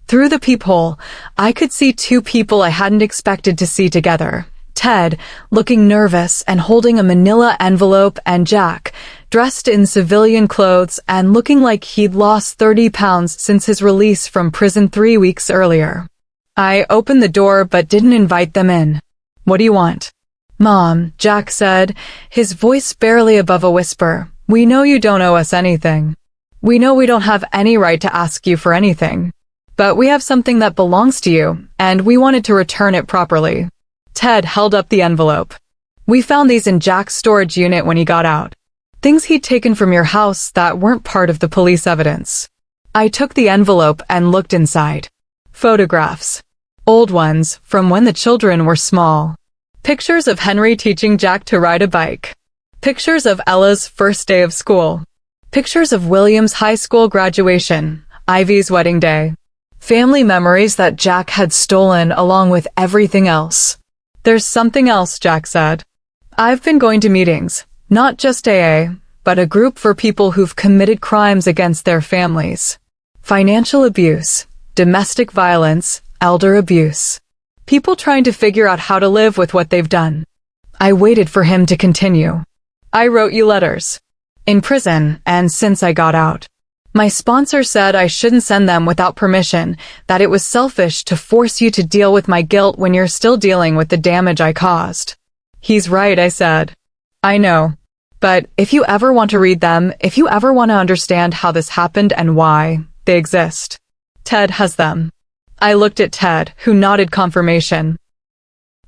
Through the peephole, I could see 2 people I hadn't expected to see together. Ted, looking nervous and holding a manila envelope, and Jack, dressed in civilian clothes and looking like he'd lost 30 pounds since his release from prison 3 weeks earlier. I opened the door but didn't invite them in. "What do you want?" "Mom," Jack said, his voice barely above a whisper, "we know you don't owe us anything. We know we don't have any right to ask you for anything. But we have something that belongs to you, and we wanted to return it properly." Ted held up the envelope. "We found these in Jack's storage unit when he got out. Things he'd taken from your house that weren't part of the police evidence." I took the envelope and looked inside. Photographs. Old ones, from when the children were small. Pictures of Henry teaching Jack to ride a bike. Pictures of Ella's first day of school. Pictures of William's high school graduation, Ivy's wedding day. Family memories that Jack had stolen along with everything else. "There's something else," Jack said. "I've been going to meetings, not just AA, but a group for people who've committed crimes against their families. Financial abuse, domestic violence, elder abuse. People trying to figure out how to live with what they've done." I waited for him to continue. "I wrote you letters. In prison, and since I got out. My sponsor said I shouldn't send them without permission, that it was selfish to force you to deal with my guilt when you're still dealing with the damage I caused." "He's right," I said. "I know. But if you ever want to read them, if you ever want to understand how this happened and why, they exist. Ted has them." I looked at Ted, who nodded confirmation.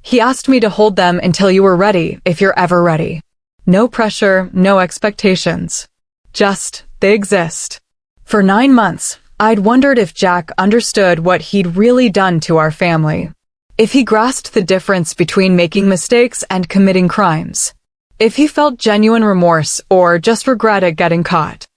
"He asked me to hold them until you were ready, if you're ever ready. No pressure, no expectations. Just, they exist." For 9 months, I'd wondered if Jack understood what he'd really done to our family. If he grasped the difference between making mistakes and committing crimes. If he felt genuine remorse or just regret at getting caught.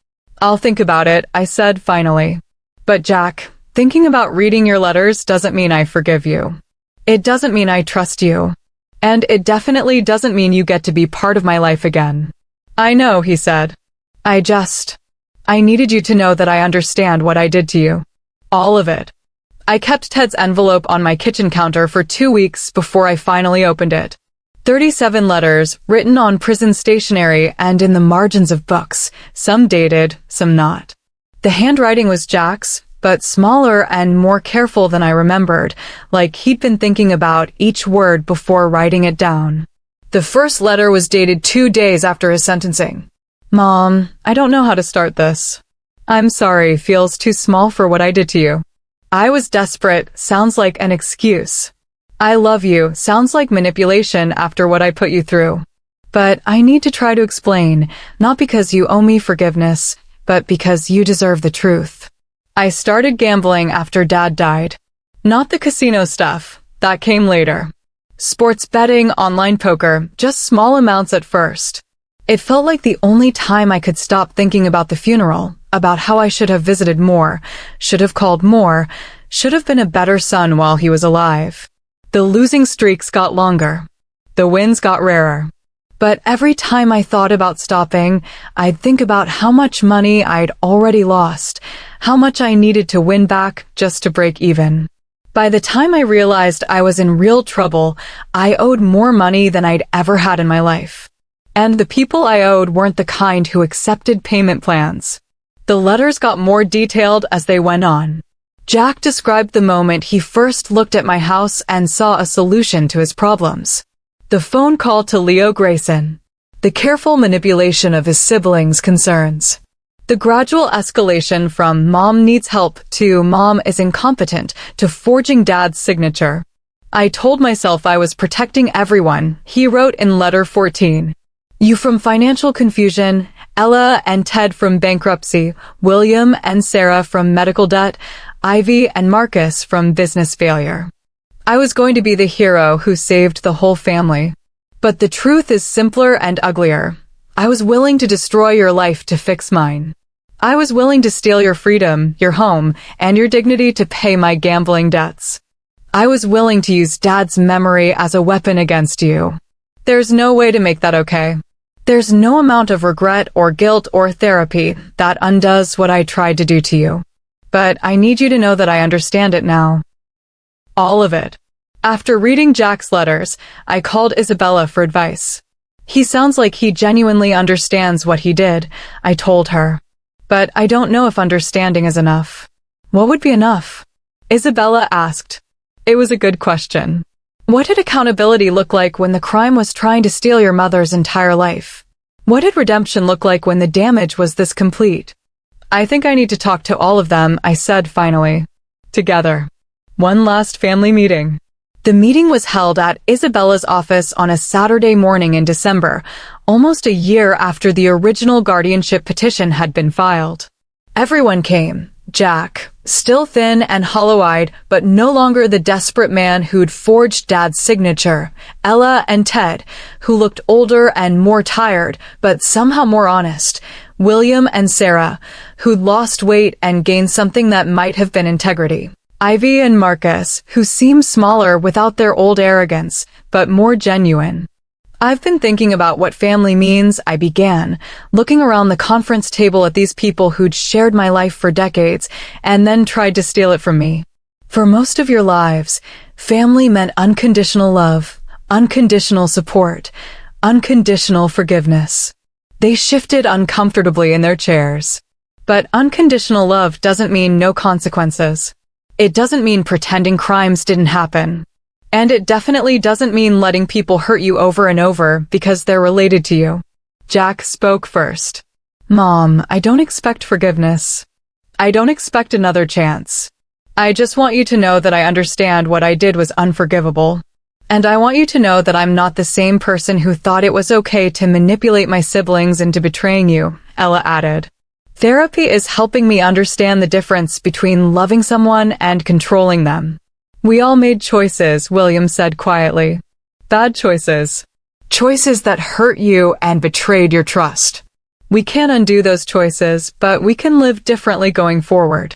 "I'll think about it," I said finally. "But Jack, thinking about reading your letters doesn't mean I forgive you. It doesn't mean I trust you. And it definitely doesn't mean you get to be part of my life again." "I know," he said. I needed you to know that I understand what I did to you. All of it." I kept Ted's envelope on my kitchen counter for 2 weeks before I finally opened it. 37 letters, written on prison stationery and in the margins of books, some dated, some not. The handwriting was Jack's, but smaller and more careful than I remembered, like he'd been thinking about each word before writing it down. The first letter was dated 2 days after his sentencing. "Mom, I don't know how to start this. I'm sorry, feels too small for what I did to you. I was desperate, sounds like an excuse. I love you, sounds like manipulation after what I put you through. But I need to try to explain, not because you owe me forgiveness, but because you deserve the truth. I started gambling after Dad died. Not the casino stuff, that came later. Sports betting, online poker, just small amounts at first. It felt like the only time I could stop thinking about the funeral, about how I should have visited more, should have called more, should have been a better son while he was alive. The losing streaks got longer. The wins got rarer. But every time I thought about stopping, I'd think about how much money I'd already lost, how much I needed to win back just to break even. By the time I realized I was in real trouble, I owed more money than I'd ever had in my life. And the people I owed weren't the kind who accepted payment plans. The letters got more detailed as they went on. Jack described the moment he first looked at my house and saw a solution to his problems. The phone call to Leo Grayson. The careful manipulation of his siblings' concerns. The gradual escalation from "Mom needs help" to "Mom is incompetent" to forging Dad's signature. I told myself I was protecting everyone, he wrote in letter 14. You from financial confusion, Ella and Ted from bankruptcy, William and Sarah from medical debt, Ivy and Marcus from business failure. I was going to be the hero who saved the whole family. But the truth is simpler and uglier. I was willing to destroy your life to fix mine. I was willing to steal your freedom, your home, and your dignity to pay my gambling debts. I was willing to use Dad's memory as a weapon against you. There's no way to make that okay. There's no amount of regret or guilt or therapy that undoes what I tried to do to you. But I need you to know that I understand it now. All of it. After reading Jack's letters, I called Isabella for advice. He sounds like he genuinely understands what he did, I told her. But I don't know if understanding is enough. What would be enough? Isabella asked. It was a good question. What did accountability look like when the crime was trying to steal your mother's entire life? What did redemption look like when the damage was this complete? I think I need to talk to all of them, I said finally. Together. One last family meeting. The meeting was held at Isabella's office on a Saturday morning in December, almost a year after the original guardianship petition had been filed. Everyone came. Jack, still thin and hollow-eyed, but no longer the desperate man who'd forged Dad's signature. Ella and Ted, who looked older and more tired, but somehow more honest. William and Sarah, who'd lost weight and gained something that might have been integrity. Ivy and Marcus, who seemed smaller without their old arrogance, but more genuine. I've been thinking about what family means, I began, looking around the conference table at these people who'd shared my life for decades and then tried to steal it from me. For most of your lives, family meant unconditional love, unconditional support, unconditional forgiveness. They shifted uncomfortably in their chairs. But unconditional love doesn't mean no consequences. It doesn't mean pretending crimes didn't happen. And it definitely doesn't mean letting people hurt you over and over because they're related to you. Jack spoke first. Mom, I don't expect forgiveness. I don't expect another chance. I just want you to know that I understand what I did was unforgivable. And I want you to know that I'm not the same person who thought it was okay to manipulate my siblings into betraying you, Ella added. Therapy is helping me understand the difference between loving someone and controlling them. We all made choices, William said quietly. Bad choices. Choices that hurt you and betrayed your trust. We can't undo those choices, but we can live differently going forward.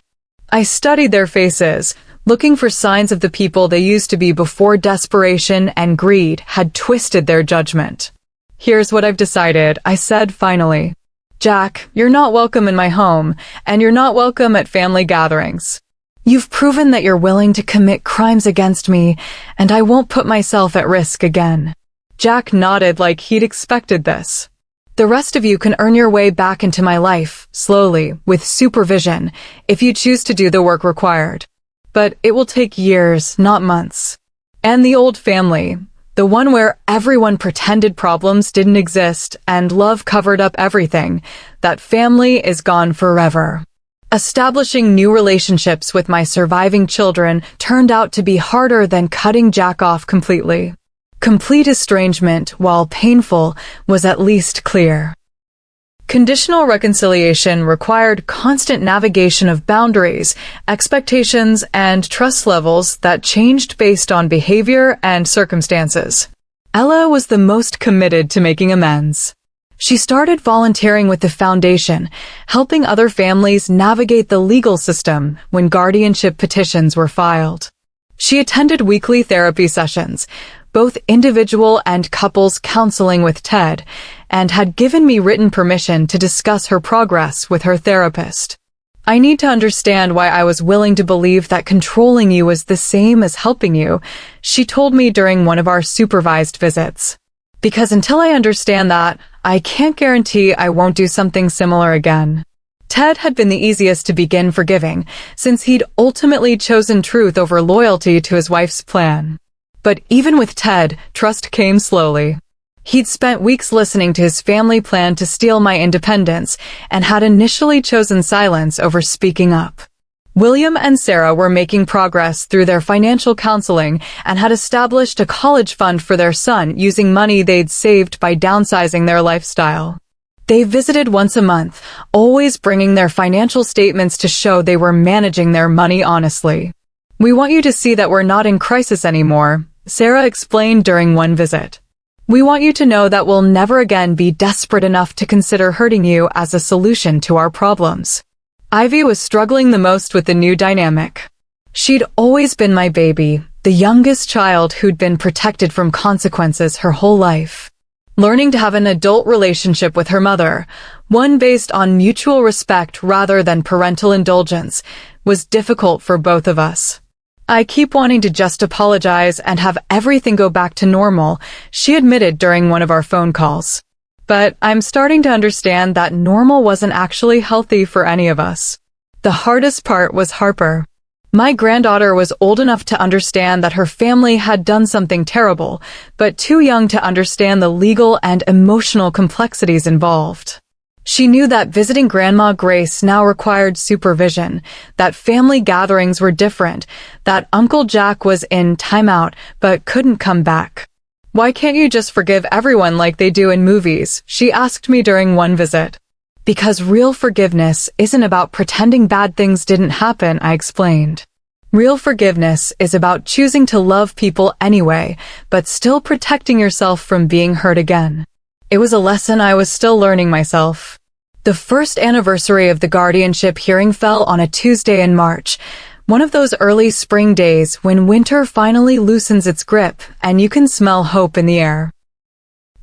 I studied their faces, looking for signs of the people they used to be before desperation and greed had twisted their judgment. Here's what I've decided, I said finally. Jack, you're not welcome in my home, and you're not welcome at family gatherings. You've proven that you're willing to commit crimes against me, and I won't put myself at risk again. Jack nodded like he'd expected this. The rest of you can earn your way back into my life, slowly, with supervision, if you choose to do the work required. But it will take years, not months. And the old family, the one where everyone pretended problems didn't exist and love covered up everything, that family is gone forever. Establishing new relationships with my surviving children turned out to be harder than cutting Jack off completely. Complete estrangement, while painful, was at least clear. Conditional reconciliation required constant navigation of boundaries, expectations, and trust levels that changed based on behavior and circumstances. Ella was the most committed to making amends. She started volunteering with the foundation, helping other families navigate the legal system when guardianship petitions were filed. She attended weekly therapy sessions, both individual and couples counseling with Ted, and had given me written permission to discuss her progress with her therapist. I need to understand why I was willing to believe that controlling you was the same as helping you, she told me during one of our supervised visits. Because until I understand that, I can't guarantee I won't do something similar again. Ted had been the easiest to begin forgiving, since he'd ultimately chosen truth over loyalty to his wife's plan. But even with Ted, trust came slowly. He'd spent weeks listening to his family plan to steal my independence, and had initially chosen silence over speaking up. William and Sarah were making progress through their financial counseling and had established a college fund for their son using money they'd saved by downsizing their lifestyle. They visited once a month, always bringing their financial statements to show they were managing their money honestly. "We want you to see that we're not in crisis anymore," Sarah explained during one visit. "We want you to know that we'll never again be desperate enough to consider hurting you as a solution to our problems." Ivy was struggling the most with the new dynamic. She'd always been my baby, the youngest child who'd been protected from consequences her whole life. Learning to have an adult relationship with her mother, one based on mutual respect rather than parental indulgence, was difficult for both of us. "I keep wanting to just apologize and have everything go back to normal," she admitted during one of our phone calls. "But I'm starting to understand that normal wasn't actually healthy for any of us." The hardest part was Harper. My granddaughter was old enough to understand that her family had done something terrible, but too young to understand the legal and emotional complexities involved. She knew that visiting Grandma Grace now required supervision, that family gatherings were different, that Uncle Jack was in timeout but couldn't come back. "Why can't you just forgive everyone like they do in movies?" she asked me during one visit. "Because real forgiveness isn't about pretending bad things didn't happen," I explained. "Real forgiveness is about choosing to love people anyway, but still protecting yourself from being hurt again." It was a lesson I was still learning myself. The first anniversary of the guardianship hearing fell on a Tuesday in March, one of those early spring days when winter finally loosens its grip and you can smell hope in the air.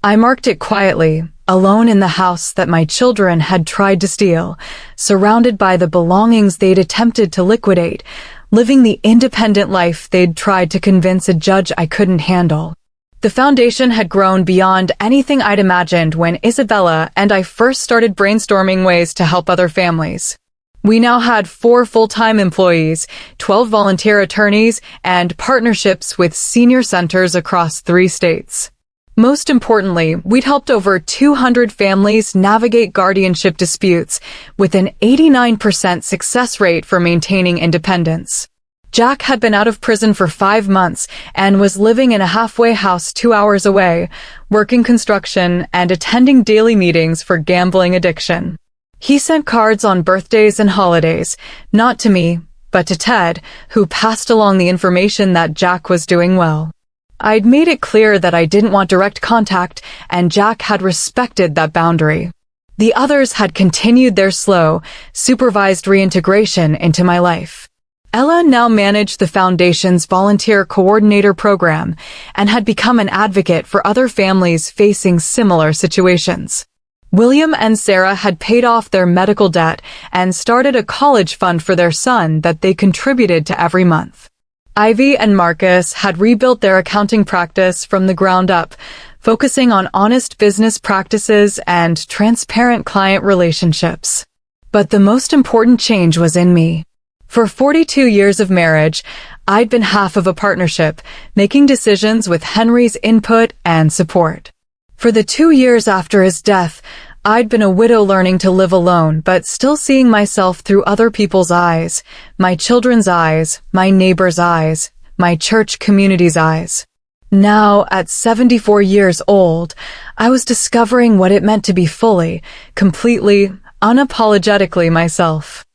I marked it quietly, alone in the house that my children had tried to steal, surrounded by the belongings they'd attempted to liquidate, living the independent life they'd tried to convince a judge I couldn't handle. The foundation had grown beyond anything I'd imagined when Isabella and I first started brainstorming ways to help other families. We now had 4 full-time employees, 12 volunteer attorneys, and partnerships with senior centers across 3 states. Most importantly, we'd helped over 200 families navigate guardianship disputes with an 89% success rate for maintaining independence. Jack had been out of prison for 5 months and was living in a halfway house 2 hours away, working construction and attending daily meetings for gambling addiction. He sent cards on birthdays and holidays, not to me, but to Ted, who passed along the information that Jack was doing well. I'd made it clear that I didn't want direct contact, and Jack had respected that boundary. The others had continued their slow, supervised reintegration into my life. Ella now managed the Foundation's volunteer coordinator program and had become an advocate for other families facing similar situations. William and Sarah had paid off their medical debt and started a college fund for their son that they contributed to every month. Ivy and Marcus had rebuilt their accounting practice from the ground up, focusing on honest business practices and transparent client relationships. But the most important change was in me. For 42 years of marriage, I'd been half of a partnership, making decisions with Henry's input and support. For the 2 years after his death, I'd been a widow learning to live alone, but still seeing myself through other people's eyes, my children's eyes, my neighbor's eyes, my church community's eyes. Now, at 74 years old, I was discovering what it meant to be fully, completely, unapologetically myself.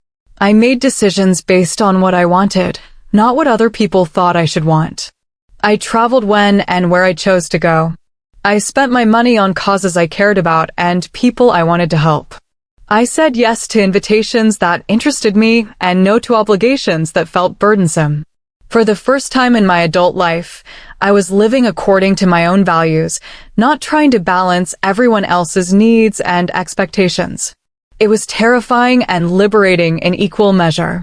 I made decisions based on what I wanted, not what other people thought I should want. I traveled when and where I chose to go. I spent my money on causes I cared about and people I wanted to help. I said yes to invitations that interested me and no to obligations that felt burdensome. For the first time in my adult life, I was living according to my own values, not trying to balance everyone else's needs and expectations. It was terrifying and liberating in equal measure.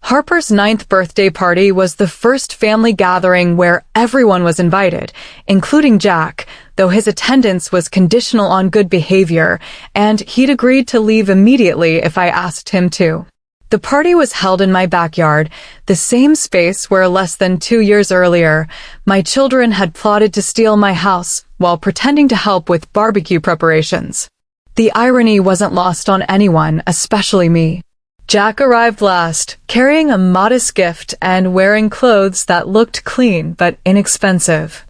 Harper's 9th birthday party was the first family gathering where everyone was invited, including Jack, though his attendance was conditional on good behavior, and he'd agreed to leave immediately if I asked him to. The party was held in my backyard, the same space where less than 2 years earlier, my children had plotted to steal my house while pretending to help with barbecue preparations. The irony wasn't lost on anyone, especially me. Jack arrived last, carrying a modest gift and wearing clothes that looked clean but inexpensive.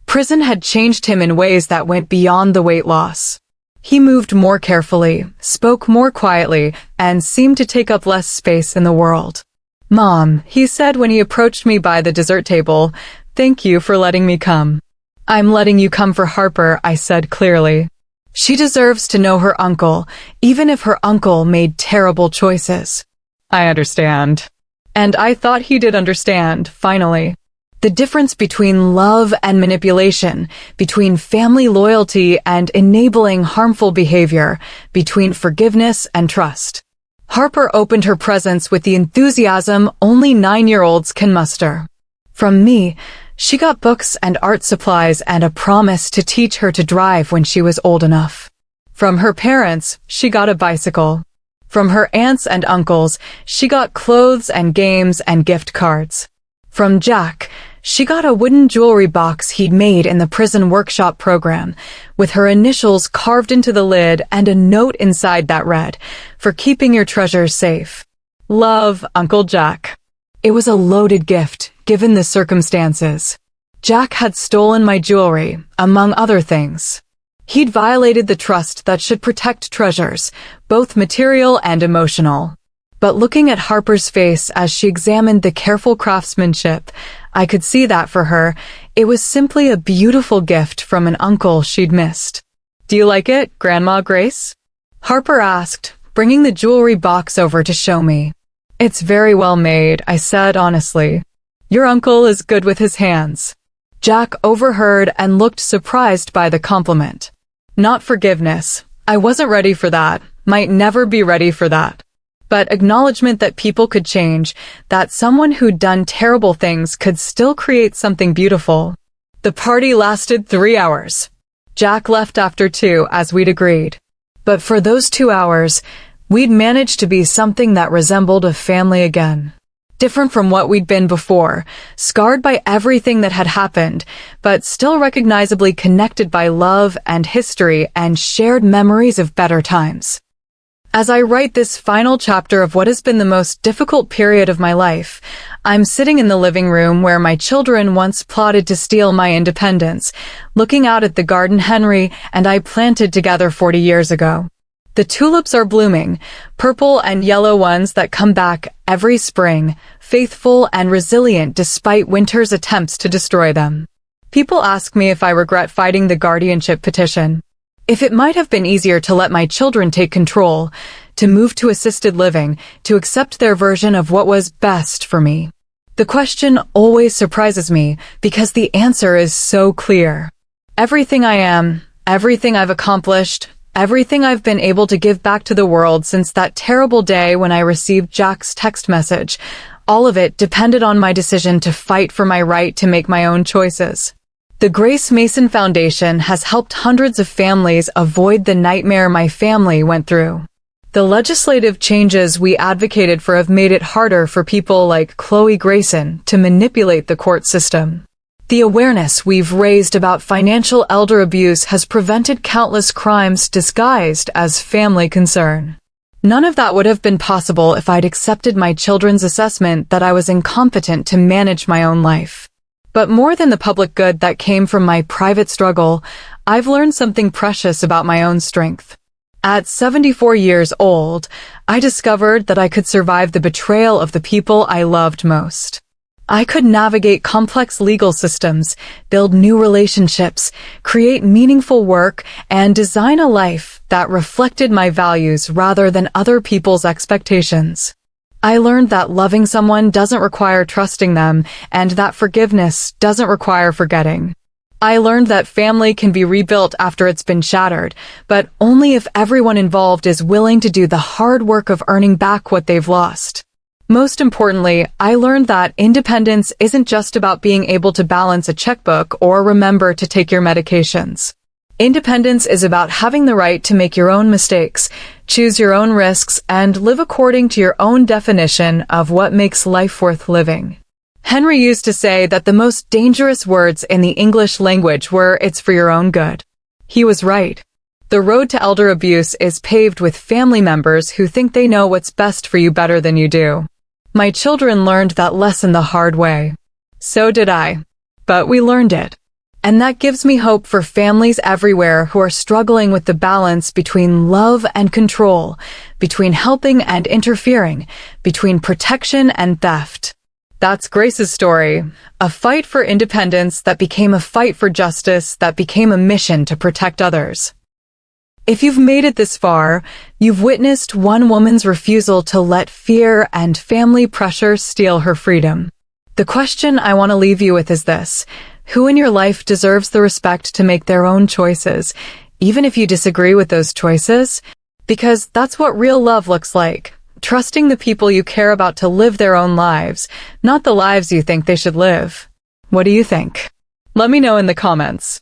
Prison had changed him in ways that went beyond the weight loss. He moved more carefully, spoke more quietly, and seemed to take up less space in the world. "Mom," he said when he approached me by the dessert table, "thank you for letting me come." "I'm letting you come for Harper," I said clearly. "She deserves to know her uncle, even if her uncle made terrible choices." "I understand." And I thought he did understand, finally. The difference between love and manipulation, between family loyalty and enabling harmful behavior, between forgiveness and trust. Harper opened her presents with the enthusiasm only 9-year-olds can muster. From me, she got books and art supplies and a promise to teach her to drive when she was old enough. From her parents, she got a bicycle. From her aunts and uncles, she got clothes and games and gift cards. From Jack, she got a wooden jewelry box he'd made in the prison workshop program, with her initials carved into the lid and a note inside that read, "For keeping your treasures safe. Love, Uncle Jack." It was a loaded gift, given the circumstances. Jack had stolen my jewelry, among other things. He'd violated the trust that should protect treasures, both material and emotional. But looking at Harper's face as she examined the careful craftsmanship, I could see that for her, it was simply a beautiful gift from an uncle she'd missed. "Do you like it, Grandma Grace?" Harper asked, bringing the jewelry box over to show me. "It's very well made," I said honestly. "Your uncle is good with his hands." Jack overheard and looked surprised by the compliment. Not forgiveness. I wasn't ready for that, might never be ready for that. But acknowledgement that people could change, that someone who'd done terrible things could still create something beautiful. The party lasted 3 hours. Jack left after 2, as we'd agreed. But for those 2 hours, we'd managed to be something that resembled a family again. Different from what we'd been before, scarred by everything that had happened, but still recognizably connected by love and history and shared memories of better times. As I write this final chapter of what has been the most difficult period of my life, I'm sitting in the living room where my children once plotted to steal my independence, looking out at the garden Henry and I planted together 40 years ago. The tulips are blooming, purple and yellow ones that come back every spring, faithful and resilient despite winter's attempts to destroy them. People ask me if I regret fighting the guardianship petition. If it might have been easier to let my children take control, to move to assisted living, to accept their version of what was best for me. The question always surprises me because the answer is so clear. Everything I am, everything I've accomplished, everything I've been able to give back to the world since that terrible day when I received Jack's text message, all of it depended on my decision to fight for my right to make my own choices. The Grace Mason Foundation has helped hundreds of families avoid the nightmare my family went through. The legislative changes we advocated for have made it harder for people like Chloe Grayson to manipulate the court system. The awareness we've raised about financial elder abuse has prevented countless crimes disguised as family concern. None of that would have been possible if I'd accepted my children's assessment that I was incompetent to manage my own life. But more than the public good that came from my private struggle, I've learned something precious about my own strength. At 74 years old, I discovered that I could survive the betrayal of the people I loved most. I could navigate complex legal systems, build new relationships, create meaningful work, and design a life that reflected my values rather than other people's expectations. I learned that loving someone doesn't require trusting them, and that forgiveness doesn't require forgetting. I learned that family can be rebuilt after it's been shattered, but only if everyone involved is willing to do the hard work of earning back what they've lost. Most importantly, I learned that independence isn't just about being able to balance a checkbook or remember to take your medications. Independence is about having the right to make your own mistakes, choose your own risks, and live according to your own definition of what makes life worth living. Henry used to say that the most dangerous words in the English language were "it's for your own good." He was right. The road to elder abuse is paved with family members who think they know what's best for you better than you do. My children learned that lesson the hard way. So did I. But we learned it. And that gives me hope for families everywhere who are struggling with the balance between love and control, between helping and interfering, between protection and theft. That's Grace's story, a fight for independence that became a fight for justice that became a mission to protect others. If you've made it this far, you've witnessed one woman's refusal to let fear and family pressure steal her freedom. The question I want to leave you with is this: who in your life deserves the respect to make their own choices, even if you disagree with those choices? Because that's what real love looks like. Trusting the people you care about to live their own lives, not the lives you think they should live. What do you think? Let me know in the comments.